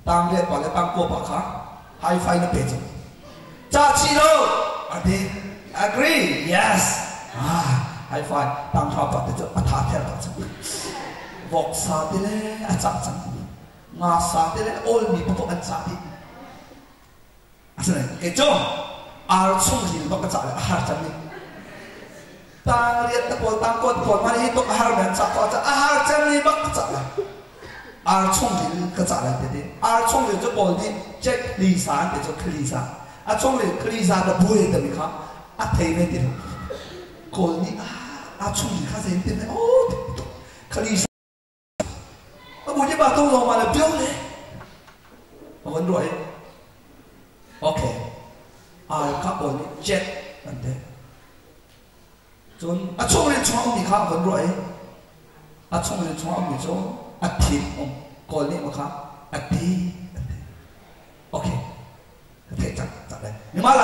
ตั้งเรียกป่านเลยตั้งกูป่ะค่ะไฮไฟนั่นเป็นจงจ้าชิโร่อันนี้ agree yesไฮไฟตั้งชอบปัดจะอัฐาเทระจังวอกซาติเลยอาจารย์จังงาซาติเลยโอ้ยมีพวกอาจารย์ที่อะไรเอจงอาร์ชุ่มหินบักจังเลยอาหารจังนี่ตั้งเรียนตะโกนตั้งกดกดมาที่ตัวอาหารเหมือนจังก็จะอาหารจังนี่บักจังเลยอาร์ชุ่มหินก็จังเลยเด็ดอาร์ชุ่มหินจะบอกนี่เจ็คลีซานเดี๋ยวจะคลีซานอาชุ่มหินคลีซานจะบุยเดี๋ยวมีค่ะอาเทไม่ติดคนนี้อาชุ่มหินข้าเส้นเต็มเลยโอ้คลีซานกูจะมาตู้ลงมาเลยเบี้ยวเลยวันรวยโอเคอาข้าบนเจ็ดนั่นเองจนอาช่วงนี้ช่วงนี้ข้าวันรวยอาช่วงนี้ช่วงนี้ช่วงอาทิตย์ก่อนนี้มั้งข้าอาทิตย์โอเคเทจัดเลยนี่มาล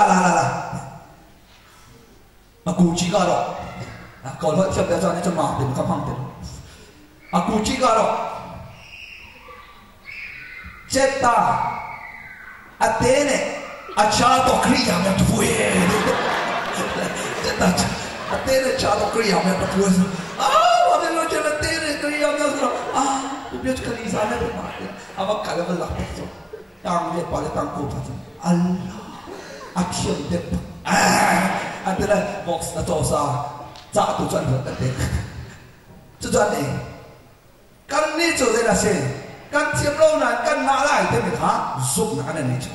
ะกูจีการ์ก่อนว่าเชื่อมเดี๋ยวจะมาเดี๋ยวข้าพังเดี๋ยวกูจีการ์เจ็ดตาอาเตเนอาชาตอกรียามันตัวเองเจ็ดตาอาเตเนชาตอกรียามันตัวเองวันนี้เราเจออาเตเนกรียามันตัวกูเบียดคลีซาเนี่ยเป็นมาอาว่าการมันหลักตัวตั้งเรียบร้อยตั้งกูพัฒน์อัลลอฮ์อาเขียนเด็ดอันเดียวบอกสตอซาจ้าตัวจันทร์เด็ดจุดจันเองกันนี่จุดเด่นอะไรกันเทียบเราหน่อยกันน่าไล่เต็มเลยฮะซุปหนาเนี่ยนี่จ้ะ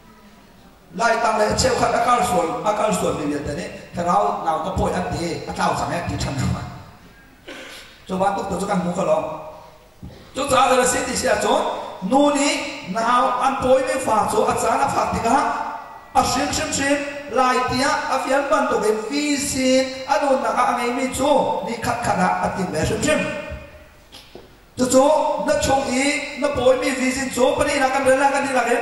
lai tang le cheu khat akal suan mi te ne tharau naw ka poi at ti atau sang ek ti chan ma cho ba tuk to kan mu ka lo cho cha le se ti sia cho nu ni naw an poi me fa cho achana phak ti ka a shim lai tia a fian ban to ge fi sin anun na ka ngai mi cho ni khat khana atin me shim cho na chong i na poi mi vi sin cho pani na kan la kan ni la ge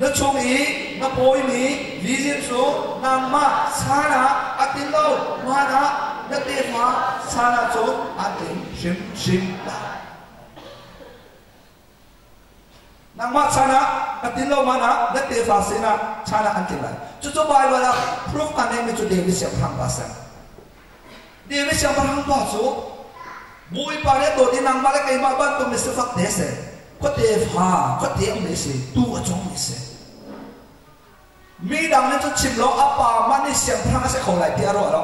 na chong i na poi mi vi sin cho na ma sana atin lo ma na na te ma sana cho atin shim la na ma sana atin lo ma na te fa sina sana atin la cho Bible la proof kan ne cho David siap hang ba sa David siap hang ba cho bui pare to di nang mala kai ma ban to mr fak de se ko te pha ko te ang de se tu a chong de se mi dang ne to chim lo apa man ni siam phang se khol lai ti aro ro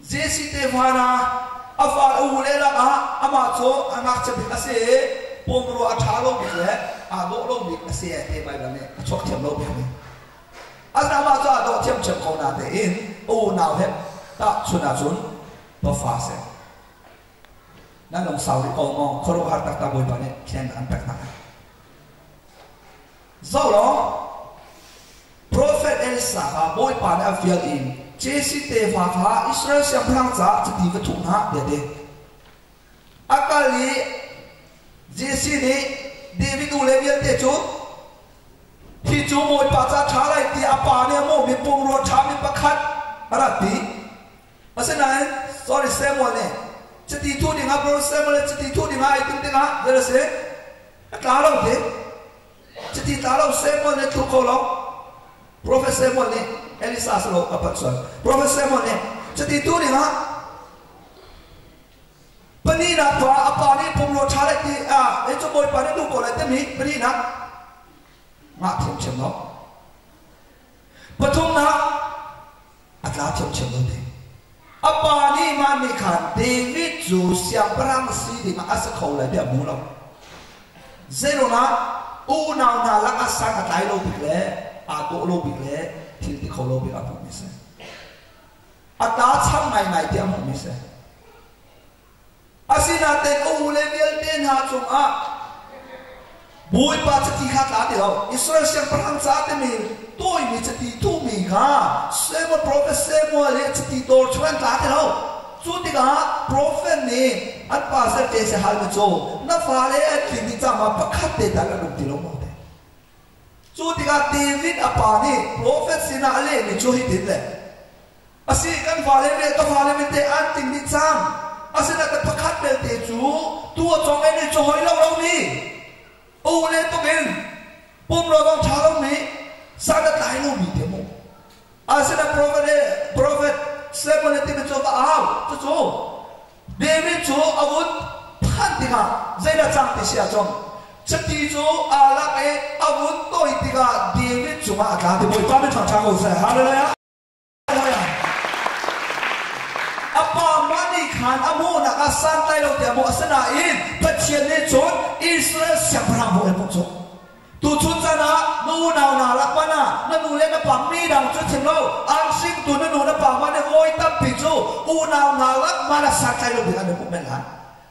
jesi te pha na afa u le la a ama cho anak che bi ase pom ro a tha lo bi le a do lo bi ase te bai ba ne chok thiam lo bi ne asna ma cho a do thiam chem ko na te in u naw he ta chuna chun to fa seนั่นลงสาวที่โกงครบหาตักตาบอยปานเนี่ยแค่นั้นตักตาเจ้าหรอ Prophet Elsa บอยปานอัฟยัลอินเจสิเตฟ้าฟ้าอิสราเอลเสียงพลังจ่าจะดีก็ถูกนะเดี๋ยวอากาลีเจสินี่เดวิดดูเลวิลเตจูที่จูบอยปาจ่าช้าไรที่อาปาเนี่ยโมมีปุ่มรถช้ามีประคัดอะไรตีเพราะฉะนั้น sorry เซมวันเนี่ยจะตีทูดิงาโปรเซมเลยจะตีทูดิงาไอ้ติงาเดี๋ยวเสียตาเราเด็จะตีตาเราเซมวันเนี่ยทุกคนเรา Prophet เซมวันเนี่ยเอลิซาสโลกับปัจจุบัน Prophet เซมวันเนี่ยจะตีทูดิงาปนีนักว่าอปานี่ผมรถชาเลยตีไอ้เจ้าบอยปานี่ดูก่อนเลยเต็มนี้ปนีนักมาเทียมเชื่อมเนาะปฐุมนะอัตราเทียมเชื่อมเลยอาปานี่มันนี่ขาดเดวิดจูเสียงพลังสีดิมาอาศัยเขาเลยเดี๋ยวมูลเซโรนะอูนาวนาลักอาศัยกับไตโลบิกเลยอาโตโลบิกเลยที่ที่เขาโลบิกอาผมไม่ใช่อาตาช้ำไหนเดี๋ยวผมไม่ใช่อาศินาเตนอูเลเวลเตนหาจงอาบุยปาจะที่ขาดลาเดียวอิสราเอลเสียงพลังจ้าเต็มมีตัวมีจะตีตู้มีค่ะเซมโปรเฟสเซมว่าเลยจะตีตัวชวนลาเดียวจุดที่ค่ะโปรเฟสนี่อันป้าเสด็จเสียหายไม่โจนับฟ้าเลยที่นี่จะมาประคับเด็ดอะไรลุกที่ลงมาเลยจุดที่ค่ะเดวิดอาปานี่โปรเฟสสินาเลยไม่โจให้ติดเลยอาศัยกันฟ้าเลยก็ฟ้าเลยไม่เตะอันติงนิจังอาศัยนักประคับเด็ดจูตัวจงไอ้นี่โจให้เรานี่โอ้เลยตัวเองปุ่มเราต้องช้าเรานี่sana tayo mitemo asina prophet seven ti becho ka aw to David cho avut phantinga zaina chang ti sia chong chati cho ala ke avut to itiga David cho ma ka ti boy pa me chang chang ko sa hallelujah apa mani khan amu na ka san tai lo ti amu asana in pathian ne chon Israel sia prang bo e cho tu chun sana nu nào nào lạc ba na na nu lên na pam mi dang chu chen lo an sing tu na nu na pam ma ne voi tam pi chu u nào nào lạc ma na sa tai lo bi na mu men la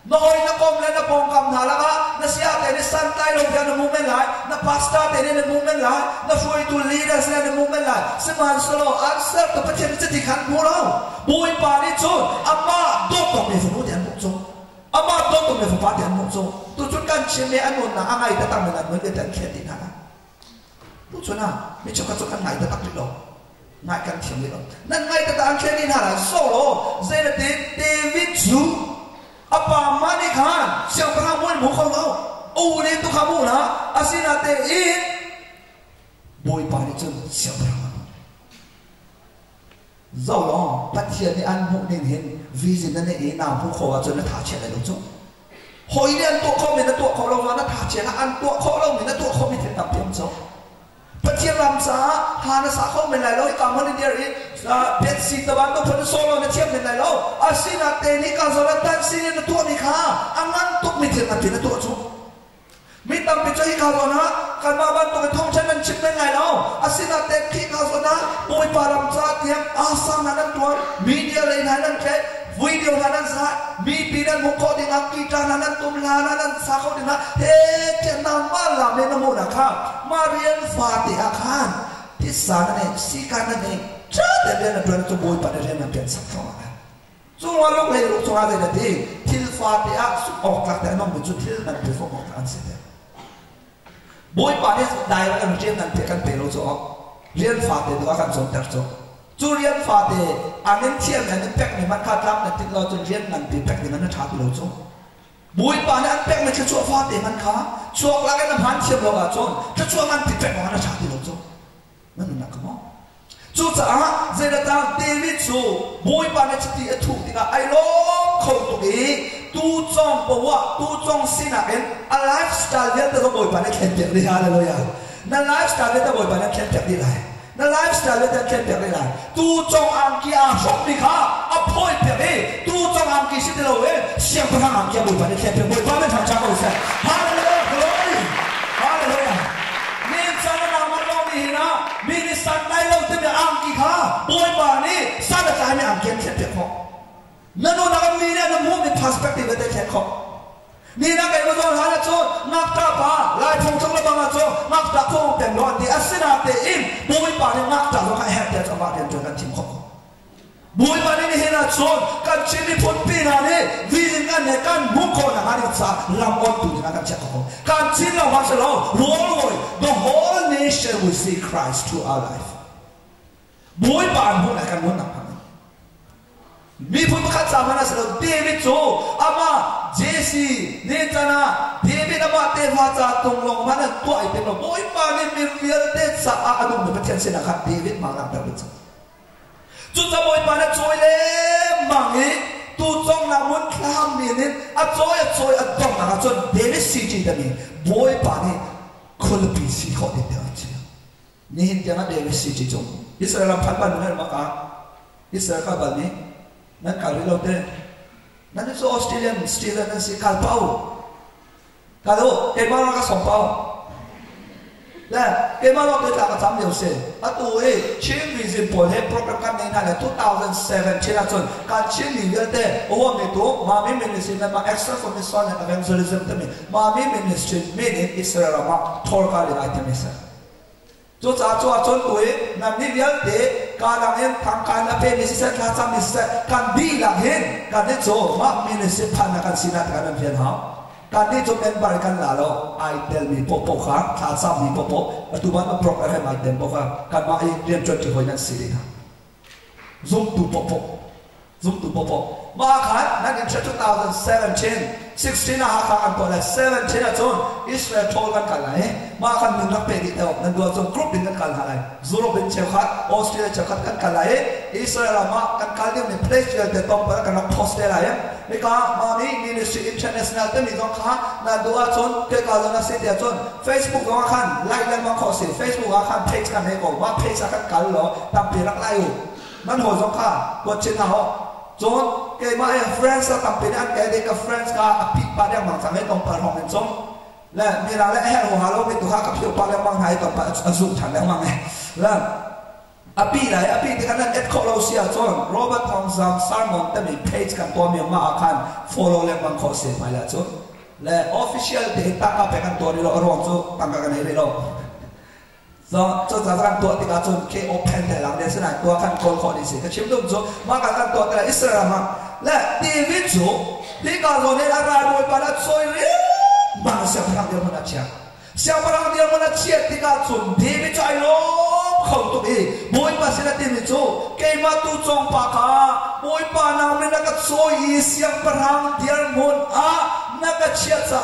noi na kom le na pom kam na la ga na sia te ne san tai lo bi na mu men la na pasta te ne mu men la na foi tu leaders ne mu men la se man solo an sa to pa chen ti khan mu lo bui pa ni chu amma do to me fu de mu chu amma do to me fu pa de mu chu tu chun kan chen me anun na angai ta tam na mun de tan khet ti na tu chun na me chok chok kan ngai ta tak lo ngai kan thiam le lo nan ngai ta an khet ni na la so lo zai na de David chu apa mani khan siang pra mo mo khong lo o le tu kha mo na asina te in boy pa ni chun siang pra zau lo pathian ni an mu ning hin vision na ne e na bu kho wa chun na tha che le lo chu hoi ne an to kho me na to kho lo na tha che na an to kho lo me na to kho me the tam piam chu pathian ram sa ha na sa kho me lai lo ka mo ni der in pet si ta ban to phun solo na chiam me lai lo asina te ni ka zo la tan si na to ni kha angan to me the na pi na to chu mi tam pe chai ka lo na kan ma ban to ke thong chen na นั้นชิมเป็นไงเนาะอาศินาเต็มที่เขาสนะมวยปารำซาเตียงอาสังนั้นตัวมีเดียเลยนั้นแค่วิดีโอนั้นซะมีปีนั้นมุขดินักกีตาร์นั้นตุมลานั้นสาเขาดินะเฮ้เจ้านามาลาเมนมุนะครับมาเรียนฟาติอาคารที่สารนั่นเองสิการนั่นเองจ้าแต่เรียนตัวนั้นจะมวยปารเรียนนั้นเป็นสักเท่าไหร่ส่วนว่าลูกเลยลูกส่วนอะไรนั่นเองที่ฟาติอาสุออกหลักแต่น้องเป็นจุดที่นั่นเป็นฟงออกอันเสร็จมวยปารเนี่ยได้แล้วกันเรียนนั้นเป็นกันเป็นลูกส่วนเรียนฟาติตัวกันส่วนแต่ส่วนจูเรียนฟาเตอันนี้เชี่ยมันเป็กนี่มันขาดล้ำนั่นที่เราจะเรียนนั่นเป็กนี่มันชาติเราจงบุยปานอันเป็กมันจะช่วยฟาเตมันขาช่วยละกันน้ำหันเชี่ยเราจงจะช่วยมันเป็กมันชาติเราจงนั่นนักมั้งจูจ้าเจนตาเดวิดจูบุยปานจะตีถูกที่ก็ไอ้ล้อเขาตัวเองตู้จงบอกว่าตู้จงสินะเองไลฟ์สไตล์เรื่องตัวบุยปานแข็งแกร่งได้เลยนั่นไลฟ์สไตล์เรื่องบุยปานแข็งแกร่งได้นั่นไลฟ์สไตล์เรื่องแข็งแกร่งได้ตู้จงอังกีอาชอบนี่ค่ะอภัยเพียงนี้ตู้จงอังกีสิ่งที่เราเองเสียงพลังอังกีบุยปานแข็งแกร่งบุยปานเป็นทางจากเราเสียฮาเลลูยา glory ฮาเลลูยานี่ฉันนั่งมันเรามีนะมีนิสัยในเราที่มีอังกีค่ะบุยปานนี่สัตว์ใจมีอังกีแข็งแกร่งของนั่นโน้นนักมีเนี่ยน้ำมูกมี perspective ได้แข็งของนี่นักเรียนมาสอนหาละโจนักตาป่าลายพงจังละบางละโจนักตาคงแต่งร้อนที่อาศินาเตอินบุยป่าเนี่ยนักตาลงให้แหกแต่จะมาเรียนจนกันทิ้งของบุยป่าเนี่ยเห็นละโจกันชิลิพุทธีนาเนี่ยวิญญาณเนี่ยกันมุขคนหาดิษาลำอ่อนตุนนักเจ้าของกันชิลเราว่าเรารู้เลย the whole nation will see Christ through our life บุยป่าบุญอะไรกันบุญนักมีผู้ประกาศสามัญสำหรับเดวิดโจอามาเจสีเนจานาเดวิดอามาเทวาจาตรงลงมาเนี่ยตัวไอเต็มเลยโอ้ยป่านนี้มีเรียลเดชสะอาดมันเป็นเทนเซนะครับเดวิดมาลังเดวิดจุดจะโอยป่านเนี่ยโจยเล่มังอีตู้จงนามุนคลามนี่เนี่ยอ่ะโจยจงนะครับจนเดวิดซีจีดนี่โอยป่านเนี่ยคนละปีสีเขาเด็ดเดียวเชียวนี่เห็นจังนะเดวิดซีจีจงอิสราเอลพันบ้านมันมาค่ะอิสราเอลก็แบบนี้นั่นการที่เราเดินนั่นคือออสเตรเลียนั่นสิการเป้าการดูเกมมาเราก็ส่งเป้าแล้วเกมมาเราเดินหลักก็จำเดียวเสียอ่ะตัวเชื่อวิจิตรผลให้โปรแกรมการนี้นั่นแหละ2007เชื่อจนการเชื่อหนีเยอะแต่โอ้โหมีตัวมาไม่มินิสทรีนั่นมา extra for mission and evangelism ตั้งมีมาไม่มินิสทรีไม่เนี่ยอิสราเอลมาทอร์การอะไรตั้งมีสักจุดจ้าจนตัวนั่นนี่เยอะแต่การเห็นทางการนับเป็นนิสัยการจำนิสัยการดีหลังเห็นการที่โจมามีนิสัยพันนักการศิลป์การเพียรหาการที่โจเป็นบริการหล่อเราไอเดลมีปปค่ะการจำมีปปปัจจุบันมันโปรแกรมให้มาเดลบอกว่าการมาเรียนจนถึงวันนั้นสิรินะzoom toปปมาขันนั่นในช่วง2016นะฮะกันตัวเลย17นะจนอิสราเอลโทรกันกันเลยมาขันหนึ่งนักเป็นที่เดียวนั่นดูจนกรุ๊ปดึงกันกันเลยยูโรเป็นเจ้าขัดออสเตรเลียเจ้าขัดกันกันเลยอิสราเอลมากันกันเดียวในเพลสเดียวต้องไปกันนักโพสต์เลยนี่ก็มามีมินิสทรีอินเตอร์เนชั่นแนลที่มีต้องขัดนั่นดูจนเกี่ยวกับนั่นสิ่งเดียวจน Facebook ต้องขันไลน์มาขอสิ Facebook ขันเพจกันให้ก่อนว่าเพจกันกันหรอตั้งปีรักไล่อยู่นั่นหัวต้องขัดกดชิ้นเอาจนเกี่ยมาเฟรนด์ตั้งเป็นอันแก่เด็กกับเฟรนด์ก็ปีปาเดียมังสังให้ต้องเปิดห้องเป็นจงและมีอะไรแห่หัวเราไม่ตัวข้ากับพี่ปาเดียมังให้ต้องเปิดสุดฉันเดียมังไงแล้วปีไหนปีที่กันนั้นเอ็ดโคโลเซียจนโรเบิร์ตทอมสันซาร์มอนแต่มีเพจกันตัวมีมาคัน follow เลี้ยงมังโคเสียไปแล้วจนและ official ที่ตั้งกันเป็นตัวนี้เรารวมจนตั้งกันให้เราจนจากการตัวที่การจนเคโอเพนแต่หลังเดือนสิบตัวกันคนขอดีสิก็ชิมดุมจนมาการตัวแต่อิสราเอลมาและเดวิดจูที่การจนในอะไรโดยปาราโซยเรียบางเสียงพลังเดียวมันเชียเสียงพลังเดียวมันเชียที่การจนเดวิดจูไอ้ล้อเขาตัวเองบอยปาสินะเดวิดจูเกมาตุจงปากาบอยปานามันนักโซยเสียงพลังเดียวมันนักเชียจ้า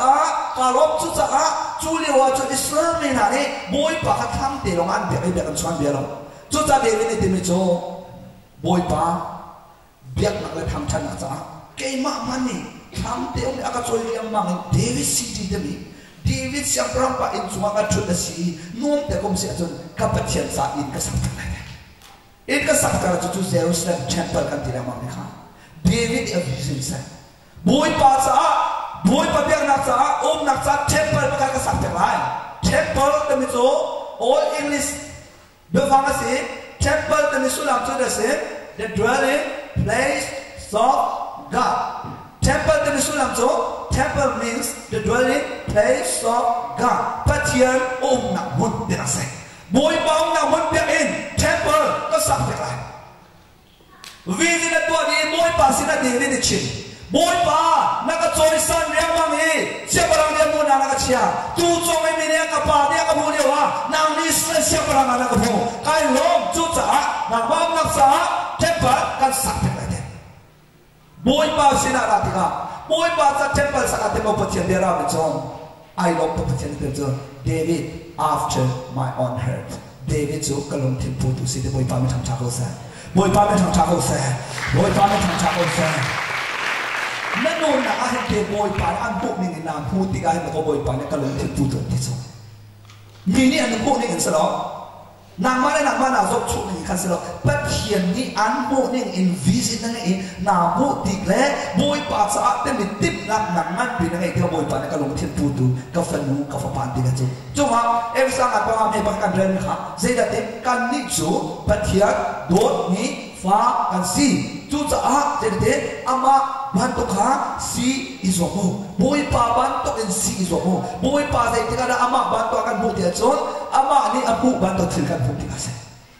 การอบจุจ้าจูเลียวจุอิสราเอลนั่นเองบอยปากทำเดี๋ยวงานเดี๋ยวไอ้เดี๋ยวกันชวนเดี๋ยวจุจ้าเดวิดนี่มิโจบอยปาเบียกนักเลยทำชนะจ้าเกี่ยมามันนี่ทำเดี๋ยวนี่อากาศช่วยเลี้ยงมังเดวิดซีดีเดมิเดวิดเสียงพลังปะอินสุวรรณจุดสีนุ่มแต่ก็ไม่เสียจนกับเชียนสาอินก็สับกันเลยอินก็สับกันจุดเซรุสเลมแชมเปิลกันที่เราไม่ได้ค่ะเดวิดเอฟซินเซบอยปาจ้าบอยปาเบียกนักจ้านักจ้าเทมเปิลประกาศกษัตริย์เป็นไรเทมเปิลแต่ไม่โจ Old English befangasi temple tani sulam tu dasi the dwelling place of God. Temple tani sulam tu temple means the dwelling place of God. Patian nak mun dinasai. Boy bang nak mun biakin temple ko sakit lah. Vision na tu ni boy pasin na diri ni chin. Boy pa nakachoisan yang mangi siapa orang dia pun nak cia. Tu cuma ini yang kapal dia kamu dia wah. Nang ni siapa orang nak kamu. Kai long tu cah nang bang nak cah temple kan sakit lagi. Boy pa sina ratika. Boy pa sa temple sa kate mo patian dia ram macam. I love patian dia macam. David after my own heart. David tu kalau timpu tu si dia boy pa macam cakap saya. Boy pa macam cakap saya. Boy pa macam cakap saya. Nanon na kahit kay boy pa ang book ni nang huti kahit na ko boy pa na kalong timpu tu tiso. Mini ang book ni insalo. Nang mana zok chuk ni kan selo. Patian ni ang book ni envision na ni na book tikle boy pa sa atin ni tip lang nang pinang ay boy pa na kalong timpu tu ka fanu ka fapan tiga tu. Cuma every sang apa may bakkan ren ka. Saya dati kan ni tu patian dot ni fa kan si. Tu cah jadi ama bantu kah si izomo boy pa bantu kan si izomo boy pa saya tidak ada ama bantu akan bukti ajon ama ni aku bantu tidak bukti kasih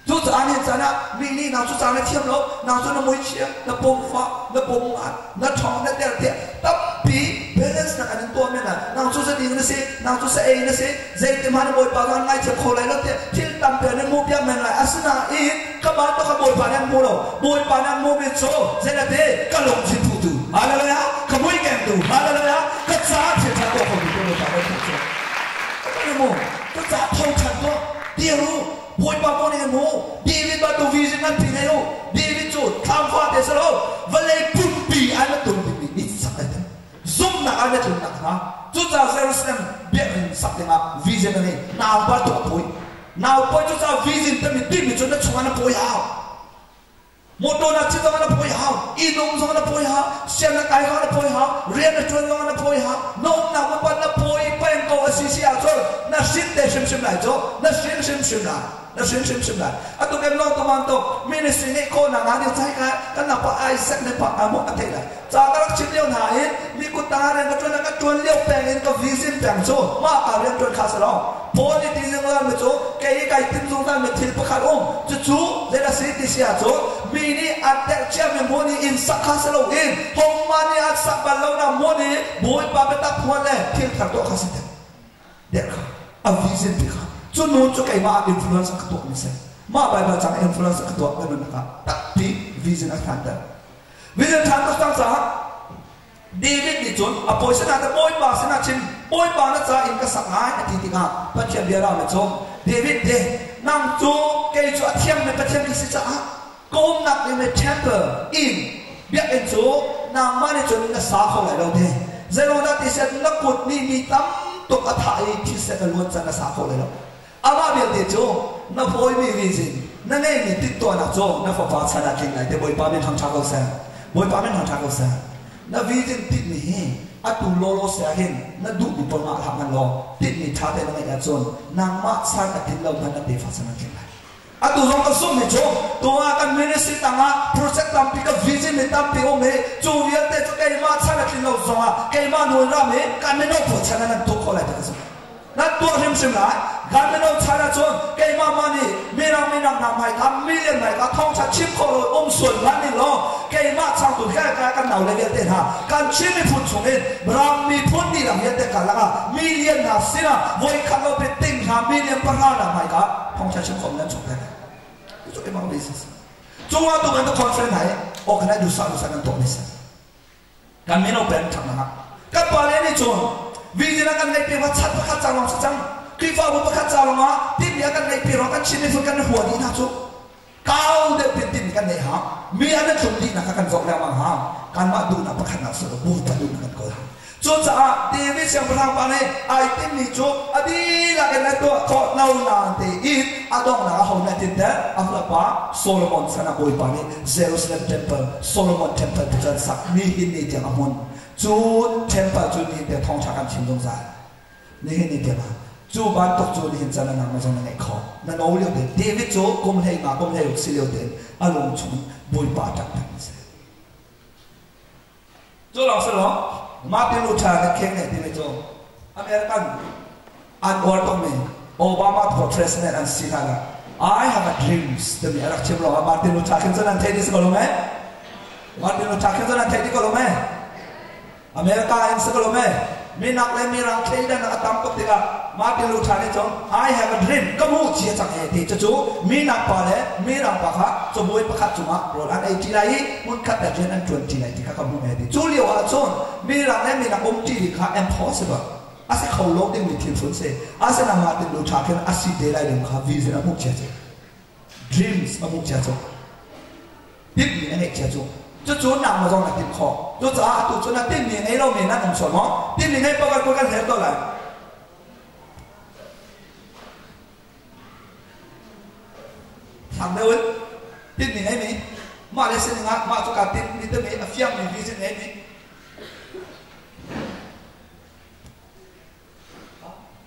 tu cah ni sana mini nak tu sana tiap lo nak tu nak mui cia nak pomfa nak pomat nak thong nak ter tapi balance nak ada tua mana nak tu sedih nasi nak tu saya nasi saya temani boy pa kan ngai cia kolai lo ter til tampil ni mubiak mana asna in kabar tu kaboy pa yang mulu boy pa yang mulu so saya deh kalau jitu tu haleluya kamu ikan tu haleluya kecak cerita tu kau itu lo tak ada tu kamu kecak tahu cerita dia lu boy pa pun ni mu David batu vision kan pinai lu David tu kamfat desa lu valai pumpi ada tu ni sakit zoom nak ada tu nak ha tu dah Jerusalem biar sakit nak vision ni now batu boy now boy tu dah vision tapi tim tu nak cuma nak boy out motor nak cerita mana boy out idung sama nak boy out siapa nak kaya nak boy out real nak jual nak boy out no nak apa nak boy pen kau asisi aja nak shit deh sim lah jo nak sim lah na sim lah atau kan lo teman-teman ministry ni kau nak ada saya kan apa Isaac ni pak kamu ada lah jangan cerita naik ni ku tahan yang kau jual liu pengen kau vision pengen mak kalian jual kasarong politik yang lain itu kayak tim sundan metil pekarong cucu jadi sih siapa mini ada siapa moni insak kasarong in homani asak balau na moni boy pabetak puan le til kartu kasih deh a vision pikir Cuma kayak mak influence ketua misalnya, mak Bible jangan influence ketua kan nak, tapi vision akan ada. Vision tanda tanda David ni John, apa isu ada boy bahasa nak cim, boy bahasa saya ingkar sangat tiga, macam biara macam David deh, nang tu kayak tu atiam ni macam isi cah, kau nak ni temple in, biar itu nang mana John ni sahau lagi deh, zero dah tiada nak kut ni mitam tu atai tiada keluar sana sahau lagi. Ama biar dia tu, na boy ni vision, na ni titu anak tu, na faham sana kini, dia boy pamen hang cakap saya, boy pamen hang cakap saya, na vision tit ni, atu lolo saya hin, na duk di pernah hangan lo, tit ni thade na ngai ajon, na mak sana tit lo mana dia faham sana kini, atu orang kasum ni jo, tu akan ministry tanga, project tampi ke vision ni tampi ome, jual dia tu kayak mak sana tit lo zonga, kayak mak nuan rame, kan meno pun sana na tu kolai tak kasum. Nak tuan himself lah, kami nak cakap John, kaya mama ni, minang namai, kami million mai, kau cakap chip kalau sun mana lo, kaya mak cakap tu kaya kan naul lagi ada ha, kan chip pun cungin, berami pun ni lah ada kalah, million nasina, boy kalau penting ha million perhal namai kau cakap chip kau nak cungin, itu memang bisnis. Cuma tu kan tu conference hai, kena dosa kan tu misal, kami nak band cakap, kan paling ni John. Vision akan naik piawat satu pakat calon sejam, kifa buat pakat calon ah, tim dia akan naik piawat kan sini kan huwa di nasu, kau deh tim kan naik ha, mian tu di nak akan zok lemah ha, kan mak tu nak pakat nasu, buat tu nak kau ha. Cuaca David yang berapa ni, item ni tu, adi lagi nak tu kau nau nanti, it adong nak kau nanti dah, apa Solomon sana boy pani, Jerusalem temple, Solomon temple bukan sak ni ini dia amun. Cud tempat cud ni dia thong cakan cindong zai, ni dia mah. chú ban tục chú đi hiện chân là nằm trong ngày khó nên ấu liều đến David chú cũng hay mà cũng hay xí liều đến alung chúng bùi bà trắng thành sẽ chú lòng sẽ lo Martin Luther cái khen này David chú American unorthodox Obama for president and Sinhala I have a dreams the me arak chim lo Martin Luther King chân anh thấy đi sẽ lo mấy Martin Luther King chân anh thấy đi có lo mấy America anh sẽ có lo mấy mình nặng lên mình làm thế đó là tạm cốt thì là Martin Luther King cho I have a dream có mua chia chẳng hề thì cho chú mình nặng vào đấy mình nặng vào khác cho bôi bắt khát chúng á rồi anh ấy chỉ lại muốn cắt đại diện anh chuẩn chỉ lại thì các công nghệ thì chú liệu à chú mình nặng lên mình nặng ôm chỉ thì khá impossible anh sẽ khâu lâu đến mình thiên phấn sẽ anh sẽ nằm Martin Luther King anh sẽ để lại được khá vision anh muốn chia cho dreams anh muốn chia cho biết mình anh ấy chia cho chú chú nằm mà trong là tìm khó chú trả tụi chú là tìm miệng ấy lâu miệng nó không sổ nó tìm miệng ấy bao cái hết tôi lại thằng đâu ấy tìm miệng ấy mình mà lấy xin ngã mà cho cả tìm đi tới mình phiang mình đi xin ấy mình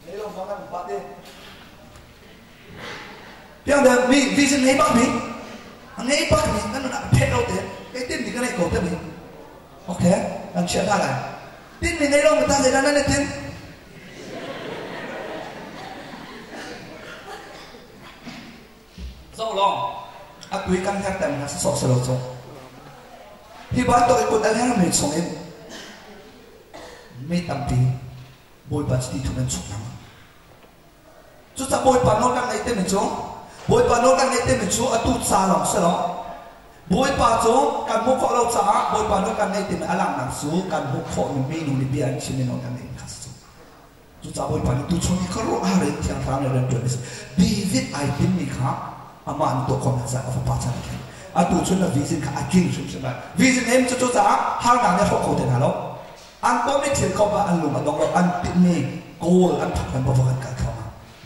lấy lâu bao cái một bát đi phiang được vì xin ấy bắt mình anh ấy bắt mình nó là hết đâu tiền cái tin thì cái này cổ tới mình ok làm chuyện ra lại tin mình đây đâu người ta sẽ ra đây tin dẫu lòng quý căn khác tầm là sọ sờ đầu cho thì bạn tôi cũng đã nghe mình sống em mấy tầm tí bồi bạn đi thu nên sống lắm chúng ta bồi bạn nó đang lấy tên mình chỗ bồi bạn nó đang lấy tên mình chỗ ở tụt xa lòng sờ đó bôi pa cho kan mo kho lo cha bôi pa no kan nei tin alang nang su kan mo kho mi mi nu ni bian chi mi no kan nei khas tu cha bôi pa ni tu chon ni kharo a re tiang ra ne ren tu David ai tin mi kha ama an to kon sa of pa cha ni a tu chon na vision kha a king chum chum ba vision em cho cha hang na ne kho ko ten halo an ko mi thil ko ba an lu ma dong lo an tin ni goal an thak kan ba kan ka kha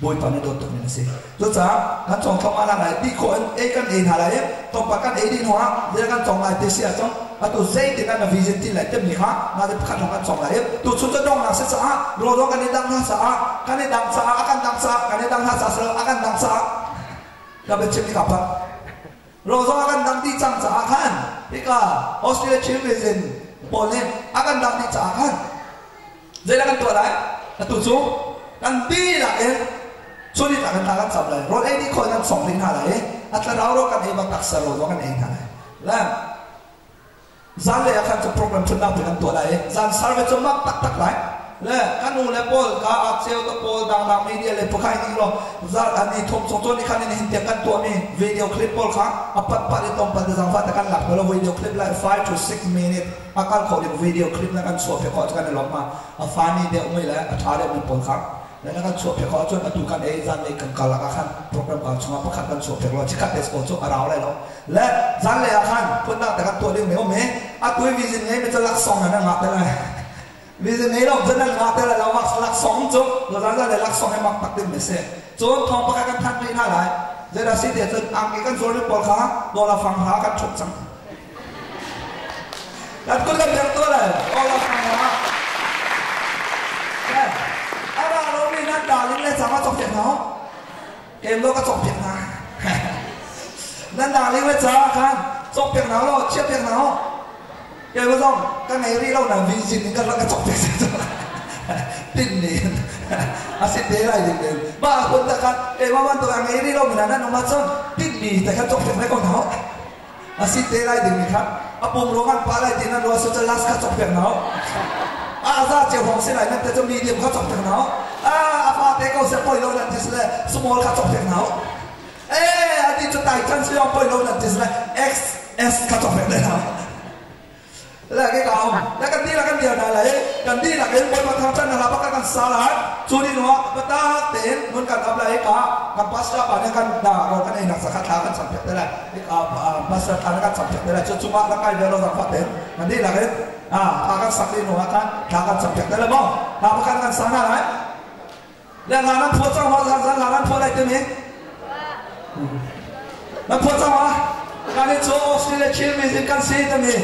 bôi pa ni do to ni se tu cha kan chong thong ala lai ti ko e kan e ha lai tông bạc cái ấy đi hóa, giờ căn trồng lại tê xia trong, à tụ dây thì căn là vision thì lại tiếp gì khác, mà thì căn trồng căn trồng lại, tụ xuống cho đông là sẽ xã, rồi đó cái này đang ha xã, cái này đang xã, cái này đang ha xã sơ, cái đang xã, cái bên trên đi gặp bạn, rồi đó cái đang đi chẳng xã khăn, thì cả Australia chiếm vision, bỏ lên, cái đang đi xã khăn, giờ là căn tuổi đấy, tụ xuống, căn đi là cái cho đi là căn sập lại, rồi ấy đi khỏi căn sòng lên hà lại. At laraw kan ibang taksaro kan ay na lam zan le akan to program to na pinan to lai zan sarve to mak tak lai le kanu le pol ka atseo to pol dang na media le pokai ni lo zan ani thom so to ni kan ni hinte kan to ni video clip pol kha apat pa tom pa zang fa ta kan lak lo video clip like 5 to 6 minutes akal ko video clip na kan so pe ko kan lo ma a fani de umai la athare mi pol khaแล้วก็ชวบเพลอจนดูกันเองจันเลยกันกาลากขันโปรแกรมการชงประคันกันชวบเพลอจิกัดเดสโกชกอาราวอะไรเนาะและจันเลยขันคนตั้งแต่กันตัวเดียวไม่เอาไหมตัววิจิตรนี้มันจะลักสองนั่นงัดได้วิจิตรนี้เราจะนั่งงัดได้เราวักลักสองจุดเราจะได้ลักสองให้มักตักดึงไม่เสียจนทองประคันกันทันทีน่าไรเจดาสิเดียร์อังกันส่วนนี้ปอลขาโดนเราฟังหากันชกจังแล้วก็เรียกตัวเลยโอ้เราฟังหานั่นด่าลิ้นเลยสามารถจบเพียงเขาเกมโลกก็จบเพียงนะนั่นด่าลิ้นเลยจ้ากันจบเพียงเขาเราเชื่อเพียงเขาเกมก็ต้องกันในรีเราหนังวิจิตรกันแล้วก็จบเพียงติดนี่อาศัยเดรัยเดิมบ้าคนตะกันเกมวันตัวกันในรีเราเหมือนนั้นน้องมาซ้อนติดนี่แต่กันจบเพียงไม่ก่อนเขาอาศัยเดรัยเดิมครับอาปุ่มโรงงานปลาอะไรที่นั่นเราสุดจะลัสก็จบเพียงเขาอาซาเจ้าของเสียไหนนั่นแต่จะมีเดียมเขาจบเพียงเขาอาฟาเตก็เสียปล่อยโลนันติสเลยสมอลเขาจบเพียงเขาอันนี้จะตายกันเสียปล่อยโลนันติสเลย XS เขาจบเพียงเลยเขาแล้วก็เอาแล้วกันนี่แล้วกันเดียวนั่นแหละกันนี่หลักเองบนมาทางจันทร์นะครับประกันสาระจูนี่หนูปะตาเต็นเหมือนกันทำอะไรกันปัสสาวะเนี่ยกันด่าเรากันเองนักสักขากันสัมผัสได้เลยปัสสาวะกันสัมผัสได้เลยจุ๊บๆแล้วกันเดี๋ยวเราสัมผัสเต็นกันนี่หลักเองakan sakti nuakan, akan sampai dalam bom. Apakah akan sana lah? Dan lanan puasa mana? Lanan puasa itu ni? Lanan puasa mana? Kan itu Australia chill visit kan sih itu ni.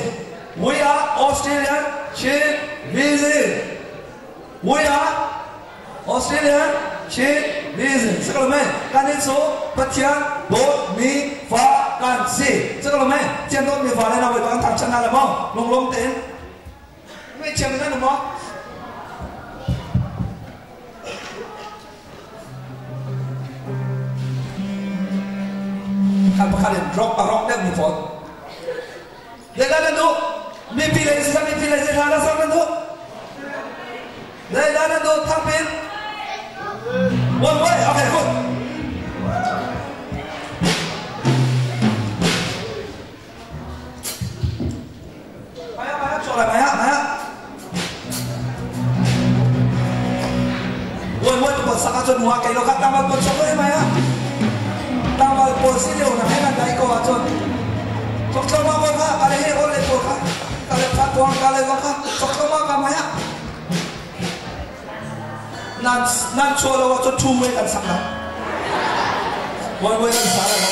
We are Australian chill visit. We are Australian Shin, reason. Sekalame, kanin so, patian, dot, mi, fa, kan, si. Sekalame, cian dot mi fa, na boy bang tak chana la mo, long ten. Me cian na mo. Kan pakali drop rock dem ni fot. Degan do, mi pilih sana sana do. Degan do tapin. One way, okay, good. Maya, coba Maya. One way tu buat sakacun muak kalau kat tambal buat coba Maya. Tambal posisi dia nak hendak naik kau acun. Coba kau kah, kalau he oleh kau kah, kalau patuang kalau kau kah, coba kau Maya. Nan chua lo cho chu way kan sakna one way kan sara lo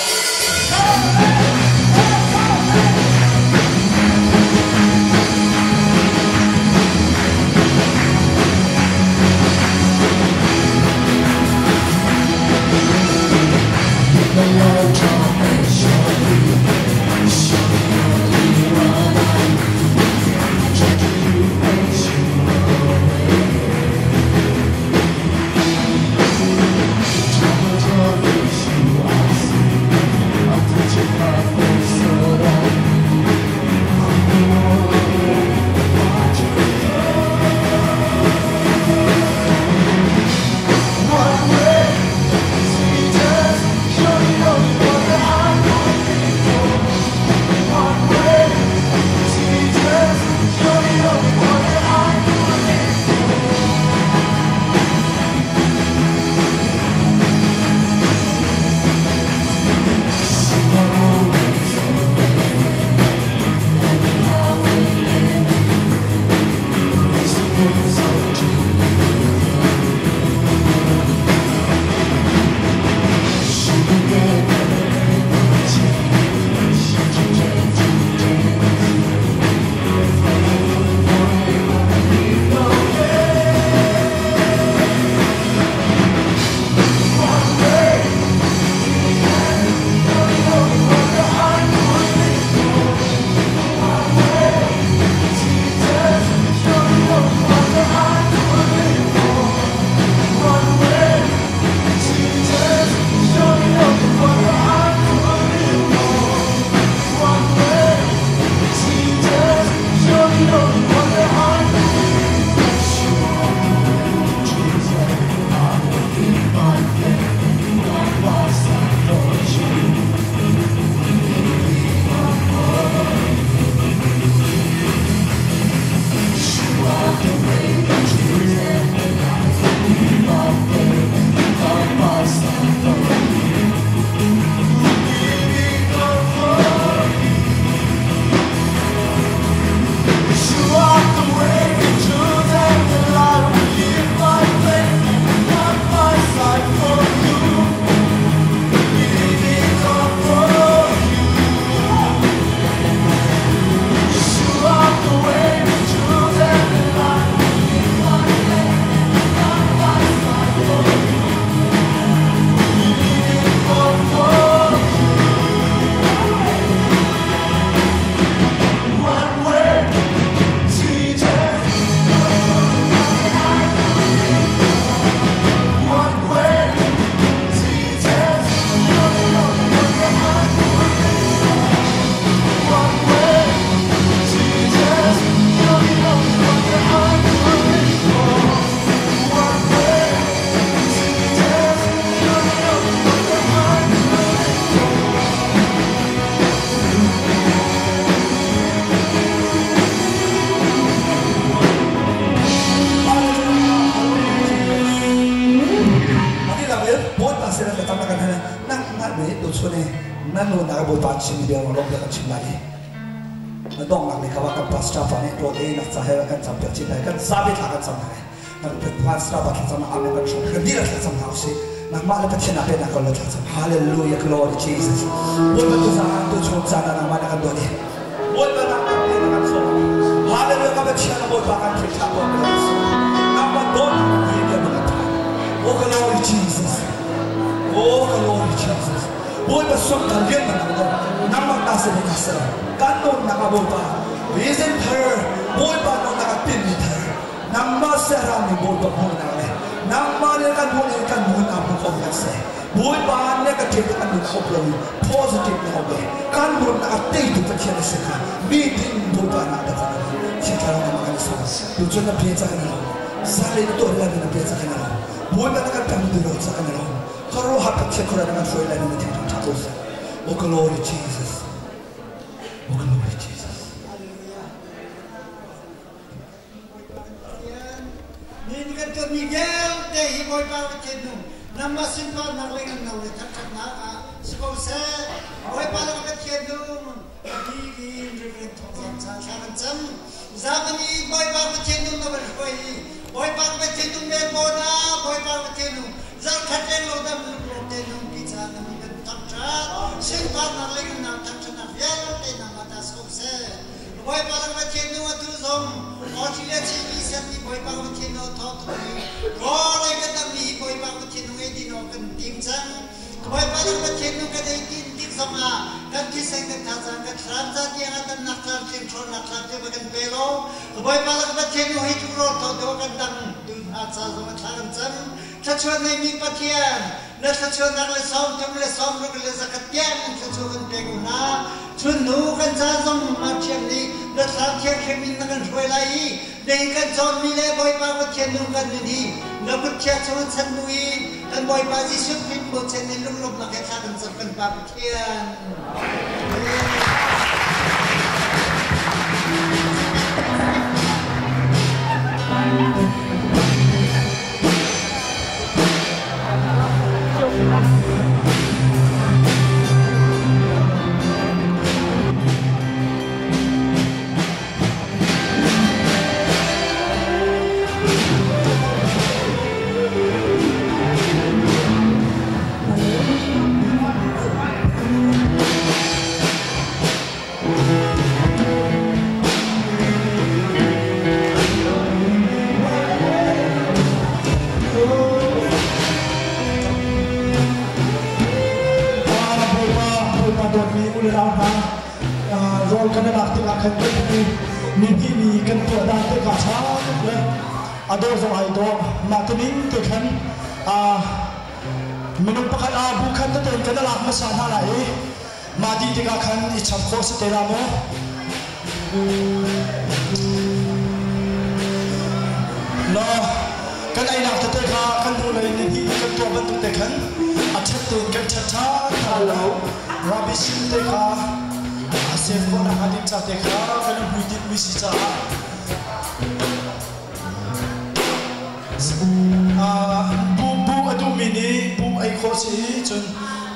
nanu na bo pa chin dia lo ka chin lai na dong nak ni ka ka pasta fa ne to e na sa he kan sam pe chin lai kan sa be tha kan sam na na pe pasta ba ka sam na ame ka chon ka dira ka sam na se na ma le pa chin na pe na ka lo tha sam hallelujah glory Jesus wo ba to sa to chon sa na ma na ka do ni wo ba na ka pe na ka so hallelujah ka ba chin na bo ba ka pe tha bo na so na ma do na ni ka ba ta Oh glory Jesus. Oh glory Jesus. Boy pasok kalian menang. Nama nasi nasi. Kanon nakaboba. Reason her. Boy panon nakapin her. Nama serami boy panon nakale. Nama lekan boy lekan boy namun kompleks. Boy panon negatif anu nakoploy. Positif nakobe. Kanon nakatay tu kecil sekali. Meeting boy panon nakale. Sekarang nama nasi. Tujuan nak biasa kenal. Saya itu lagi nak biasa kenal. Boy panon nakatang dulu sekarang. Kalau hati sekolah dengan soal lain itu terus. Oh glory Jesus. Oh glory Jesus. Ni kan tu Miguel deh boy bawa cenu. Nama simpan nak lengan nak letak nak. Sekolah saya boy bawa cenu. Di referensi macam zaman ni boy bawa cenu nak berboy. Boy bawa cenu membona boy bawa cenu. Zakat lo dah berprotein kita namun tak simpan nak lengan nak tak nak vial nak mata skopse. Boy bawa cenu tu zom. Orchila cili seni boy bawa cenu thot ni. Kau lagi tak ni boy bawa cenu ini no kentim sang. Boy bawa cenu kadai kentim sama. Kan kisah kata transa dia ada nak transaksi nak transaksi bagian belo. Boy bawa cenu itu roto do kan tang asal sama transaksi. Tachuan ni patian, na tachuan nak le som ruk le zakatian, tachuan peguna, tunu kan jazam patian ni, na transaksi kemin nak jual lagi, ni kan som mile boy bawa patian kan ni, na patian cuma sendiri, dan boy bazi supin bocen ni luk nak kan sabkan patian. Rol kan nak tengah kerja ni kan tu ada tengah cakap le, ada orang itu matning tu kan minum pakai bukan tu kan lah masalah lagi, mati tengah kan icap kos teramu, no kan ai nak tengah kan mulai ni kan tu bentuk tekan, acet tu kan cacat kalau rabisin tengah. Asyik kau nak hadir cakap kerana budit misi cakap. Bu adu mini, bu ekosi, cun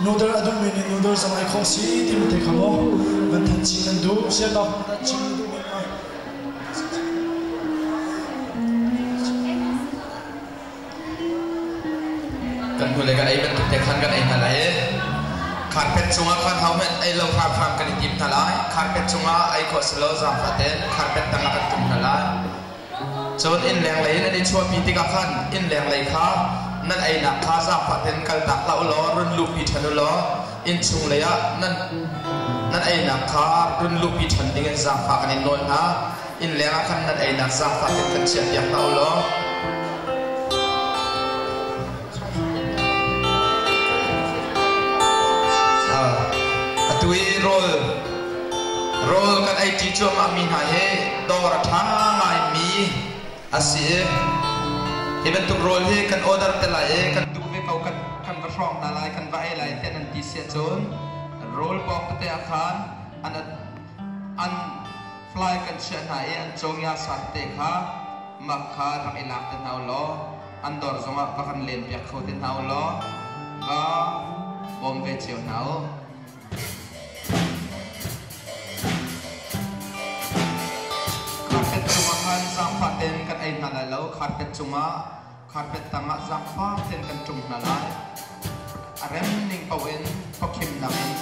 noodle adu mini, noodle sama ekosi, timu tekamu, bantan cikan du, siapa bantan cikan du mana? Kan boleh kan ayat bentuk tekan kan ayat halai. Karpet sunga kan haumen ay lo farm kan itim talai karpet sunga ay ko slow zam faten karpet tanga kan tum talai chon in leng lai na di chua pi ti ka khan in leng lai kha nan ay na kha zam faten kal tak la lo run lu pi thanu lo in chung le ya nan ay na kha run lu pi than ding zam fa kan in non ha in leng khan nan ay na zam faten kan chiat yak ta lo roll kan ai ti chom amin ha he dor tha ngai mi asie he ben tu roll he kan order te la e kan tu ve kau kan va rong ta lai kan va ai lai ten an ti se chon roll pok te akhan an fly kan chen ha e an chong ya sat te kha mak kha rak ilak te nau lo an dor zonga pa kan len pyak kho te nau lo ga bom ve cheu nau Zampaten kan ay nalalau karpet cuma karpet tanga zampaten kan tung nalai arem ning pawin pakim namin